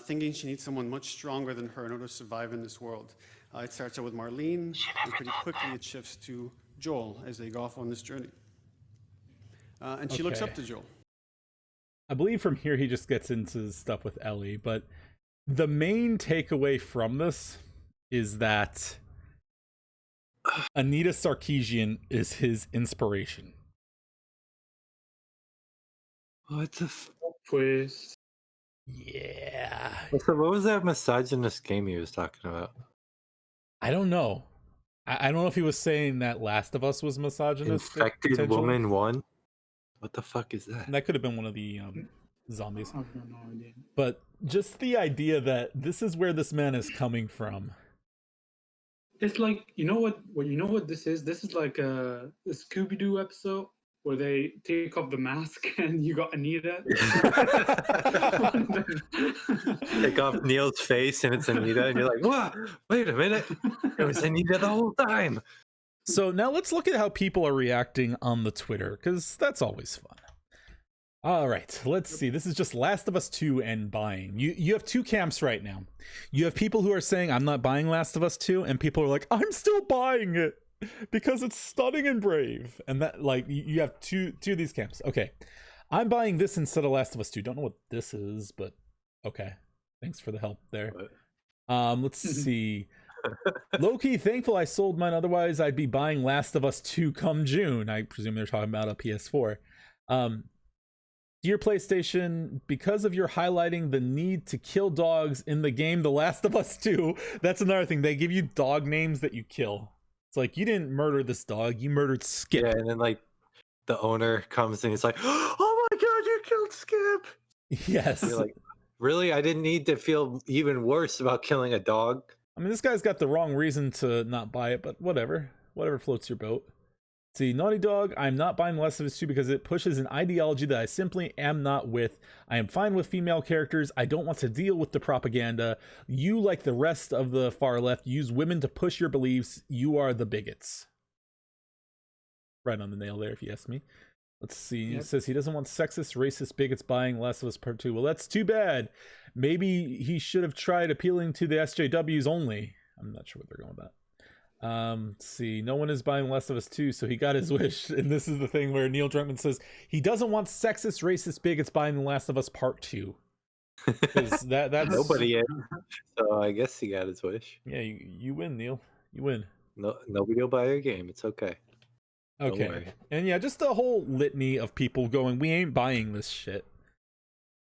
Speaker 5: thinking she needs someone much stronger than her in order to survive in this world. It starts out with Marlene, and pretty quickly it shifts to Joel as they go off on this journey. And she looks up to Joel.
Speaker 1: I believe from here he just gets into stuff with Ellie, but the main takeaway from this is that Anita Sarkeesian is his inspiration.
Speaker 2: What the
Speaker 4: Twist.
Speaker 1: Yeah.
Speaker 2: So what was that misogynist game he was talking about?
Speaker 1: I don't know. I don't know if he was saying that Last of Us was misogynistic.
Speaker 2: Infected
Speaker 1: potentially.
Speaker 2: Woman 1? What the fuck is that?
Speaker 1: And that could have been one of the zombies.
Speaker 4: I have no idea.
Speaker 1: But just the idea that this is where this man is coming from.
Speaker 4: It's like, you know what this is? This is like a Scooby-Doo episode where they take off the mask and you got Anita.
Speaker 2: Take off Neil's face and it's Anita, and you're like, "What? Wait a minute! It was Anita the whole time."
Speaker 1: So now let's look at how people are reacting on the Twitter, because that's always fun. All right, let's see. This is just Last of Us 2 and buying. You have two camps right now. You have people who are saying, I'm not buying Last of Us 2, and people are like, I'm still buying it because it's stunning and brave. And that, like, you have two of these camps. Okay, I'm buying this instead of Last of Us 2. Don't know what this is, but okay. Thanks for the help there. Let's see. Low-key thankful I sold mine, otherwise I'd be buying Last of Us 2 come June. I presume they're talking about a PS4. Dear PlayStation, because of your highlighting the need to kill dogs in the game The Last of Us 2, that's another thing. They give you dog names that you kill. It's like, you didn't murder this dog, you murdered Skip.
Speaker 2: Yeah, and then like the owner comes and he's like, "Oh my god, you killed Skip!"
Speaker 1: Yes.
Speaker 2: You're like, really? I didn't need to feel even worse about killing a dog.
Speaker 1: I mean, this guy's got the wrong reason to not buy it, but whatever floats your boat. See, Naughty Dog, I'm not buying The Last of Us 2 because it pushes an ideology that I simply am not with. I am fine with female characters. I don't want to deal with the propaganda. You, like the rest of the far left, use women to push your beliefs. You are the bigots. Right on the nail there, if you ask me. Let's see. Yep. It says he doesn't want sexist, racist bigots buying Last of Us Part 2. Well, that's too bad. Maybe he should have tried appealing to the SJWs only. I'm not sure what they're going with that. Let's see. No one is buying Last of Us 2, so he got his wish. And this is the thing where Neil Druckmann says he doesn't want sexist, racist bigots buying The Last of Us Part 2. Because that's
Speaker 2: nobody is. So I guess he got his wish.
Speaker 1: Yeah, you win, Neil. You win.
Speaker 2: No, nobody will buy your game. It's okay.
Speaker 1: Okay. And yeah, just a whole litany of people going, we ain't buying this shit.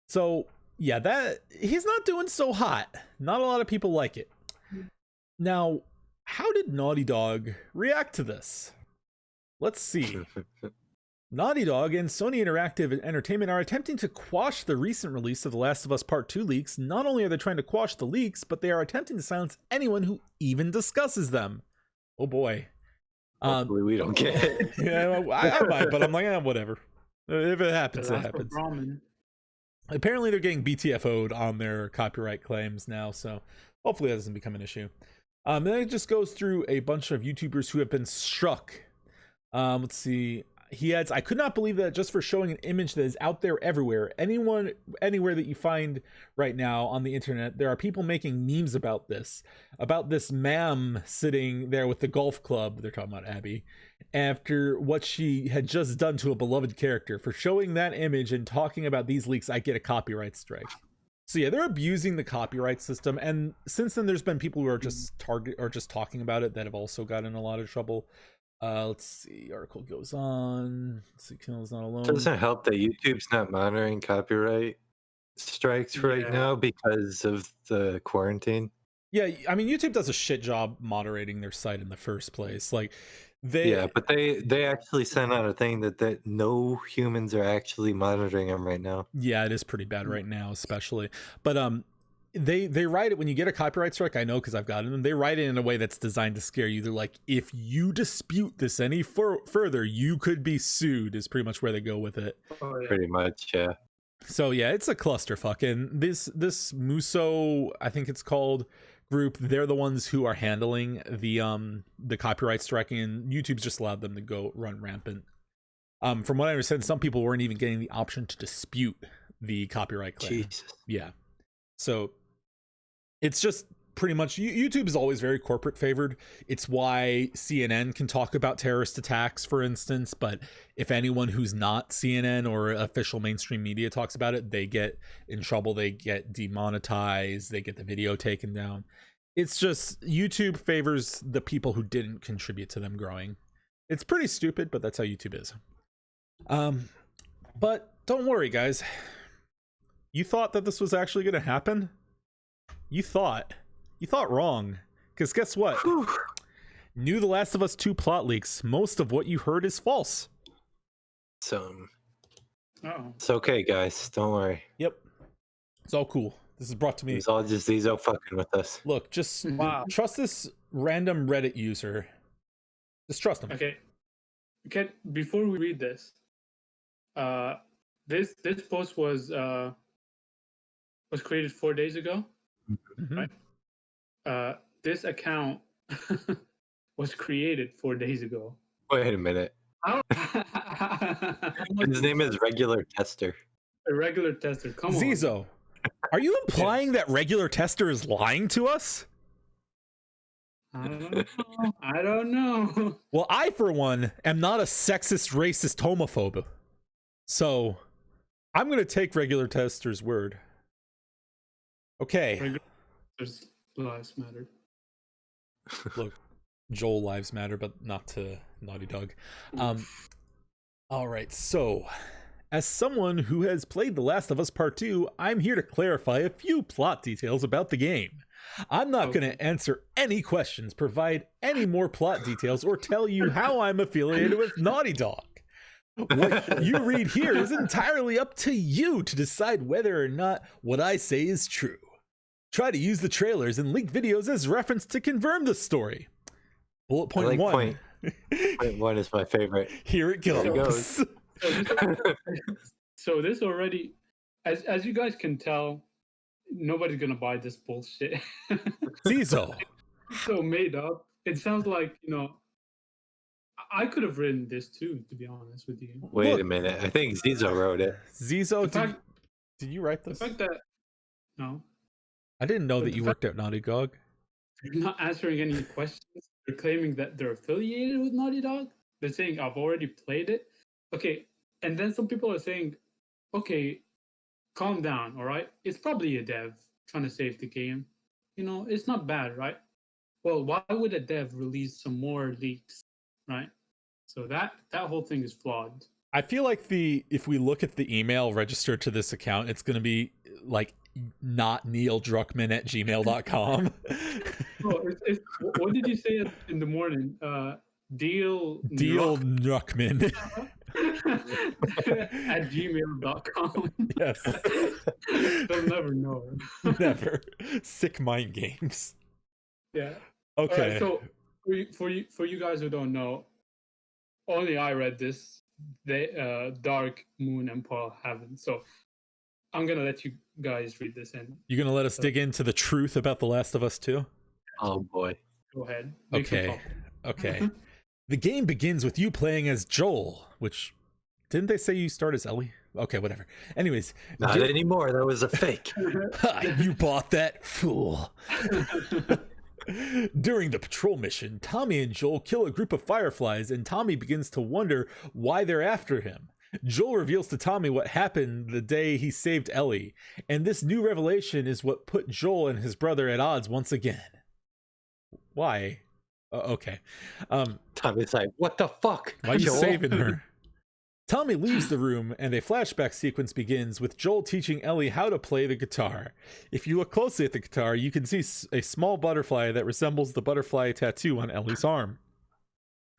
Speaker 1: So yeah, that he's not doing so hot. Not a lot of people like it. Now, how did Naughty Dog react to this? Let's see. Naughty Dog and Sony Interactive Entertainment are attempting to quash the recent release of The Last of Us Part 2 leaks. Not only are they trying to quash the leaks, but they are attempting to silence anyone who even discusses them. Oh boy.
Speaker 2: Hopefully we don't get it.
Speaker 1: Yeah, I might, but I'm like, whatever. If it happens, it happens. Apparently they're getting BTFO'd on their copyright claims now, so hopefully that doesn't become an issue. And then it just goes through a bunch of YouTubers who have been struck. Let's see. He adds, I could not believe that just for showing an image that is out there everywhere. Anywhere that you find right now on the internet, there are people making memes about this ma'am sitting there with the golf club. They're talking about Abby after what she had just done to a beloved character. For showing that image and talking about these leaks, I get a copyright strike. So yeah, they're abusing the copyright system, and since then there's been people who are just talking about it that have also gotten in a lot of trouble. Let's see, article goes on. Signal's not alone.
Speaker 2: It doesn't help that YouTube's not monitoring copyright strikes right now because of the quarantine.
Speaker 1: Yeah, I mean, YouTube does a shit job moderating their site in the first place. Like,
Speaker 2: but they actually sent out a thing that no humans are actually monitoring them right now.
Speaker 1: Yeah, it is pretty bad right now, especially. But they write it when you get a copyright strike. I know because I've gotten them. They write it in a way that's designed to scare you. They're like, if you dispute this any further, you could be sued. Is pretty much where they go with it.
Speaker 2: Oh, yeah. Pretty much, yeah.
Speaker 1: So yeah, it's a clusterfuck. And this Muso, I think it's called, group, they're the ones who are handling the copyright striking, and YouTube's just allowed them to go run rampant. From what I understand, some people weren't even getting the option to dispute the copyright claim.
Speaker 2: Jesus.
Speaker 1: Yeah. So it's just pretty much, YouTube is always very corporate favored. It's why CNN can talk about terrorist attacks, for instance, but if anyone who's not CNN or official mainstream media talks about it, they get in trouble. They get demonetized. They get the video taken down. It's just YouTube favors the people who didn't contribute to them growing. It's pretty stupid, but that's how YouTube is. But don't worry, guys. You thought that this was actually going to happen? You thought wrong. Because guess what? New The Last of Us 2 plot leaks. Most of what you heard is false.
Speaker 2: So
Speaker 4: Oh.
Speaker 2: it's okay, guys. Don't worry.
Speaker 1: Yep. It's all cool. This is brought to me.
Speaker 2: It's all just Zizo fucking with us.
Speaker 1: Look, just
Speaker 3: Wow.
Speaker 1: trust this random Reddit user. Just trust him.
Speaker 4: Okay. Before we read this, this post was created 4 days ago.
Speaker 1: Mhm.
Speaker 4: Right? This account was created 4 days ago.
Speaker 2: Wait a minute. His name is Regular Tester.
Speaker 4: A regular tester. Come on.
Speaker 1: Zizo, are you implying that Regular Tester is lying to us?
Speaker 4: I don't know.
Speaker 1: Well, I, for one, am not a sexist, racist homophobe. So, I'm going to take Regular Tester's word. Okay.
Speaker 4: There's lives matter.
Speaker 1: Look, Joel lives matter, but not to Naughty Dog. All right, so as someone who has played The Last of Us Part 2, I'm here to clarify a few plot details about the game. I'm not going to answer any questions, provide any more plot details, or tell you how I'm affiliated with Naughty Dog. What you read here is entirely up to you to decide whether or not what I say is true. Try to use the trailers and leaked videos as reference to confirm the story. Bullet point
Speaker 2: like
Speaker 1: one.
Speaker 2: Point one is my favorite.
Speaker 1: Here it goes.
Speaker 2: There it goes.
Speaker 4: So this already, as you guys can tell, nobody's gonna buy this bullshit.
Speaker 1: Zizo.
Speaker 4: So made up. It sounds like, I could have written this too, to be honest with you.
Speaker 2: Wait
Speaker 1: Look.
Speaker 2: a minute. I think Zizo wrote it.
Speaker 1: Zizo,
Speaker 4: The fact-
Speaker 1: did you write
Speaker 4: The
Speaker 1: this?
Speaker 4: fact that no,
Speaker 1: I didn't know
Speaker 4: but
Speaker 1: that
Speaker 4: the
Speaker 1: you
Speaker 4: fact-
Speaker 1: worked at Naughty Dog.
Speaker 4: they're not answering any questions. They're claiming that they're affiliated with Naughty Dog. They're saying I've already played it. Okay, and then some people are saying, okay, calm down, all right? It's probably a dev trying to save the game. It's not bad, right? Well, why would a dev release some more leaks, right? So that whole thing is flawed.
Speaker 1: I feel like if we look at the email registered to this account, it's going to be like not Neil Druckmann at gmail.com.
Speaker 4: Oh, what did you say in the morning? Deal
Speaker 1: Druckmann.
Speaker 4: at gmail.com.
Speaker 1: Yes.
Speaker 4: They'll never know.
Speaker 1: Never. Sick mind games.
Speaker 4: Yeah.
Speaker 1: Okay.
Speaker 4: So for you guys who don't know, only I read this. Dark, Moon, and Paul haven't. So I'm gonna let you guys read this and
Speaker 1: You gonna let us dig into the truth about The Last of Us 2?
Speaker 2: Oh boy.
Speaker 4: go ahead. Make some
Speaker 1: Okay.
Speaker 4: talk.
Speaker 1: Okay. The game begins with you playing as Joel, which didn't they say you start as Ellie? Okay, whatever. Anyways,
Speaker 2: Not anymore. That was a fake.
Speaker 1: you bought that, fool. During the patrol mission, Tommy and Joel kill a group of fireflies, and Tommy begins to wonder why they're after him. Joel reveals to Tommy what happened the day he saved Ellie, and this new revelation is what put Joel and his brother at odds once again. Why? Okay.
Speaker 2: Tommy's like, what the fuck?
Speaker 1: Why are you
Speaker 2: Joel?"
Speaker 1: saving her? Tommy leaves the room, and a flashback sequence begins with Joel teaching Ellie how to play the guitar. If you look closely at the guitar, you can see a small butterfly that resembles the butterfly tattoo on Ellie's arm.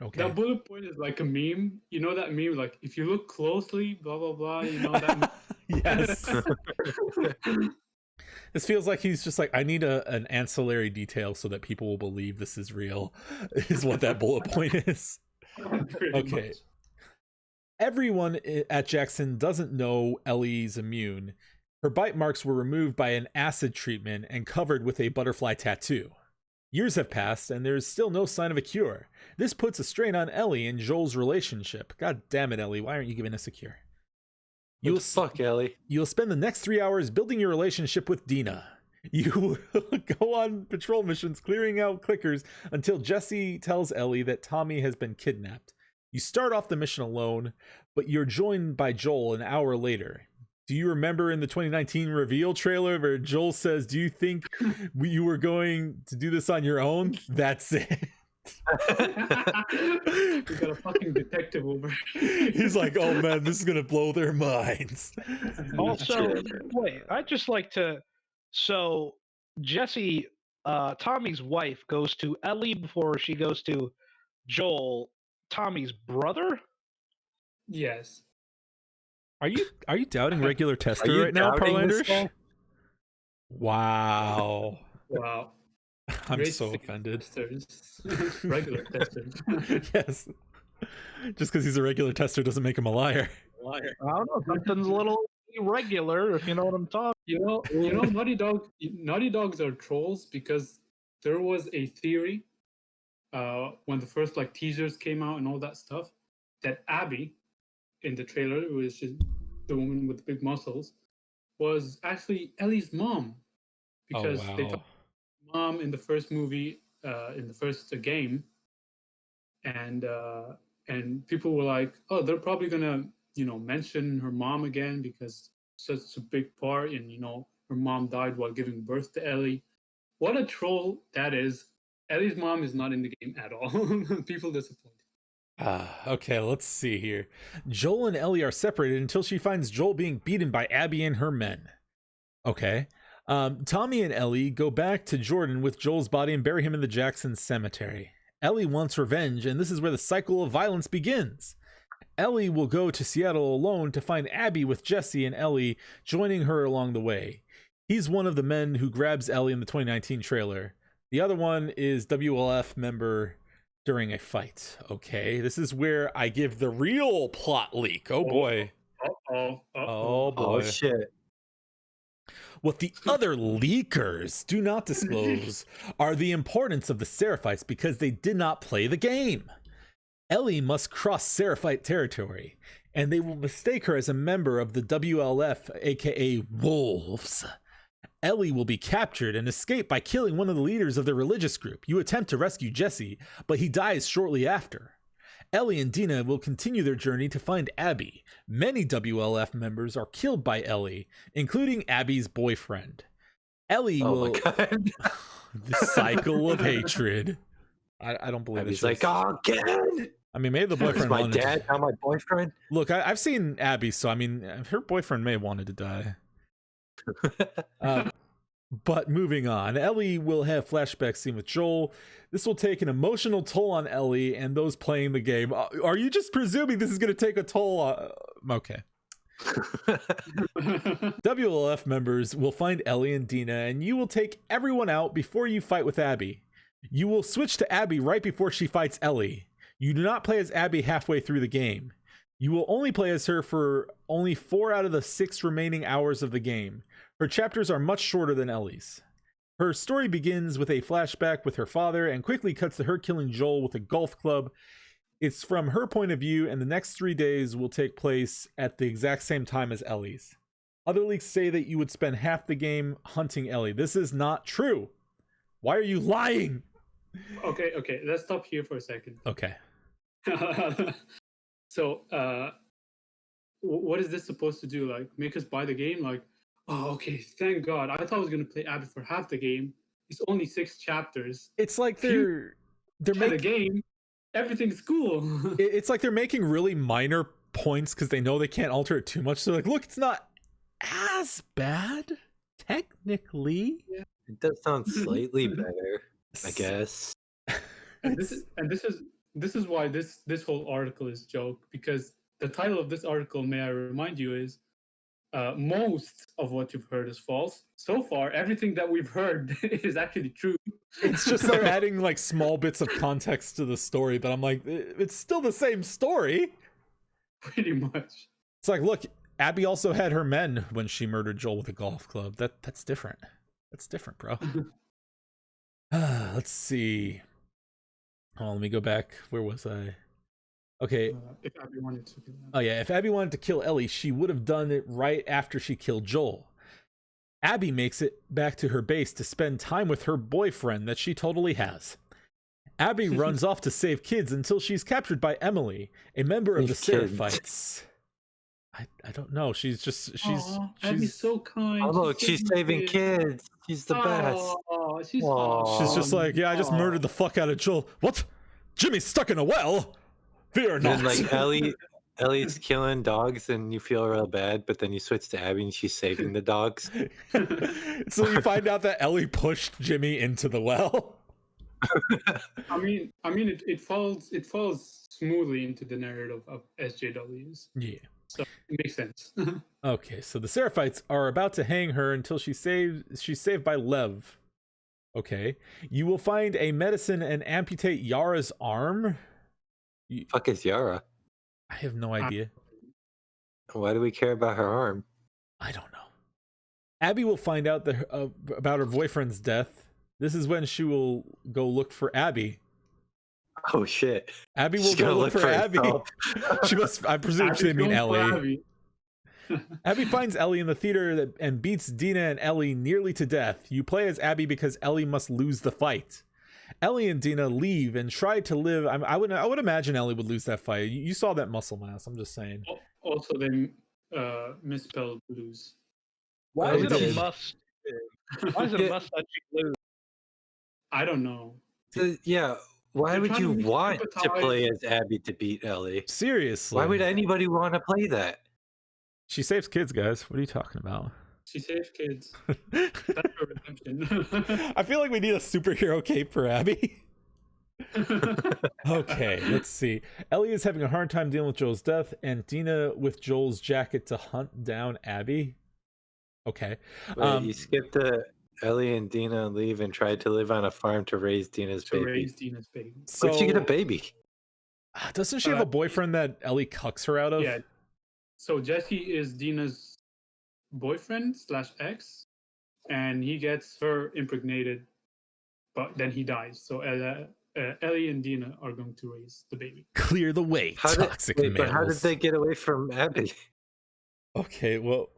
Speaker 1: Okay.
Speaker 4: That bullet point is like a meme. You know that meme, like if you look closely, blah blah blah. You know that.
Speaker 1: Yes. This feels like he's just like, I need an ancillary detail so that people will believe this is real, is what that bullet point is.
Speaker 4: Pretty
Speaker 1: Okay.
Speaker 4: much.
Speaker 1: Everyone at Jackson doesn't know Ellie's immune. Her bite marks were removed by an acid treatment and covered with a butterfly tattoo. Years have passed, and there is still no sign of a cure. This puts a strain on Ellie and Joel's relationship. God damn it, Ellie, why aren't you giving us a cure?
Speaker 2: What the fuck, Ellie?
Speaker 1: You'll spend the next 3 hours building your relationship with Dina. You will go on patrol missions clearing out clickers until Jesse tells Ellie that Tommy has been kidnapped. You start off the mission alone, but you're joined by Joel an hour later. Do you remember in the 2019 reveal trailer where Joel says, do you think you were going to do this on your own? That's it.
Speaker 4: We got a fucking detective over.
Speaker 1: He's like, oh man, this is gonna blow their minds.
Speaker 3: Also, wait, I'd just like to. So, Jesse, Tommy's wife, goes to Ellie before she goes to Joel, Tommy's brother.
Speaker 4: Yes.
Speaker 1: Are you doubting regular
Speaker 2: Are
Speaker 1: tester
Speaker 2: you
Speaker 1: right now,
Speaker 2: doubting this
Speaker 1: Parlanders?
Speaker 2: guy?
Speaker 1: Wow.
Speaker 4: Wow.
Speaker 1: I'm
Speaker 4: Great
Speaker 1: so
Speaker 4: singing
Speaker 1: offended.
Speaker 4: testers. Regular testers.
Speaker 1: Yes. Just because he's a regular tester doesn't make him a liar.
Speaker 3: I don't know. Something's a little irregular, if you know what I'm talking.
Speaker 4: Naughty Dogs are trolls because there was a theory when the first like teasers came out and all that stuff that Abby in the trailer, which is the woman with the big muscles, was actually Ellie's mom because
Speaker 1: oh
Speaker 4: they
Speaker 1: wow.
Speaker 4: thought mom in the first movie, in the first game, and people were like, oh, they're probably gonna mention her mom again because such a big part, and her mom died while giving birth to Ellie. What a troll that is! Ellie's mom is not in the game at all. People disappointed.
Speaker 1: Okay, let's see here. Joel and Ellie are separated until she finds Joel being beaten by Abby and her men. Okay. Tommy and Ellie go back to Jordan with Joel's body and bury him in the Jackson cemetery. Ellie wants revenge, and this is where the cycle of violence begins. Ellie will go to Seattle alone to find Abby with Jesse and Ellie joining her along the way. He's one of the men who grabs Ellie in the 2019 trailer. The other one is WLF member during a fight. Okay, this is where I give the real plot leak. Oh boy. Oh boy.
Speaker 2: Oh shit.
Speaker 1: What the other leakers do not disclose are the importance of the Seraphites because they did not play the game. Ellie must cross Seraphite territory, and they will mistake her as a member of the WLF, aka Wolves. Ellie will be captured and escape by killing one of the leaders of the religious group. You attempt to rescue Jesse, but he dies shortly after. Ellie and Dina will continue their journey to find Abby. Many WLF members are killed by Ellie, including Abby's boyfriend. Ellie will...
Speaker 2: my God.
Speaker 1: The cycle of hatred. I don't believe
Speaker 2: Abby's
Speaker 1: it's
Speaker 2: like, oh, again?
Speaker 1: I mean, maybe the
Speaker 2: It's
Speaker 1: boyfriend
Speaker 2: my
Speaker 1: wanted
Speaker 2: dad, not my boyfriend.
Speaker 1: Look, I've seen Abby, so I mean, her boyfriend may have wanted to die. But moving on, Ellie will have flashback scene with Joel. This will take an emotional toll on Ellie and those playing the game. Are you just presuming this is going to take a toll on... Okay. WLF members will find Ellie and Dina, and you will take everyone out before you fight with Abby. You will switch to Abby right before she fights Ellie. You do not play as Abby halfway through the game. You will only play as her for only 4 out of the 6 remaining hours of the game. Her chapters are much shorter than Ellie's. Her story begins with a flashback with her father and quickly cuts to her killing Joel with a golf club. It's from her point of view, and the next 3 days will take place at the exact same time as Ellie's. Other leaks say that you would spend half the game hunting Ellie. This is not true. Why are you lying?
Speaker 4: Okay, let's stop here for a second.
Speaker 1: Okay.
Speaker 4: So, what is this supposed to do? Like, make us buy the game? Like, oh, okay, thank God. I thought I was going to play Abby for half the game. It's only 6 chapters.
Speaker 1: It's like they're
Speaker 4: making the game. Everything's cool.
Speaker 1: It's like they're making really minor points because they know they can't alter it too much. So like, look, it's not as bad technically.
Speaker 2: Yeah. It does sound slightly better, I guess.
Speaker 4: And this is why this whole article is a joke, because the title of this article, may I remind you, is most of what you've heard is false. So far, everything that we've heard is actually true.
Speaker 1: It's just they're adding like small bits of context to the story, but I'm like, it's still the same story.
Speaker 4: Pretty much.
Speaker 1: It's like, look, Abby also had her men when she murdered Joel with a golf club. That's different. That's different, bro. Let's see. Oh, let me go back. Where was I? Okay.
Speaker 4: If Abby wanted to kill
Speaker 1: Oh yeah, if Abby wanted to kill Ellie, she would have done it right after she killed Joel. Abby makes it back to her base to spend time with her boyfriend that she totally has. Abby runs off to save kids until she's captured by Emily, a member of the Seraphites. I don't know. She's
Speaker 4: Abby's so kind.
Speaker 2: Oh look, she's saving kids. She's the best.
Speaker 4: Oh,
Speaker 1: she's just like, yeah, I just murdered the fuck out of Joel. What? Jimmy's stuck in a well. Fear not.
Speaker 2: Then like Ellie's killing dogs and you feel real bad, but then you switch to Abby and she's saving the dogs.
Speaker 1: So you find out that Ellie pushed Jimmy into the well.
Speaker 4: I mean, it falls smoothly into the narrative of SJWs,
Speaker 1: Yeah.
Speaker 4: so it makes sense.
Speaker 1: Okay, so the Seraphites are about to hang her until she's saved by Lev. Okay. You will find a medicine and amputate Yara's arm.
Speaker 2: Fuck is Yara?
Speaker 1: I have no idea.
Speaker 2: Why do we care about her arm?
Speaker 1: I don't know. Abby will find out about her boyfriend's death. This is when she will go look for Abby.
Speaker 2: Oh shit!
Speaker 1: Abby will
Speaker 2: She's
Speaker 1: go
Speaker 2: gonna
Speaker 1: look for Abby.
Speaker 2: herself.
Speaker 1: She must. I presume
Speaker 4: Abby's
Speaker 1: they mean
Speaker 4: going for
Speaker 1: Ellie.
Speaker 4: Abby.
Speaker 1: Abby finds Ellie in the theater and beats Dina and Ellie nearly to death. You play as Abby because Ellie must lose the fight. Ellie and Dina leave and try to live. I would imagine Ellie would lose that fight. You saw that muscle mass. I'm just saying.
Speaker 4: Also, they misspelled lose.
Speaker 3: Why
Speaker 2: Oh,
Speaker 3: is it
Speaker 2: they
Speaker 3: a
Speaker 2: did.
Speaker 3: must? Why is it a
Speaker 2: Yeah.
Speaker 3: must that she lose?
Speaker 4: I don't know.
Speaker 2: So, yeah, why
Speaker 4: They're
Speaker 2: would
Speaker 4: trying
Speaker 2: you
Speaker 4: to
Speaker 2: want to
Speaker 4: sympathize.
Speaker 2: play as Abby to beat Ellie?
Speaker 1: Seriously.
Speaker 2: Why would anybody want to play that?
Speaker 1: She saves kids, guys. What are you talking about?
Speaker 4: She saved kids. That's her redemption.
Speaker 1: I feel like we need a superhero cape for Abby. Okay, let's see. Ellie is having a hard time dealing with Joel's death, and Dina with Joel's jacket to hunt down Abby. Okay.
Speaker 2: Wait, you skipped the Ellie and Dina leave and tried to live on a farm to raise Dina's
Speaker 4: to
Speaker 2: baby.
Speaker 4: raise Dina's baby.
Speaker 1: So
Speaker 2: Where'd she get a baby?
Speaker 1: doesn't she have a boyfriend that Ellie cucks her out of?
Speaker 4: Yeah. So Jesse is Dina's boyfriend / ex, and he gets her impregnated, but then he dies. So Ellie and Dina are going to raise the baby.
Speaker 1: Clear the way, toxic
Speaker 2: But
Speaker 1: males.
Speaker 2: how did they get away from Abby?
Speaker 1: Okay, well,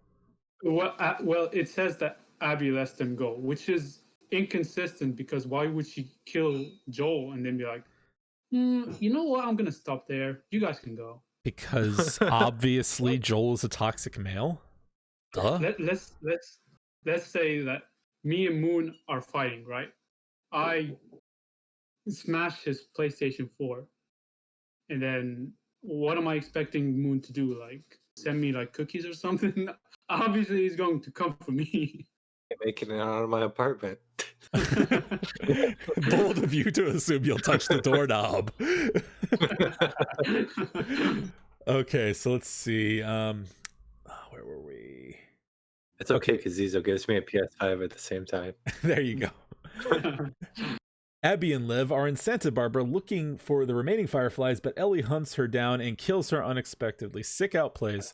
Speaker 4: Well, it says that Abby lets them go, which is inconsistent because why would she kill Joel and then be like, you know what? I'm gonna stop there. You guys can go.
Speaker 1: because obviously Joel is a toxic male. Duh.
Speaker 4: Let's say that me and Moon are fighting, right? I smash his PlayStation 4, and then what am I expecting Moon to do? Like send me like cookies or something? Obviously, he's going to come for me.
Speaker 2: Making it out of my apartment.
Speaker 1: Bold of you to assume you'll touch the doorknob. Okay, so let's see. Where were we?
Speaker 2: It's okay because Zizo gives me a PS5 at the same time.
Speaker 1: There you go. Abby and Liv are in Santa Barbara looking for the remaining Fireflies, but Ellie hunts her down and kills her unexpectedly. Sick outplays.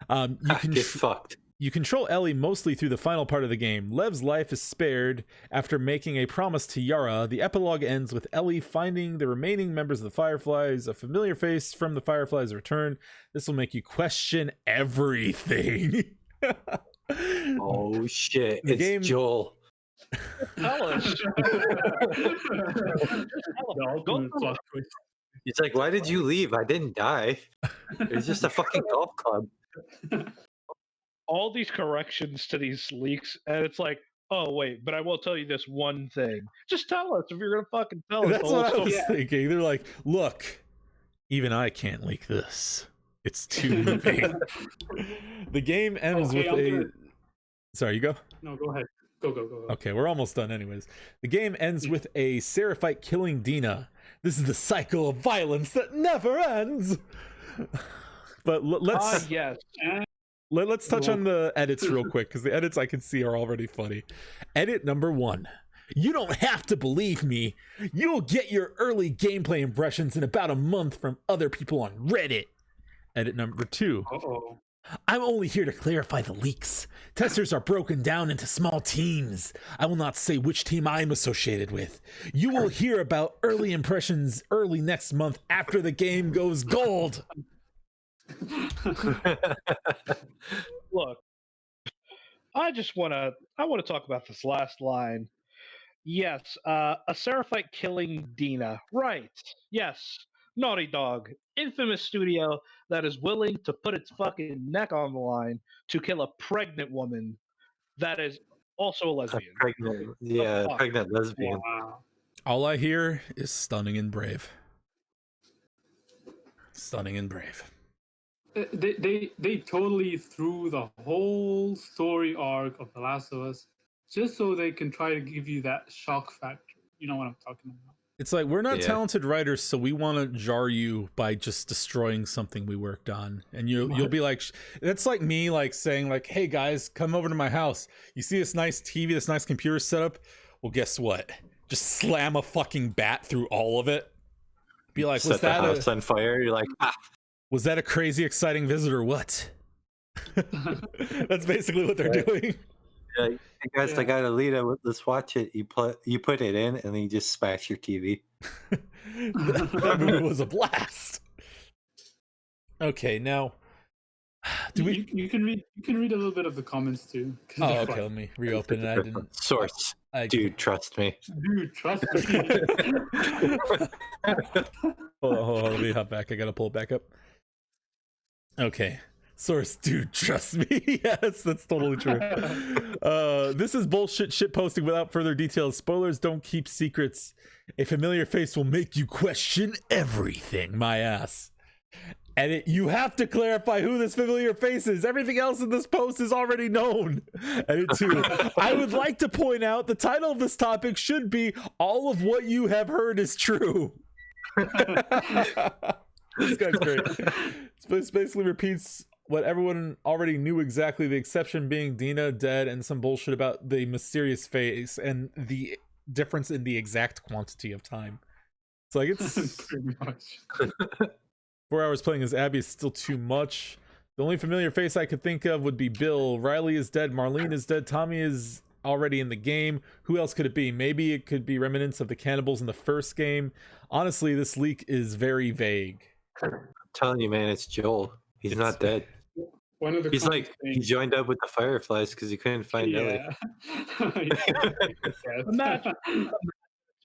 Speaker 2: Get fucked.
Speaker 1: You control Ellie mostly through the final part of the game. Lev's life is spared after making a promise to Yara. The epilogue ends with Ellie finding the remaining members of the Fireflies. A familiar face from the Fireflies return. This will make you question everything.
Speaker 2: Oh shit!
Speaker 1: The
Speaker 2: It's
Speaker 1: game-
Speaker 2: Joel.
Speaker 3: Tell us. Go for it.
Speaker 2: He's like, "Why did you leave? I didn't die. It was just a fucking golf club."
Speaker 3: All these corrections to these leaks, and it's like, oh wait, but I will tell you this one thing. Just tell us if you're gonna fucking tell us.
Speaker 1: That's
Speaker 3: the whole
Speaker 1: what I was
Speaker 3: story.
Speaker 1: thinking. They're like, look, even I can't leak this. It's too moving. The game ends
Speaker 4: Okay,
Speaker 1: with
Speaker 4: I'm
Speaker 1: a...
Speaker 4: gonna-
Speaker 1: Sorry, you go?
Speaker 4: No, go ahead. Go.
Speaker 1: Okay, we're almost done anyways. The game ends with a Seraphite killing Dina. This is the cycle of violence that never ends. But let's
Speaker 3: Yes.
Speaker 1: let's touch on the edits real quick, because the edits I can see are already funny. Edit number 1. You don't have to believe me. You'll get your early gameplay impressions in about a month from other people on Reddit. Edit number 2.
Speaker 4: Uh-oh.
Speaker 1: I'm only here to clarify the leaks. Testers are broken down into small teams. I will not say which team I'm associated with. You will hear about early impressions early next month after the game goes gold.
Speaker 3: Look, I want to talk about this last line. Yes, a Seraphite killing Dina. Right. Yes. Naughty Dog, infamous studio that is willing to put its fucking neck on the line to kill a pregnant woman that is also a lesbian.
Speaker 2: Pregnant, yeah,
Speaker 3: fuck?
Speaker 2: pregnant lesbian.
Speaker 4: Wow.
Speaker 1: All I hear is stunning and brave. Stunning and brave.
Speaker 4: They totally threw the whole story arc of The Last of Us just so they can try to give you that shock factor. You know what I'm talking about.
Speaker 1: It's like, we're not
Speaker 2: Yeah.
Speaker 1: talented writers, so we want to jar you by just destroying something we worked on. And you'll be like, that's like me like saying like, hey guys, come over to my house. You see this nice TV, this nice computer setup? Well, guess what? Just slam a fucking bat through all of it. Be like,
Speaker 2: Set the house on fire. You're like,
Speaker 1: was that a crazy exciting visitor? What? That's basically what they're doing.
Speaker 2: hey guys, I got Alita. Let's watch it. You put it in, and then you just smash your TV.
Speaker 1: That movie was a blast. Okay, now do we?
Speaker 4: You can read a little bit of the comments too. 'cause
Speaker 1: Oh,
Speaker 4: they're
Speaker 1: okay.
Speaker 4: fun.
Speaker 1: Let me reopen it. I didn't.
Speaker 2: Source, dude, trust me.
Speaker 4: Dude, trust me.
Speaker 1: Hold on. Let me hop back. I gotta pull it back up. Okay. Source, dude, trust me. Yes, that's totally true. This is bullshit shit posting without further details. Spoilers don't keep secrets. A familiar face will make you question everything, my ass. And you have to clarify who this familiar face is. Everything else in this post is already known. And it too. I would like to point out the title of this topic should be "All of What You Have Heard Is True." This guy's great. This basically repeats what everyone already knew exactly, the exception being Dina dead and some bullshit about the mysterious face and the difference in the exact quantity of time. It's like, it's
Speaker 4: Pretty much.
Speaker 1: 4 hours playing as Abby is still too much. The only familiar face I could think of would be Bill. Riley is dead, Marlene is dead, Tommy is already in the game. Who else could it be? Maybe it could be remnants of the cannibals in the first game. Honestly, this leak is very vague.
Speaker 2: I'm telling you, man, it's Joel. He's not dead.
Speaker 4: One of the
Speaker 2: He's like,
Speaker 4: comments
Speaker 2: he joined up with the Fireflies because he couldn't find Ellie.
Speaker 3: Imagine,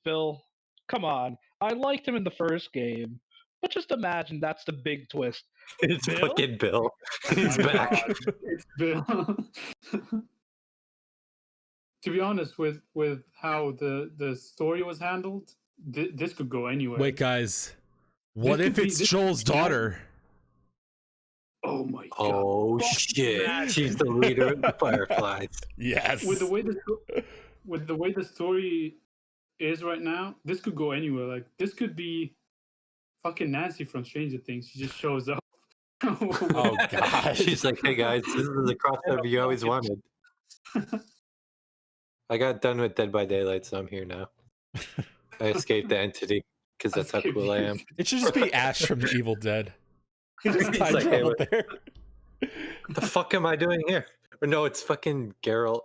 Speaker 3: Phil. Come on. I liked him in the first game, but just imagine that's the big twist.
Speaker 2: It's
Speaker 3: Bill?
Speaker 2: fucking Bill. He's back.
Speaker 4: It's Bill. To be honest, with how the story was handled, this could go anywhere.
Speaker 1: Wait, guys. What
Speaker 4: This
Speaker 1: if
Speaker 4: could be-
Speaker 1: it's
Speaker 4: this
Speaker 1: Joel's
Speaker 4: could be-
Speaker 1: daughter?
Speaker 4: Oh my god!
Speaker 2: Oh shit! She's the leader of the Fireflies.
Speaker 1: Yes.
Speaker 4: With the way the story is right now, this could go anywhere. Like this could be fucking Nancy from Stranger Things. She just shows up.
Speaker 1: Oh god.
Speaker 2: She's like, hey guys, this is the crossover you always wanted. I got done with Dead by Daylight, so I'm here now. I escaped the entity because that's how cool I am.
Speaker 1: It should just be Ash from The Evil Dead. He just
Speaker 2: He's
Speaker 1: time
Speaker 2: like, hey,
Speaker 1: traveled
Speaker 2: what
Speaker 1: there.
Speaker 2: the fuck am I doing here? Or no, it's fucking Geralt.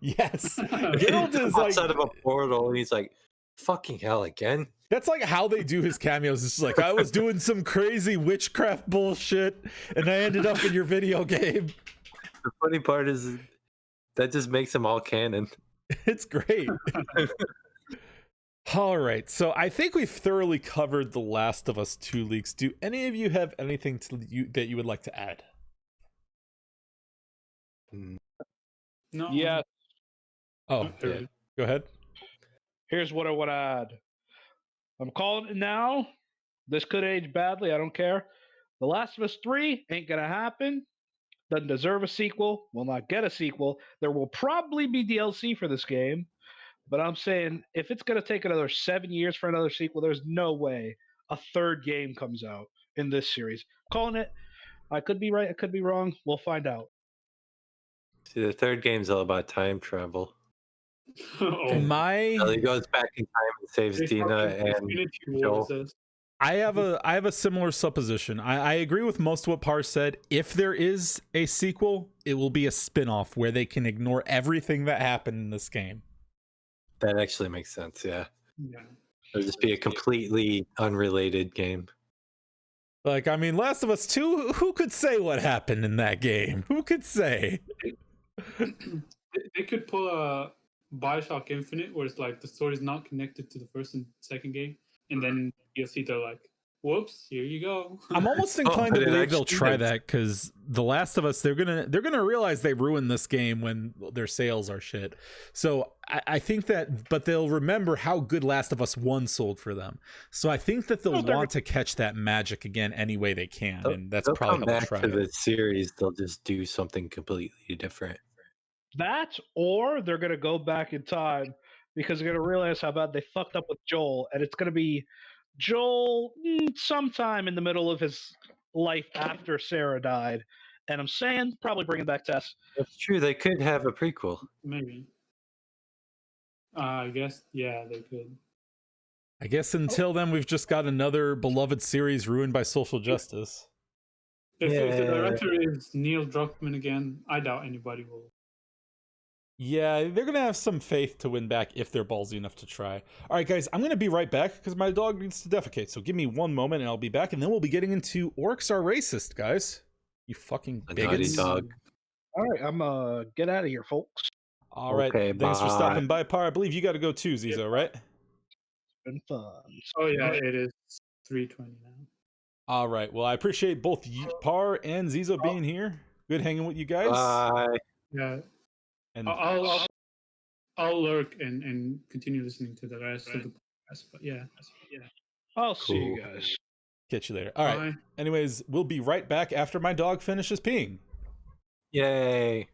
Speaker 1: Yes.
Speaker 2: He
Speaker 1: Geralt is
Speaker 2: pops
Speaker 1: like,
Speaker 2: out of a portal and he's like, fucking hell again.
Speaker 1: that's like how they do his cameos. It's just like, I was doing some crazy witchcraft bullshit and I ended up in your video game.
Speaker 2: The funny part is that just makes them all canon.
Speaker 1: It's great. All right, so I think we've thoroughly covered The Last of Us 2 leaks. Do any of you have anything that you would like to add?
Speaker 4: No.
Speaker 3: Yeah,
Speaker 1: Oh, yeah. Go ahead.
Speaker 3: here's what I want to add. I'm calling it now. This could age badly. I don't care. The Last of Us 3 ain't going to happen. Doesn't deserve a sequel. Will not get a sequel. There will probably be DLC for this game. But I'm saying if it's going to take another 7 years for another sequel, there's no way a third game comes out in this series. Calling it. I could be right. I could be wrong. We'll find out.
Speaker 2: See, the third game's all about time travel.
Speaker 4: Oh,
Speaker 1: My
Speaker 2: Ellie goes back in time and saves
Speaker 4: they
Speaker 2: Dina
Speaker 4: fucking
Speaker 2: and
Speaker 4: Infinity
Speaker 2: Joel.
Speaker 4: Wars us.
Speaker 1: I have a similar supposition. I agree with most of what Par said. If there is a sequel, it will be a spin-off where they can ignore everything that happened in this game.
Speaker 2: That actually makes sense, yeah.
Speaker 4: Yeah.
Speaker 2: It'll just be a completely unrelated game.
Speaker 1: Like, I mean, Last of Us 2, who could say what happened in that game? Who could say?
Speaker 4: They could pull a Bioshock Infinite where it's like the story's not connected to the first and second game, and then you'll see they're like, whoops, here you go.
Speaker 1: I'm almost inclined to
Speaker 2: but it
Speaker 1: believe they'll
Speaker 2: actually
Speaker 1: try
Speaker 2: is.
Speaker 1: that because The Last of Us, they're gonna realize they ruined this game when their sales are shit. So I think that, but they'll remember how good Last of Us 1 sold for them. So I think that they'll
Speaker 3: Oh, they're-
Speaker 1: want to catch that magic again any way they can, and that's
Speaker 2: They'll
Speaker 1: probably
Speaker 2: come
Speaker 1: how they'll
Speaker 2: back
Speaker 1: try
Speaker 2: to
Speaker 1: it.
Speaker 2: the series. They'll just do something completely different.
Speaker 3: That, or they're gonna go back in time because they're gonna realize how bad they fucked up with Joel, and it's gonna be Joel sometime in the middle of his life after Sarah died. And I'm saying probably bringing back Tess.
Speaker 2: That's true. They could have a prequel.
Speaker 4: Maybe. I guess, yeah, they could.
Speaker 1: I guess until then, we've just got another beloved series ruined by social justice.
Speaker 4: If the
Speaker 2: Yeah.
Speaker 4: director is Neil Druckmann again, I doubt anybody will.
Speaker 1: Yeah, they're gonna have some faith to win back if they're ballsy enough to try. All right, guys, I'm gonna be right back because my dog needs to defecate. So give me one moment and I'll be back, and then we'll be getting into orcs are racist, guys. You fucking
Speaker 2: A naughty
Speaker 1: bigots.
Speaker 2: dog.
Speaker 3: All right, I'm get out of here, folks.
Speaker 1: All right,
Speaker 2: Okay,
Speaker 1: thanks for
Speaker 2: bye.
Speaker 1: stopping by, Par. I believe you got to go too, Zizo, right?
Speaker 3: It's been fun.
Speaker 4: Oh yeah, it is 3:20 now.
Speaker 1: All right. Well, I appreciate both Par and Zizo being here. Good hanging with you guys.
Speaker 2: Bye.
Speaker 4: Yeah,
Speaker 1: And
Speaker 4: I'll lurk and continue listening to the rest of the podcast. But yeah.
Speaker 3: I'll see you
Speaker 2: Cool.
Speaker 3: guys.
Speaker 1: catch you later. All right.
Speaker 4: Bye.
Speaker 1: Anyways, we'll be right back after my dog finishes peeing.
Speaker 2: Yay.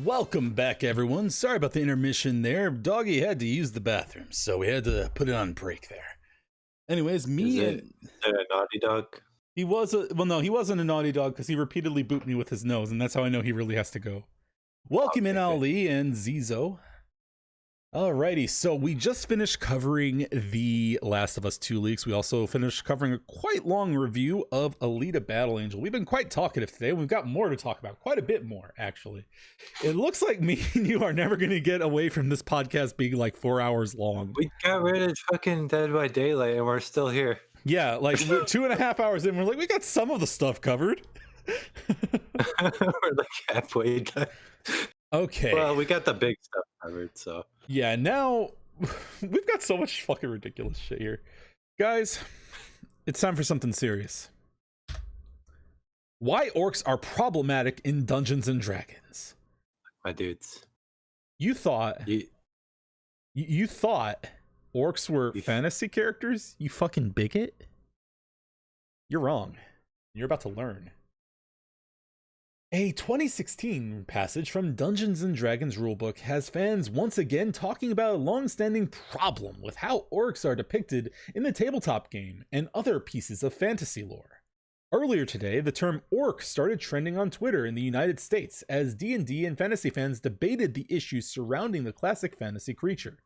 Speaker 1: Welcome back, everyone. Sorry about the intermission there. Doggy had to use the bathroom, so we had to put it on break there. Anyways, me and
Speaker 2: Is it a naughty dog?
Speaker 1: he was no, he wasn't a naughty dog because he repeatedly booped me with his nose, and that's how I know he really has to go. Welcome in,
Speaker 2: Okay.
Speaker 1: Ali and Zizo. Alrighty, so we just finished covering the Last of Us 2 leaks. We also finished covering a quite long review of Alita Battle Angel. We've been quite talkative today. We've got more to talk about, quite a bit more, actually. It looks like me and you are never going to get away from this podcast being like 4 hours long.
Speaker 2: We got rid of fucking Dead by Daylight and we're still here.
Speaker 1: Yeah, like we're 2.5 hours in, we're like, we got some of the stuff covered.
Speaker 2: We're like halfway done.
Speaker 1: Okay.
Speaker 2: Well, we got the big stuff covered, so.
Speaker 1: Yeah, now we've got so much fucking ridiculous shit here. Guys, it's time for something serious. Why orcs are problematic in Dungeons and Dragons.
Speaker 2: My dudes.
Speaker 1: You thought you thought orcs were fantasy characters? You fucking bigot? You're wrong. You're about to learn. A 2016 passage from Dungeons & Dragons rulebook has fans once again talking about a long-standing problem with how orcs are depicted in the tabletop game and other pieces of fantasy lore. Earlier today, the term orc started trending on Twitter in the United States as D&D and fantasy fans debated the issues surrounding the classic fantasy creature.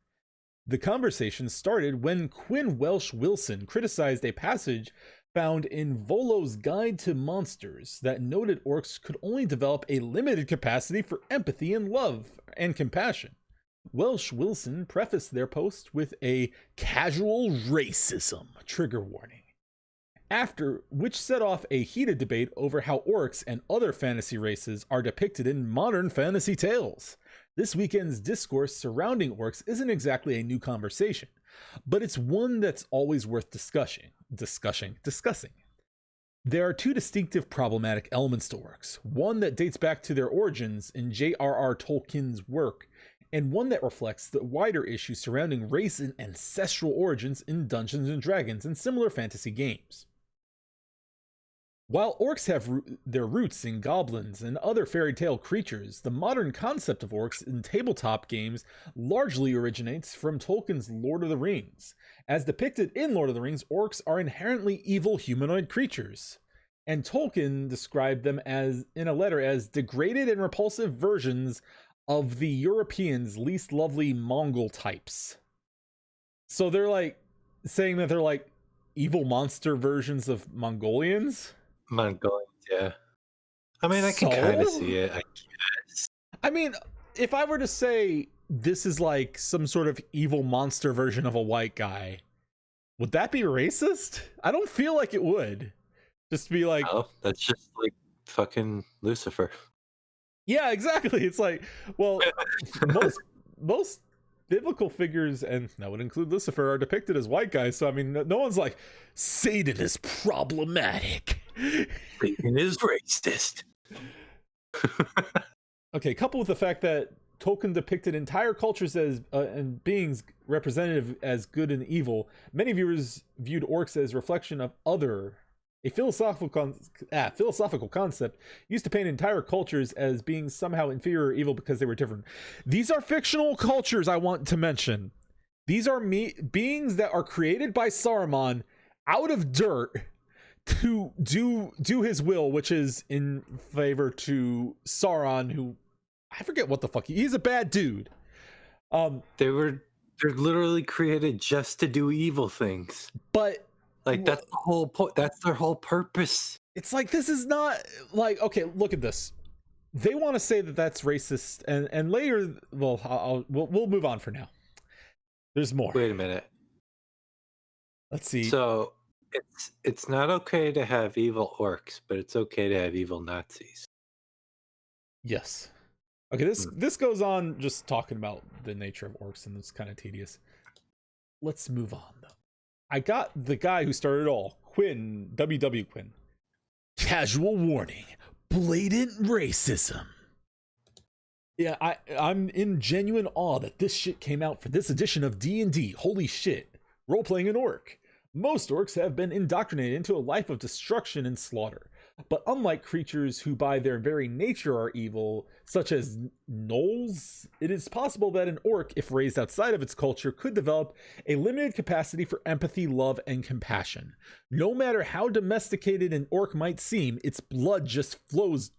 Speaker 1: The conversation started when Quinn Welsh Wilson criticized a passage found in Volo's Guide to Monsters that noted orcs could only develop a limited capacity for empathy and love and compassion. Welsh Wilson prefaced their post with a casual racism trigger warning, after which set off a heated debate over how orcs and other fantasy races are depicted in modern fantasy tales. This weekend's discourse surrounding orcs isn't exactly a new conversation, but it's one that's always worth discussing. There are two distinctive problematic elements to orcs, one that dates back to their origins in J.R.R. Tolkien's work, and one that reflects the wider issues surrounding race and ancestral origins in Dungeons & Dragons and similar fantasy games. While orcs have their roots in goblins and other fairy tale creatures, the modern concept of orcs in tabletop games largely originates from Tolkien's Lord of the Rings. As depicted in Lord of the Rings, orcs are inherently evil humanoid creatures, and Tolkien described them as, in a letter, as degraded and repulsive versions of the Europeans' least lovely Mongol types. So they're like saying that they're like evil monster versions of Mongolians?
Speaker 2: Mongolians, yeah. I mean, I can kind of see it, I guess.
Speaker 1: I mean, if I were to say this is like some sort of evil monster version of a white guy, would that be racist? I don't feel like it would. Just be like,
Speaker 2: oh, that's just like fucking Lucifer.
Speaker 1: Yeah, exactly. It's like, well, most biblical figures, and that would include Lucifer, are depicted as white guys. So I mean, no one's like, Satan is problematic.
Speaker 2: Satan is racist.
Speaker 1: Okay, coupled with the fact that Tolkien depicted entire cultures as and beings representative as good and evil, many viewers viewed orcs as reflection of a philosophical concept used to paint entire cultures as being somehow inferior or evil because they were different. These are fictional cultures, I want to mention. These are beings that are created by Saruman out of dirt to do his will, which is in favor to Sauron, who I forget what the fuck he's a bad dude.
Speaker 2: They're literally created just to do evil things.
Speaker 1: But
Speaker 2: like that's the whole point. That's their whole purpose.
Speaker 1: It's like, this is not like, okay, look at this. They want to say that that's racist, and later, well, we'll move on for now. There's more.
Speaker 2: Wait a minute.
Speaker 1: Let's see.
Speaker 2: So it's not okay to have evil orcs, but it's okay to have evil Nazis.
Speaker 1: Yes. Okay, this goes on just talking about the nature of orcs, and it's kind of tedious. Let's move on, though. I got the guy who started it all, Quinn, WW Quinn. Casual warning, blatant racism. Yeah, I'm in genuine awe that this shit came out for this edition of D&D. Holy shit. Role-playing an orc. Most orcs have been indoctrinated into a life of destruction and slaughter. But unlike creatures who by their very nature are evil, such as gnolls, it is possible that an orc, if raised outside of its culture, could develop a limited capacity for empathy, love, and compassion. No matter how domesticated an orc might seem, its bloodlust flows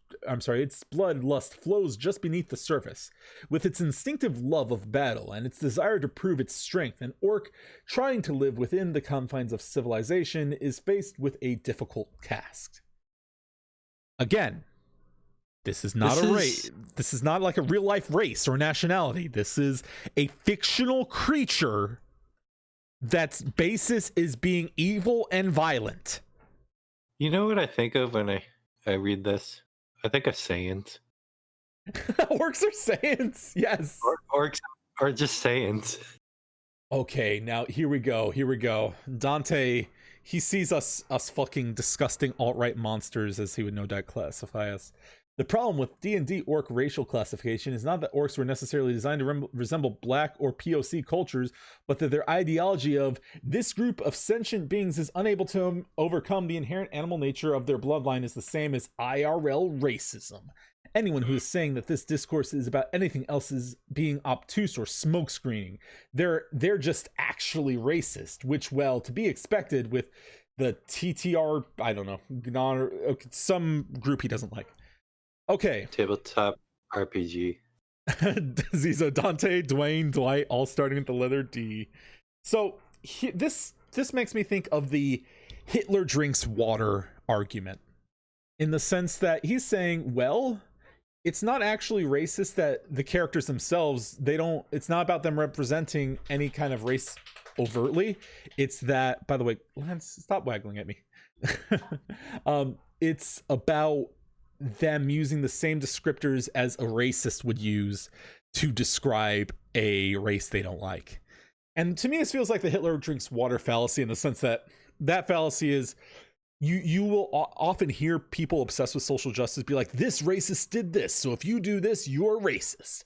Speaker 1: just beneath the surface. With its instinctive love of battle and its desire to prove its strength, an orc trying to live within the confines of civilization is faced with a difficult task. Again, this is not a race. This is not like a real life race or nationality. This is a fictional creature that's basis is being evil and violent.
Speaker 2: You know what I think of when I read this? I think of Saiyans.
Speaker 1: Orcs are Saiyans. Yes.
Speaker 2: Orcs are just Saiyans.
Speaker 1: Okay, now here we go. Dante, he sees us fucking disgusting alt-right monsters, as he would no doubt classify us. The problem with D&D orc racial classification is not that orcs were necessarily designed to resemble black or POC cultures, but that their ideology of this group of sentient beings is unable to overcome the inherent animal nature of their bloodline is the same as IRL racism. Anyone who is saying that this discourse is about anything else is being obtuse or smokescreening. They're just actually racist, which, well, to be expected with the TTR, I don't know, some group he doesn't like. Okay.
Speaker 2: Tabletop RPG.
Speaker 1: Zizo, Dante, Dwayne, Dwight, all starting with the letter D. So this makes me think of the Hitler drinks water argument, in the sense that he's saying, well, it's not actually racist that the characters themselves, it's not about them representing any kind of race overtly. It's that, by the way, Lance, stop waggling at me. It's about them using the same descriptors as a racist would use to describe a race they don't like. And to me, this feels like the Hitler drinks water fallacy, in the sense that fallacy is, you will often hear people obsessed with social justice be like, this racist did this, so if you do this, you're racist.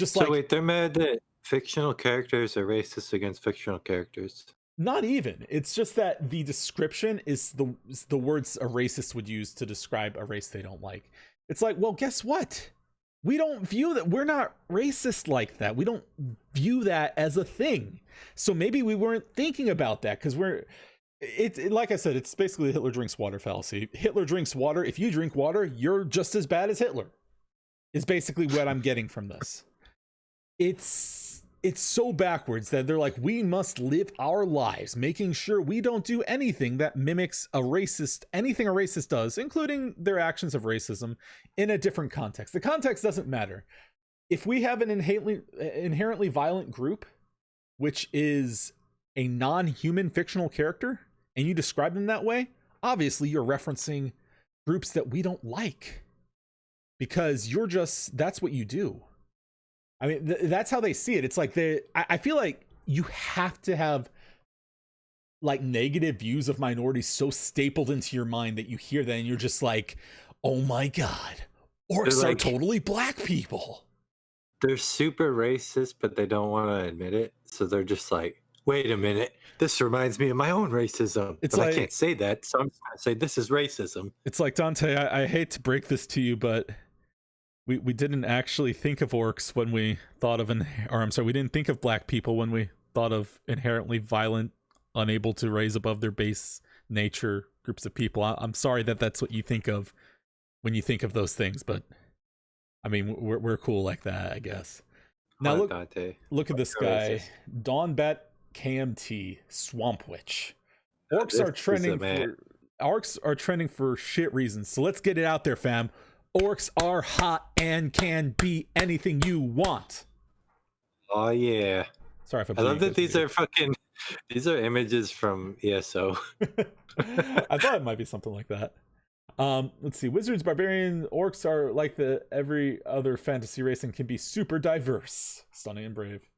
Speaker 2: So wait, they're mad that fictional characters are racist against fictional characters?
Speaker 1: Not even. It's just that the description is the words a racist would use to describe a race they don't like. It's like, well, guess what? We don't view that. We're not racist like that. We don't view that as a thing. So maybe we weren't thinking about that, because like I said, it's basically the Hitler drinks water fallacy. Hitler drinks water. If you drink water, you're just as bad as Hitler, is basically what I'm getting from this. It's so backwards that they're like, we must live our lives making sure we don't do anything that mimics anything a racist does, including their actions of racism, in a different context. The context doesn't matter. If we have an inherently violent group, which is a non-human fictional character, and you describe them that way, obviously you're referencing groups that we don't like, because that's what you do. I mean, that's how they see it. It's like I feel like you have to have like negative views of minorities so stapled into your mind that you hear that and you're just like, oh my God, orcs are totally black people.
Speaker 2: They're super racist, but they don't want to admit it. So they're just like, wait a minute, this reminds me of my own racism. But I can't say that, so I'm just going to say this is racism.
Speaker 1: It's like, Dante, I hate to break this to you, but we didn't actually think of orcs when we thought of we didn't think of black people when we thought of inherently violent, unable to raise above their base nature groups of people. I'm sorry that's what you think of when you think of those things, but I mean, we're cool like that, I guess. Now look at this guy, Dawnbat KMT, Swamp Witch. Orcs are trending for shit reasons. So let's get it out there, fam. Orcs are hot and can be anything you want.
Speaker 2: Oh yeah.
Speaker 1: Sorry if
Speaker 2: I love that these are images from ESO.
Speaker 1: I thought it might be something like that. Let's see. Wizards, barbarian, orcs are like every other fantasy race and can be super diverse. Stunning and brave.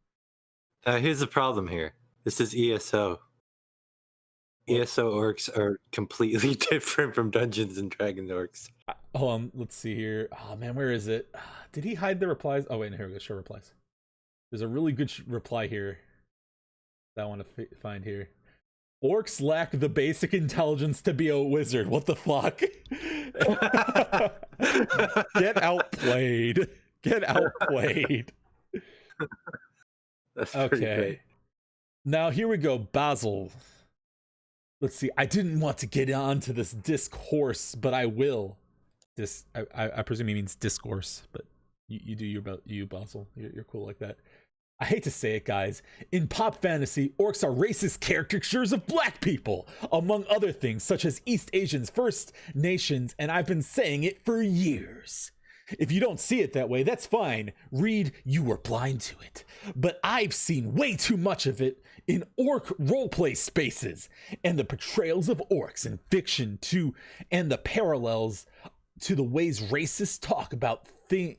Speaker 2: Here's the problem here. This is ESO. ESO orcs are completely different from Dungeons and Dragons orcs.
Speaker 1: Hold on, let's see here. Oh man, where is it? Did he hide the replies? Oh wait, here we go. Show replies. There's a really good reply here that I want to find here. Orcs lack the basic intelligence to be a wizard. What the fuck? Get outplayed. Get outplayed.
Speaker 2: That's pretty great.
Speaker 1: Now here we go. Basil. Let's see. I didn't want to get onto this discourse, but I will. I presume he means discourse, but you do you, Basil. You're cool like that. I hate to say it, guys. In pop fantasy, orcs are racist caricatures of black people, among other things, such as East Asians, First Nations, and I've been saying it for years. If you don't see it that way, that's fine. Read, you were blind to it. But I've seen way too much of it in orc roleplay spaces, and the portrayals of orcs in fiction too, and the parallels to the ways racists talk about think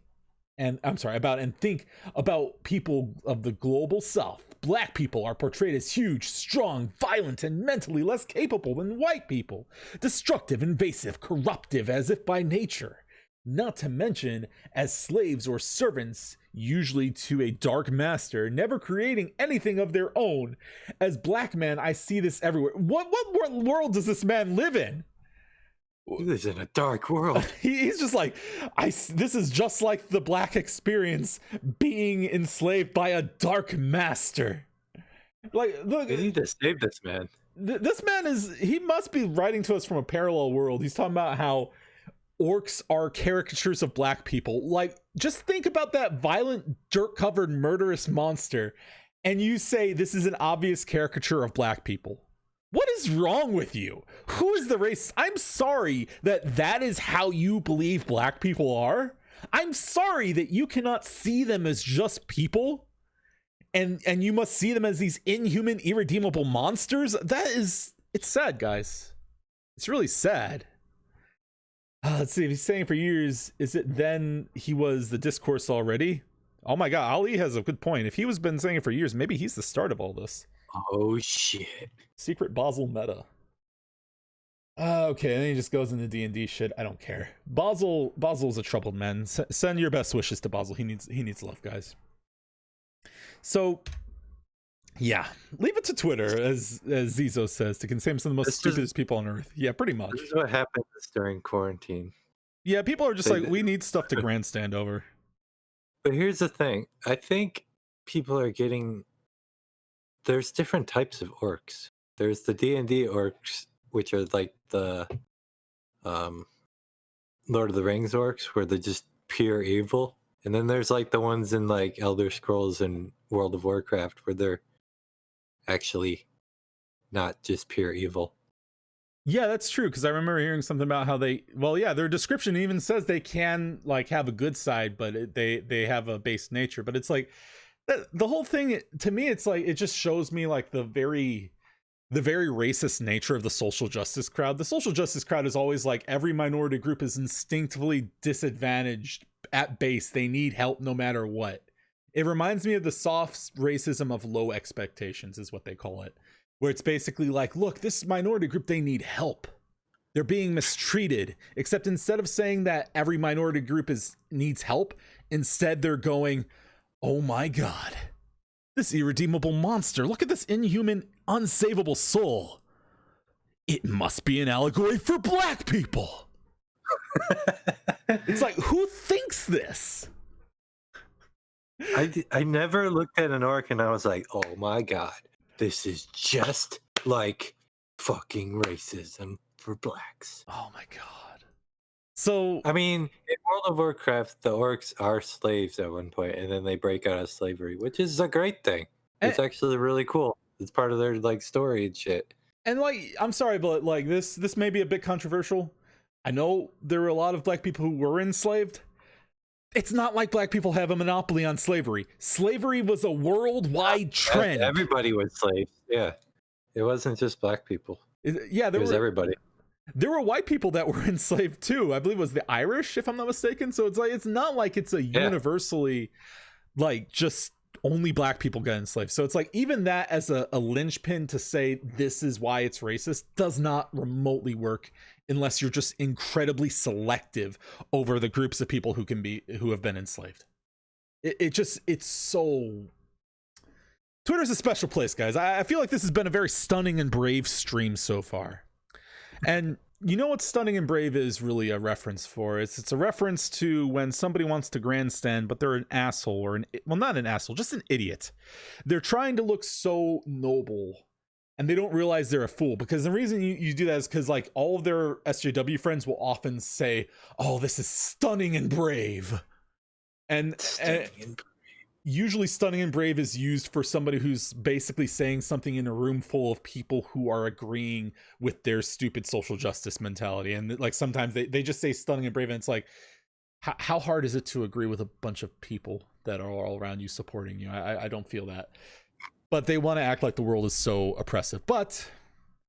Speaker 1: about people of the global south, black people are portrayed as huge, strong, violent, and mentally less capable than white people, destructive, invasive, corruptive as if by nature, not to mention as slaves or servants, usually to a dark master, never creating anything of their own. As black man, I see this everywhere. What world does this man live in?
Speaker 2: He lives in a dark world.
Speaker 1: He's just like, this is just like the black experience, being enslaved by a dark master. Like, look,
Speaker 2: We need to save this man.
Speaker 1: This man he must be writing to us from a parallel world. He's talking about how orcs are caricatures of black people. Like, just think about that violent, dirt-covered, murderous monster, and you say this is an obvious caricature of black people. What is wrong with you? Who is the race? I'm sorry that is how you believe black people are. I'm sorry that you cannot see them as just people, and you must see them as these inhuman, irredeemable monsters. It's sad, guys. It's really sad. Let's see, if he's saying for years, is it then he was the discourse already? Oh my god, Ali has a good point. If he was been saying it for years, maybe he's the start of all this.
Speaker 2: Oh shit.
Speaker 1: Secret Basel meta. Okay, and then he just goes into D&D shit. I don't care. Basil's a troubled man. Send your best wishes to Basil. He needs love, guys. So, yeah, leave it to Twitter, as Zizo says, to consume some of the most stupidest people on Earth. Yeah, pretty much.
Speaker 2: This is what happens during quarantine.
Speaker 1: Yeah, people are just like, we need stuff to grandstand over.
Speaker 2: But here's the thing. I think people are getting... There's different types of orcs. There's the D&D orcs, which are like the Lord of the Rings orcs, where they're just pure evil. And then there's like the ones in like Elder Scrolls and World of Warcraft, where they're actually not just pure evil.
Speaker 1: Yeah, that's true, because I remember hearing something about how their description even says they can like have a good side, but they have a base nature. But it's like the whole thing, to me, it's like, it just shows me like the very racist nature of the social justice crowd. The social justice crowd is always like, every minority group is instinctively disadvantaged at base. They need help no matter what. It reminds me of the soft racism of low expectations, is what they call it, where it's basically like, look, this minority group, they need help. They're being mistreated. Except instead of saying that every minority group needs help, instead they're going, oh my god, this irredeemable monster, look at this inhuman, unsavable soul. It must be an allegory for black people. It's like, who thinks this?
Speaker 2: I never looked at an orc and I was like, oh my god, this is just like fucking racism for blacks.
Speaker 1: Oh my god. So
Speaker 2: I mean, in World of Warcraft, the orcs are slaves at one point, and then they break out of slavery, which is a great thing. It's actually really cool. It's part of their like story and shit.
Speaker 1: And like, I'm sorry, but like this may be a bit controversial. I know there were a lot of black people who were enslaved. It's not like black people have a monopoly on slavery. Slavery was a worldwide trend.
Speaker 2: Everybody was slaves. Yeah, it wasn't just black people.
Speaker 1: Yeah,
Speaker 2: it was everybody.
Speaker 1: There were white people that were enslaved too. I believe it was the Irish, if I'm not mistaken. So it's like, it's not like it's a universally like just only black people got enslaved. So it's like, even that as a linchpin to say this is why it's racist does not remotely work unless you're just incredibly selective over the groups of people who have been enslaved. It's so... Twitter's a special place, guys. I feel like this has been a very stunning and brave stream so far. And you know what stunning and brave is really a reference for? It's a reference to when somebody wants to grandstand, but they're an asshole, not an asshole, just an idiot. They're trying to look so noble, and they don't realize they're a fool. Because the reason you do that is because like all of their SJW friends will often say, "Oh, this is stunning and brave," and usually stunning and brave is used for somebody who's basically saying something in a room full of people who are agreeing with their stupid social justice mentality. And like sometimes they just say stunning and brave, and it's like, how hard is it to agree with a bunch of people that are all around you supporting you? I don't feel that. But they want to act like the world is so oppressive. But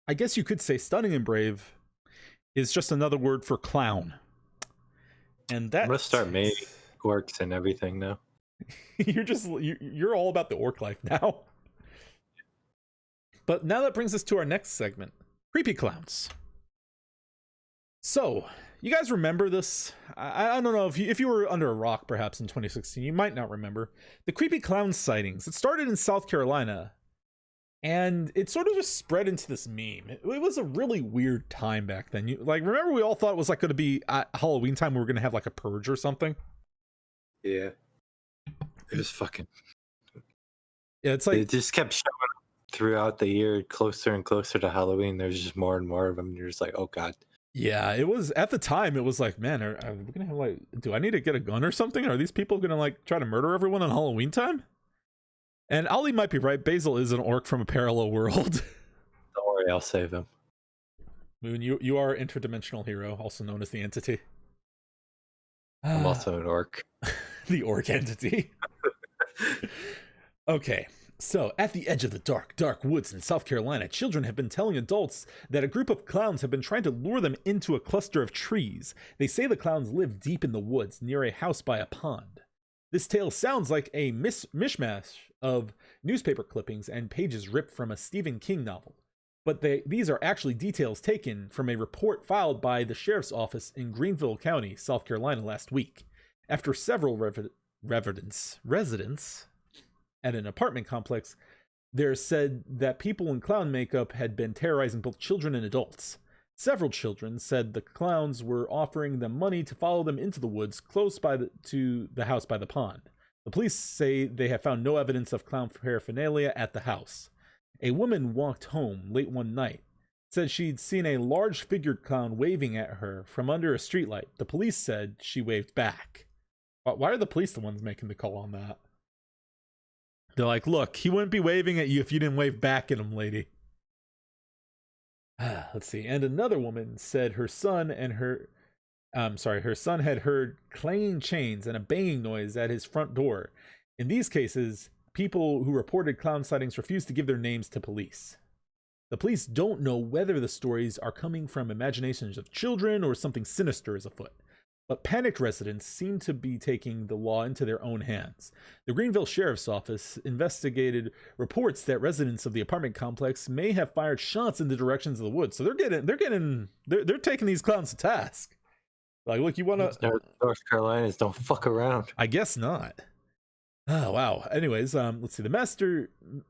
Speaker 1: I guess you could say stunning and brave is just another word for clown. And that
Speaker 2: I'm gonna start making orcs and everything now.
Speaker 1: you're all about the orc life now. But now that brings us to our next segment, creepy clowns. So, you guys remember this? I don't know if you were under a rock perhaps in 2016, you might not remember the creepy clown sightings. It started in South Carolina, and it sort of just spread into this meme. It was a really weird time back then. Remember we all thought it was like going to be at Halloween time we were going to have like a purge or something?
Speaker 2: Yeah. It was fucking.
Speaker 1: Yeah, it's like
Speaker 2: it just kept showing up throughout the year, closer and closer to Halloween. There's just more and more of them. And you're just like, oh god.
Speaker 1: Yeah, it was at the time. It was like, man, are we gonna have like? Do I need to get a gun or something? Are these people gonna like try to murder everyone on Halloween time? And Ali might be right. Basil is an orc from a parallel world.
Speaker 2: Don't worry, I'll save him.
Speaker 1: Moon, you are an interdimensional hero, also known as the Entity.
Speaker 2: I'm also an orc.
Speaker 1: The orc entity. Okay. So, at the edge of the dark woods in South Carolina, children have been telling adults that a group of clowns have been trying to lure them into a cluster of trees. They say the clowns live deep in the woods, near a house by a pond. This tale sounds like a mishmash of newspaper clippings and pages ripped from a Stephen King novel. But these are actually details taken from a report filed by the sheriff's office in Greenville County, South Carolina last week. After several residents at an apartment complex, there said that people in clown makeup had been terrorizing both children and adults. Several children said the clowns were offering them money to follow them into the woods close to the house by the pond. The police say they have found no evidence of clown paraphernalia at the house. A woman walked home late one night, said she'd seen a large figured clown waving at her from under a streetlight. The police said she waved back. Why are the police the ones making the call on that? They're like, look, he wouldn't be waving at you if you didn't wave back at him, lady. Let's see. And another woman said her son had heard clanging chains and a banging noise at his front door. In these cases, people who reported clown sightings refused to give their names to police. The police don't know whether the stories are coming from imaginations of children or something sinister is afoot. But panicked residents seem to be taking the law into their own hands. The Greenville Sheriff's Office investigated reports that residents of the apartment complex may have fired shots in the directions of the woods. So they're taking these clowns to task. Like, look, you want to?
Speaker 2: North Carolinas don't fuck around.
Speaker 1: I guess not. Oh wow. Anyways, let's see. The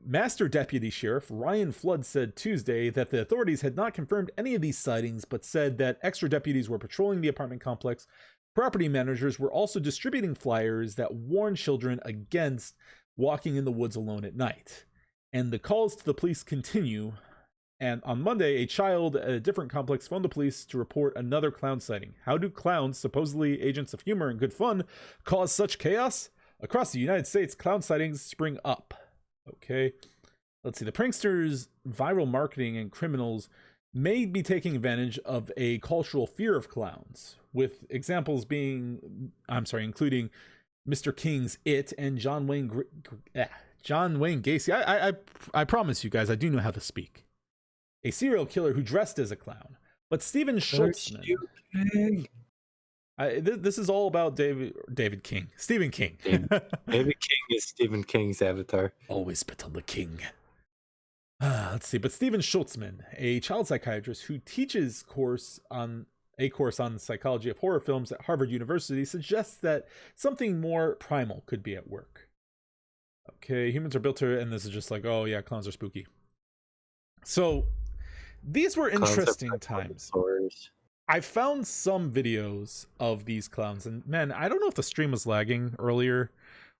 Speaker 1: Master Deputy Sheriff Ryan Flood said Tuesday that the authorities had not confirmed any of these sightings, but said that extra deputies were patrolling the apartment complex. Property managers were also distributing flyers that warn children against walking in the woods alone at night. And the calls to the police continue. And on Monday, a child at a different complex phoned the police to report another clown sighting. How do clowns, supposedly agents of humor and good fun, cause such chaos? Across the United States, clown sightings spring up. Okay. Let's see. The pranksters, viral marketing, and criminals may be taking advantage of a cultural fear of clowns, with examples including Mr. King's It and John Wayne Gacy. I promise you guys, I do know how to speak. A serial killer who dressed as a clown. But Stephen Schultzman. This is all about Stephen King.
Speaker 2: David King is Stephen King's avatar.
Speaker 1: Always bet on the king. Let's see. But Stephen Schultzman, a child psychiatrist who teaches a course on the psychology of horror films at Harvard University, suggests that something more primal could be at work. Okay, humans are built to, and this is just like, oh yeah, clowns are spooky. So these were interesting times. I found some videos of these clowns, and man, I don't know if the stream was lagging earlier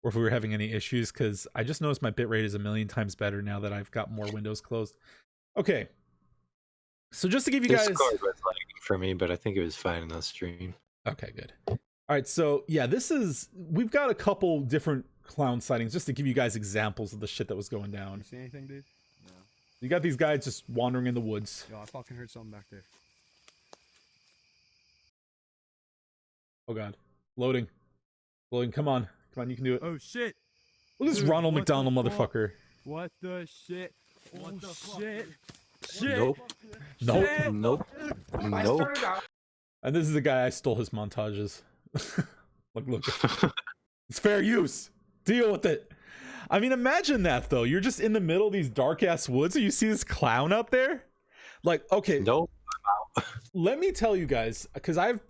Speaker 1: or if we were having any issues, because I just noticed my bitrate is 1,000,000 times better now that I've got more windows closed. Okay, so just to give you guys,
Speaker 2: Discord was lagging for me, but I think it was fine in the stream.
Speaker 1: Okay, good. All right, so yeah, we've got a couple different clown sightings just to give you guys examples of the shit that was going down.
Speaker 6: You see anything, dude? No.
Speaker 1: You got these guys just wandering in the woods.
Speaker 6: Yo, I fucking heard something back there.
Speaker 1: Oh god. Loading. Come on, you can do it.
Speaker 6: Oh shit.
Speaker 1: Look at this Ronald McDonald motherfucker.
Speaker 6: What the shit? What the shit?
Speaker 2: Nope. And this is the guy I stole his montages
Speaker 1: Look. It's fair use. Deal with it. I mean, imagine that though. You're just in the middle of these dark ass woods and you see this clown out there. Like, okay.
Speaker 2: Nope.
Speaker 1: Let me tell you guys, because I've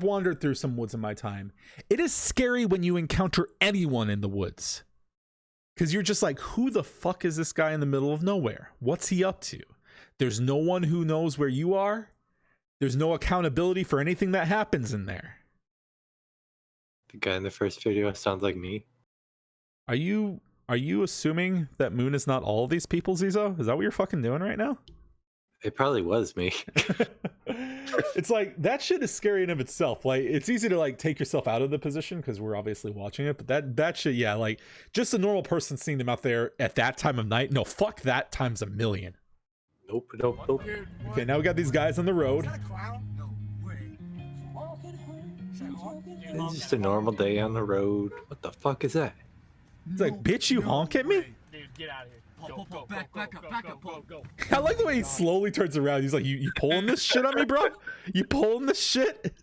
Speaker 1: wandered through some woods in my time. It is scary when you encounter anyone in the woods. Because you're just like, who the fuck is this guy in the middle of nowhere? What's he up to? There's no one who knows where you are. There's no accountability for anything that happens in there.
Speaker 2: The guy in the first video sounds like me.
Speaker 1: Are you assuming that Moon is not all of these people, Zizo? Is that what you're fucking doing right now?
Speaker 2: It probably was me.
Speaker 1: It's like, that shit is scary in of itself. Like, it's easy to like take yourself out of the position because we're obviously watching it, but that shit, yeah, like just a normal person seeing them out there at that time of night. No, fuck that times a million.
Speaker 2: Nope.
Speaker 1: Okay, now we got these guys on the road.
Speaker 2: It's just a normal day on the road. What the fuck is that?
Speaker 1: It's like, bitch, you honk at me?
Speaker 7: Dude, get out of here. Go, back up.
Speaker 1: I like the way he slowly turns around. He's like, you pulling this shit on me, bro? You pulling this shit?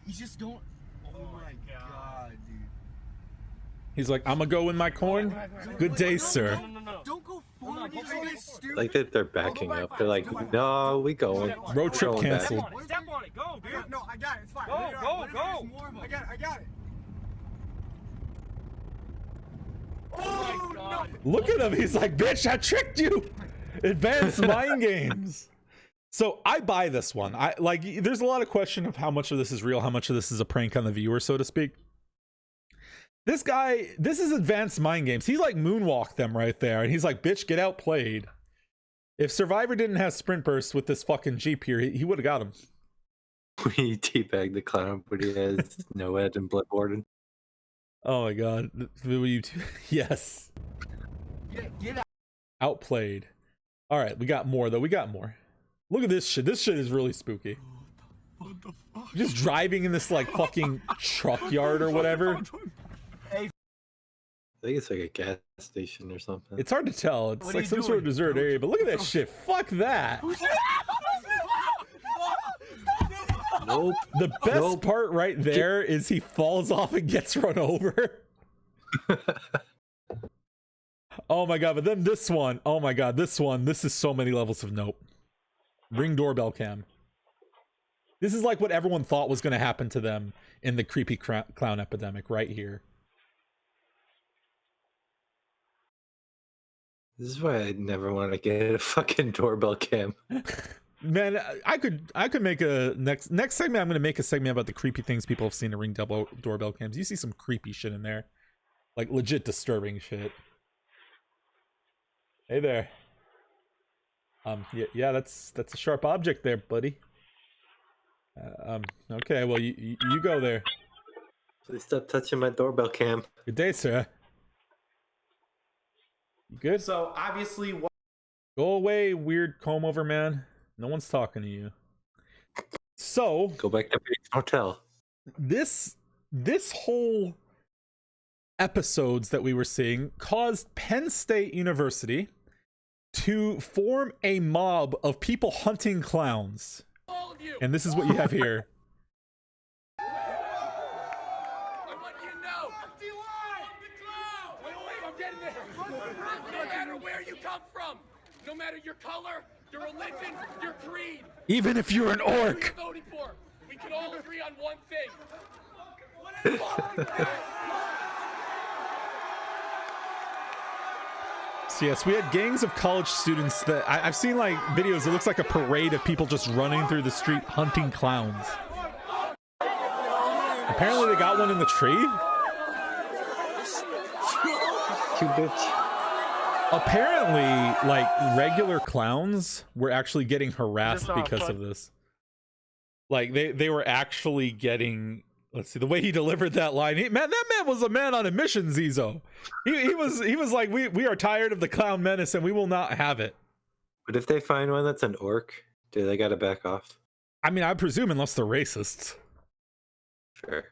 Speaker 6: He's just going. Oh my god, dude.
Speaker 1: He's like, I'm gonna go in my corn. Good day, sir.
Speaker 7: No.
Speaker 6: Don't go forward. You guys stupid.
Speaker 2: Like that they're backing up. They're like, no, we going.
Speaker 1: Road trip
Speaker 2: Going back.
Speaker 1: canceled.
Speaker 7: Step on it. Go, dude.
Speaker 6: No, I got it. It's fine.
Speaker 7: Go.
Speaker 6: I got it.
Speaker 7: Oh my god.
Speaker 1: Look at him. He's like, bitch, I tricked you. Advanced mind games. So I buy this one. I like, there's a lot of question of how much of this is real, how much of this is a prank on the viewer, so to speak. This guy, this is advanced mind games. He like moonwalked them right there. And he's like, bitch, get outplayed. If Survivor didn't have sprint bursts with this fucking Jeep here, he would have got him.
Speaker 2: We teabagged the clown, but he has no head and Bloodborne.
Speaker 1: Oh my god. Yes.
Speaker 6: Get out.
Speaker 1: Outplayed. All right, we got more though. We got more. Look at this shit. This shit is really spooky.
Speaker 6: What the fuck?
Speaker 1: Just driving in this like fucking truck yard or whatever.
Speaker 2: I think it's like a gas station or something.
Speaker 1: It's hard to tell. It's
Speaker 6: What are
Speaker 1: like
Speaker 6: you
Speaker 1: some sort of
Speaker 6: doing?
Speaker 1: desert area, but look at that shit. Fuck that.
Speaker 2: Nope.
Speaker 1: The best
Speaker 2: Nope.
Speaker 1: part right there is he falls off and gets run over. Oh my god, but then this one. Oh my god, this one. This is so many levels of nope. Ring doorbell cam. This is like what everyone thought was going to happen to them in the creepy clown epidemic right here.
Speaker 2: This is why I never want to get a fucking doorbell cam.
Speaker 1: Man, I could make a next segment. I'm going to make a segment about the creepy things people have seen in Ring doorbell cams. You see some creepy shit in there, like legit disturbing shit. Hey there. Yeah, that's a sharp object there, buddy. Okay, well you go there.
Speaker 2: Please stop touching my doorbell cam.
Speaker 1: Good day, sir. You good?
Speaker 8: So obviously,
Speaker 1: Go away, weird comb over man. No one's talking to you. So
Speaker 2: Go back to Bates Hotel.
Speaker 1: this whole episodes that we were seeing caused Penn State University to form a mob of people hunting clowns.
Speaker 7: All of you.
Speaker 1: And this is what you have here.
Speaker 7: I want you to know. Wait, I'm getting there. No matter where you come from, no matter your color, your religion, your creed,
Speaker 1: Even if you're an
Speaker 7: who you're
Speaker 1: orc.
Speaker 7: voting for, we can all agree on one thing.
Speaker 1: So yes, we had gangs of college students that I've seen like videos. It looks like a parade of people just running through the street hunting clowns. Apparently they got one in the tree.
Speaker 2: You bitch.
Speaker 1: Apparently, like regular clowns were actually getting harassed because of this. Like they were actually getting. Let's see the way he delivered that line. That man was a man on a mission, Zizo. He was like, we are tired of the clown menace and we will not have it.
Speaker 2: But if they find one that's an orc, do they gotta back off?
Speaker 1: I mean, I presume unless they're racists.
Speaker 2: Sure.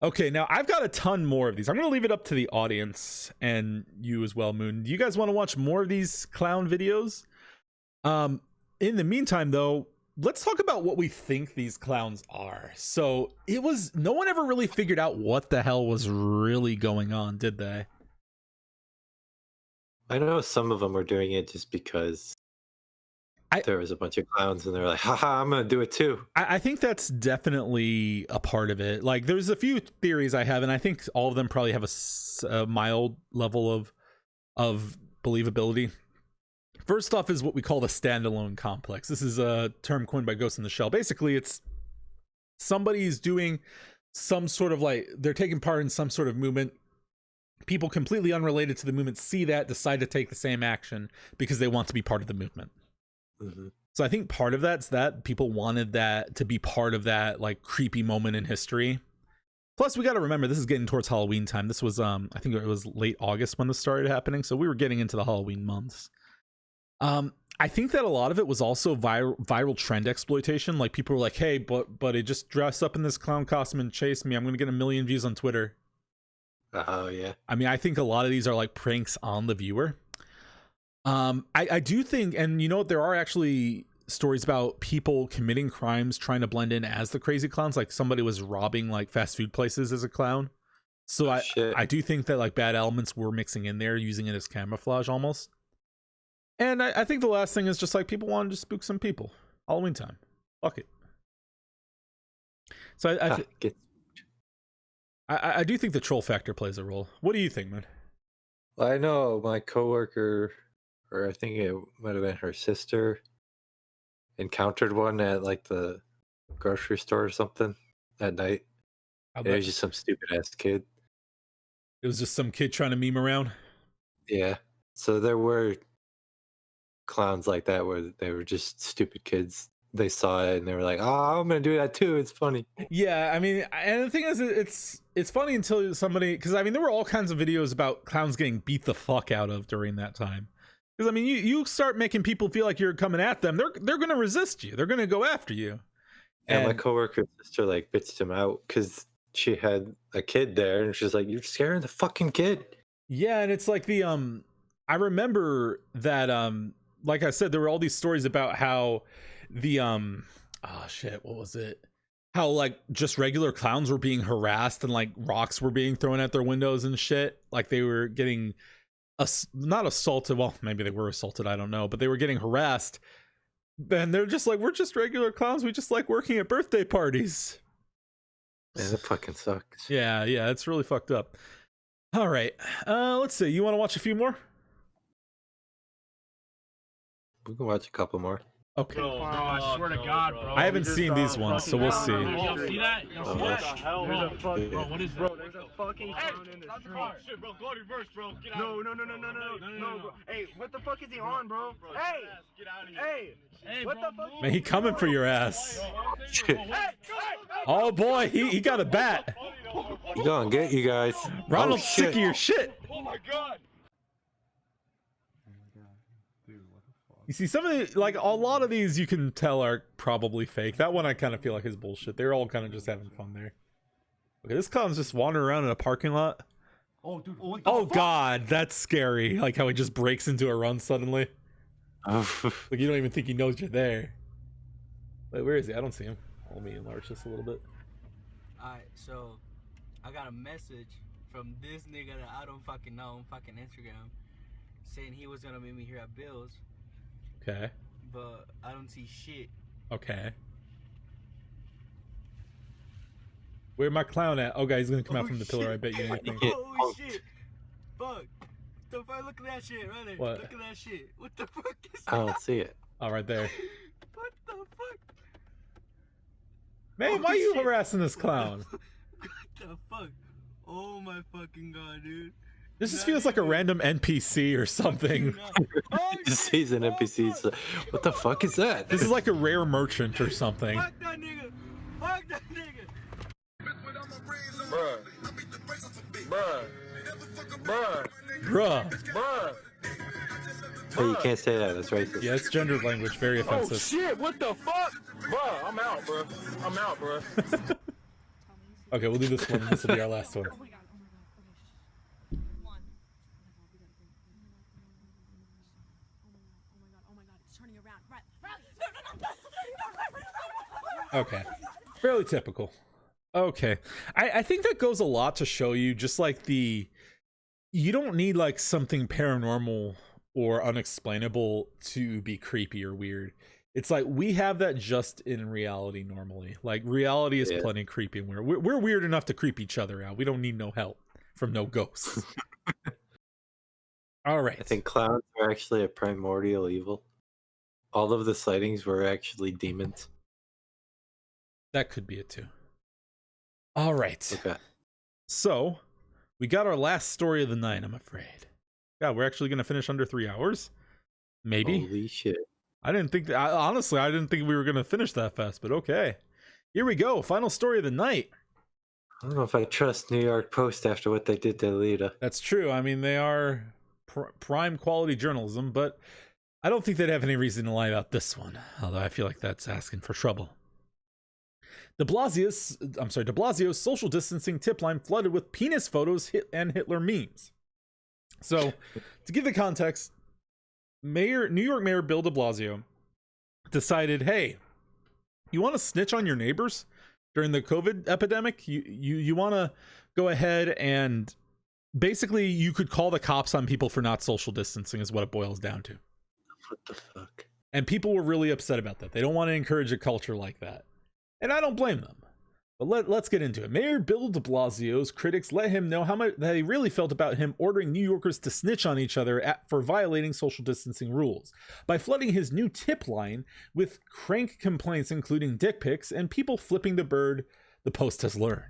Speaker 1: Okay, now I've got a ton more of these. I'm going to leave it up to the audience and you as well, Moon. Do you guys want to watch more of these clown videos? In the meantime, though, let's talk about what we think these clowns are. So no one ever really figured out what the hell was really going on, did they?
Speaker 2: I know some of them were doing it just because there was a bunch of clowns and they're like, haha, I'm gonna do it too.
Speaker 1: I think that's definitely a part of it. Like, there's a few theories I have, and I think all of them probably have a mild level of believability. First off is what we call the standalone complex. This is a term coined by Ghost in the Shell. Basically, it's somebody's doing some sort of, like, they're taking part in some sort of movement. People completely unrelated to the movement see that, decide to take the same action because they want to be part of the movement.
Speaker 2: Mm-hmm.
Speaker 1: So I think part of that's that people wanted that to be part of that, like, creepy moment in history. Plus, we got to remember, this is getting towards Halloween time. This was, I think it was late August when this started happening. So we were getting into the Halloween months. I think that a lot of it was also viral trend exploitation. Like, people were like, hey, but it just dress up in this clown costume and chase me. I'm going to get 1 million views on Twitter.
Speaker 2: Oh, yeah.
Speaker 1: I mean, I think a lot of these are like pranks on the viewer. I do think, and you know what, there are actually stories about people committing crimes trying to blend in as the crazy clowns. Like, somebody was robbing like fast food places as a clown. So I do think that, like, bad elements were mixing in there, using it as camouflage almost. And I think the last thing is just like people wanted to spook some people. Halloween time. Fuck it. So I do think the troll factor plays a role. What do you think, man?
Speaker 2: Well, I know my coworker, or I think it might have been her sister, encountered one at like the grocery store or something at night. It was just some stupid ass kid.
Speaker 1: It was just some kid trying to meme around.
Speaker 2: Yeah. So there were clowns like that where they were just stupid kids. They saw it and they were like, "Oh, I'm gonna do that too. It's funny."
Speaker 1: Yeah, I mean, and the thing is, it's funny until somebody, because I mean, there were all kinds of videos about clowns getting beat the fuck out of during that time. Because I mean, you start making people feel like you're coming at them, they're gonna resist you. They're gonna go after you.
Speaker 2: And my coworker's sister like bitched him out because she had a kid there, and she's like, "You're scaring the fucking kid."
Speaker 1: Yeah, and it's like the I remember that like I said, there were all these stories about how the oh shit, what was it? How like just regular clowns were being harassed and like rocks were being thrown at their windows and shit. Like they were getting not assaulted. Well, maybe they were assaulted. I don't know, but they were getting harassed. And they're just like, we're just regular clowns. We just like working at birthday parties.
Speaker 2: Man, that fucking sucks.
Speaker 1: Yeah, it's really fucked up. All right, let's see. You want to watch a few more?
Speaker 2: We can watch a couple more.
Speaker 1: Okay.
Speaker 6: Bro, I swear to God, bro.
Speaker 1: I haven't seen these ones, so we'll see.
Speaker 6: Y'all see that? Y'all see that?
Speaker 2: Hell
Speaker 6: Bro,
Speaker 2: no.
Speaker 6: bro, what is that?
Speaker 8: Bro, there's a fucking clown in the street.
Speaker 6: Oh, shit, bro. Go reverse, bro. Get out.
Speaker 8: No, bro. Hey, what the fuck is he on, bro? Hey!
Speaker 6: Get out of here.
Speaker 8: Hey, what the fuck?
Speaker 1: Man, he coming for your ass.
Speaker 6: Hey,
Speaker 1: Oh boy, he got a bat.
Speaker 2: You gonna get you guys.
Speaker 1: Ronald's
Speaker 2: Oh,
Speaker 1: sick of
Speaker 2: shit.
Speaker 1: your shit.
Speaker 6: oh my God.
Speaker 1: You see, some of the, like, a lot of these you can tell are probably fake. That one I kind of feel like is bullshit. They're all kind of just having fun there. Okay, this clown's just wandering around in a parking lot.
Speaker 6: Oh, dude.
Speaker 1: Oh god, that's scary. Like how he just breaks into a run suddenly. Like you don't even think he knows you're there. Wait, where is he? I don't see him. Let me enlarge this a little bit.
Speaker 9: Alright, so I got a message from this nigga that I don't fucking know on fucking Instagram saying he was gonna meet me here at Bill's.
Speaker 1: Okay.
Speaker 9: But I don't see shit.
Speaker 1: Okay. Where my clown at? Oh god, he's gonna come out from the pillar, I bet you anything.
Speaker 9: Oh shit! Fuck! The fuck, look at that shit right there.
Speaker 1: What?
Speaker 9: Look at that shit. What the fuck is that?
Speaker 2: I don't see it.
Speaker 1: Oh, right there.
Speaker 9: What the fuck?
Speaker 1: Man, why are you harassing this clown?
Speaker 9: What the fuck? Oh my fucking god, dude.
Speaker 1: This just feels like a random NPC or something.
Speaker 2: Just sees an NPC. So, what the fuck is that?
Speaker 1: This is like a rare merchant or something.
Speaker 9: Fuck that nigga! Fuck that nigga!
Speaker 6: Bruh. Bruh.
Speaker 1: Bruh.
Speaker 6: Bruh.
Speaker 2: Oh, you can't say that. That's racist.
Speaker 1: Yeah, it's gendered language. Very
Speaker 6: Oh,
Speaker 1: offensive.
Speaker 6: shit. What the fuck? Bruh, I'm out, bruh. I'm out, bruh.
Speaker 1: Okay, we'll do this one. This will be our last one. Okay. Fairly typical. Okay. I think that goes a lot to show you just like you don't need like something paranormal or unexplainable to be creepy or weird. It's like we have that just in reality normally. Like reality is plenty creepy and we're weird enough to creep each other out. We don't need no help from no ghosts. All right.
Speaker 2: I think clowns are actually a primordial evil. All of the sightings were actually demons.
Speaker 1: That could be it too. All right.
Speaker 2: Okay.
Speaker 1: So we got our last story of the night, I'm afraid. Yeah, we're actually going to finish under 3 hours. Maybe.
Speaker 2: Holy shit.
Speaker 1: I didn't think honestly, I didn't think we were going to finish that fast, but okay. Here we go. Final story of the night.
Speaker 2: I don't know if I trust New York Post after what they did to Alita.
Speaker 1: That's true. I mean, they are prime quality journalism, but I don't think they'd have any reason to lie about this one. Although I feel like that's asking for trouble. De Blasio's social distancing tip line flooded with penis photos and Hitler memes. So, to give the context, New York Mayor Bill de Blasio decided, hey, you want to snitch on your neighbors during the COVID epidemic? You want to go ahead and basically you could call the cops on people for not social distancing is what it boils down to.
Speaker 2: What the fuck? And
Speaker 1: people were really upset about that. They don't want to encourage a culture like that. And I don't blame them. But let's get into it. Mayor Bill de Blasio's critics let him know how much they really felt about him ordering New Yorkers to snitch on each other for violating social distancing rules by flooding his new tip line with crank complaints, including dick pics and people flipping the bird, the Post has learned.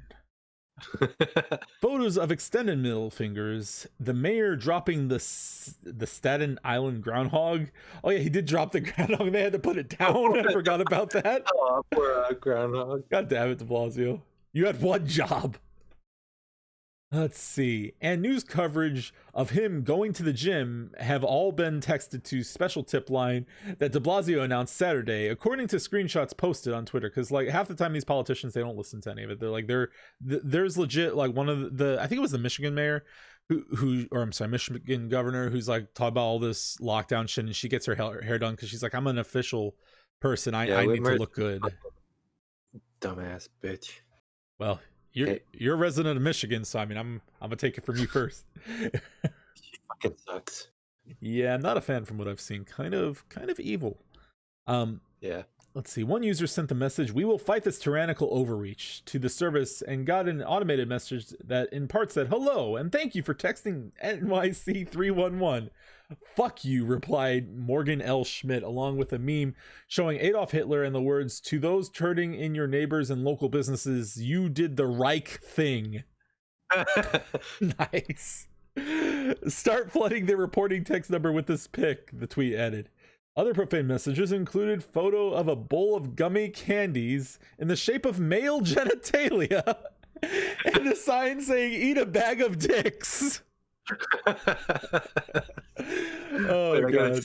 Speaker 1: Photos of extended middle fingers, the mayor dropping the Staten Island groundhog. Oh yeah, he did drop the groundhog. They had to put it down. I forgot about that.
Speaker 2: Oh, poor groundhog.
Speaker 1: God damn it, de Blasio. You had one job. Let's see. And news coverage of him going to the gym have all been texted to special tip line that de Blasio announced Saturday, according to screenshots posted on Twitter. Because like half the time these politicians, they don't listen to any of it. They're like, there's legit like one of the I think it was the Michigan mayor Michigan governor who's like talking about all this lockdown shit, and she gets her hair done because she's like, I'm an official person. I need to look good.
Speaker 2: Dumbass bitch.
Speaker 1: Well, you're a resident of Michigan, so I mean, I'm gonna take it from you first.
Speaker 2: She fucking sucks.
Speaker 1: Yeah, I'm not a fan from what I've seen. Kind of evil.
Speaker 2: Yeah.
Speaker 1: Let's see. One user sent the message, "We will fight this tyrannical overreach" to the service, and got an automated message that in part said, "Hello, and thank you for texting NYC 311. Fuck you," replied Morgan L. Schmidt, along with a meme showing Adolf Hitler and the words, "To those turning in your neighbors and local businesses, you did the Reich thing." Nice. "Start flooding their reporting text number with this pic," the tweet added. Other profane messages included photo of a bowl of gummy candies in the shape of male genitalia and a sign saying, "Eat a bag of dicks." Oh god,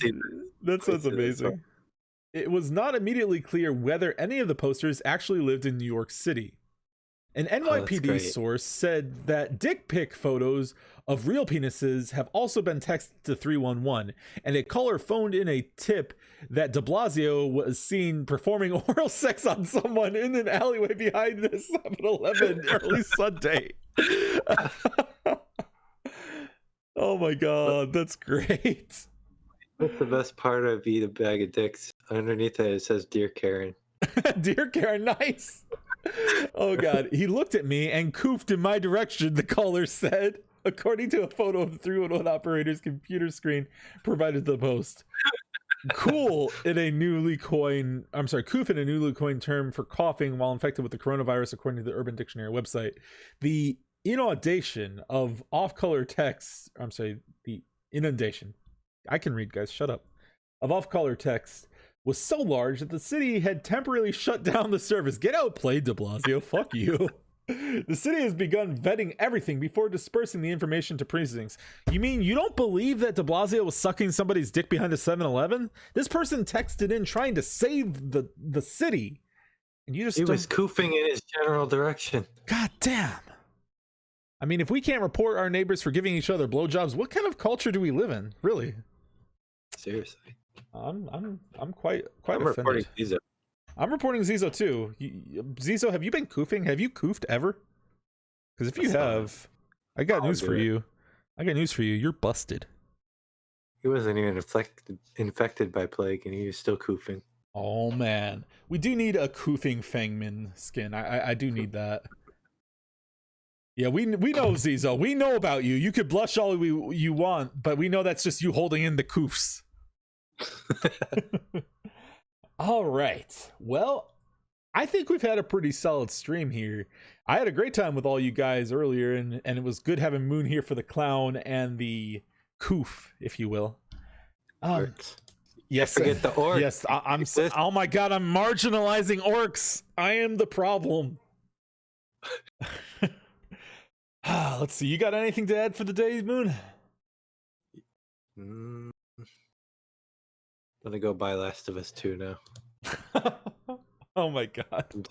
Speaker 1: that sounds amazing. It was not immediately clear whether any of the posters actually lived in New York City. An NYPD source said that dick pic photos of real penises have also been texted to 311, and a caller phoned in a tip that de Blasio was seen performing oral sex on someone in an alleyway behind the 7-Eleven early Sunday. Oh my god, that's great.
Speaker 2: That's the best part of Eat a Bag of Dicks. Underneath it says, "Dear Karen."
Speaker 1: Dear Karen, nice. Oh god, "He looked at me and coofed in my direction," the caller said, according to a photo of the 311 operator's computer screen provided to the Post. Coof in a newly coined term for coughing while infected with the coronavirus, according to the Urban Dictionary website. The inundation of off-color text, the inundation, I can read, guys, shut up, of off-color text was so large that the city had temporarily shut down the service. Get outplayed, de Blasio. Fuck you. The city has begun vetting everything before dispersing the information to precincts. You mean you don't believe that de Blasio was sucking somebody's dick behind a 7-Eleven? This person texted in trying to save the city. And you just...
Speaker 2: He was coofing in his general direction.
Speaker 1: God damn. I mean, if we can't report our neighbors for giving each other blowjobs, what kind of culture do we live in? Really?
Speaker 2: Seriously.
Speaker 1: I'm quite
Speaker 2: I'm
Speaker 1: offended.
Speaker 2: reporting these.
Speaker 1: I'm reporting Zizo too. Zizo, have you been koofing? Have you koofed ever? Because if you have, I got news for you. I got news for you. You're busted.
Speaker 2: He wasn't even infected by plague, and he was still koofing.
Speaker 1: Oh man, we do need a koofing Fangman skin. I do need that. Yeah, we know Zizo. We know about you. You could blush all you want, but we know that's just you holding in the koofs. All right. Well, I think we've had a pretty solid stream here. I had a great time with all you guys earlier, and it was good having Moon here for the clown and the koof, if you will. Yes,
Speaker 2: forget the orcs.
Speaker 1: Yes, I'm. Oh my god, I'm marginalizing orcs. I am the problem. Let's see. You got anything to add for the day, Moon?
Speaker 2: Gonna go buy Last of Us 2 now.
Speaker 1: Oh my god.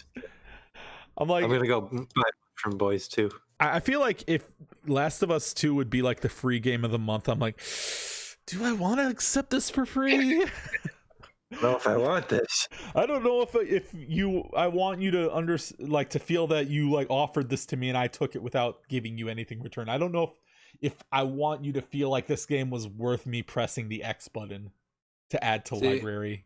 Speaker 1: I'm
Speaker 2: gonna go buy from Boys 2.
Speaker 1: I feel like if Last of Us 2 would be like the free game of the month, I'm like, do I want to accept this for free?
Speaker 2: I don't know if I want this.
Speaker 1: I don't know I want you to to feel that you like offered this to me and I took it without giving you anything in return. I don't know if I want you to feel like this game was worth me pressing the X button to add to library.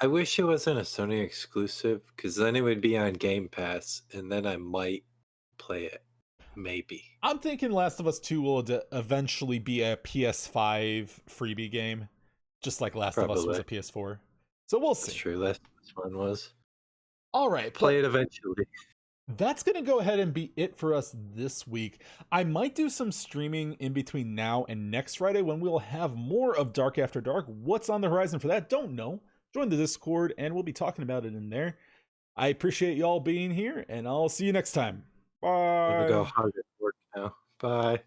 Speaker 2: I wish it wasn't a Sony exclusive, because then it would be on Game Pass, and then I might play it. Maybe.
Speaker 1: I'm thinking Last of Us 2 will eventually be a PS5 freebie game, just like Last of Us was a PS4. So we'll see.
Speaker 2: That's true. Last one was.
Speaker 1: All right.
Speaker 2: Play it eventually.
Speaker 1: That's going to go ahead and be it for us this week. I might do some streaming in between now and next Friday when we'll have more of Dark After Dark. What's on the horizon for that? Don't know. Join the Discord and we'll be talking about it in there. I appreciate y'all being here and I'll see you next time. Bye.
Speaker 2: I'm gonna go hug at work now. Bye.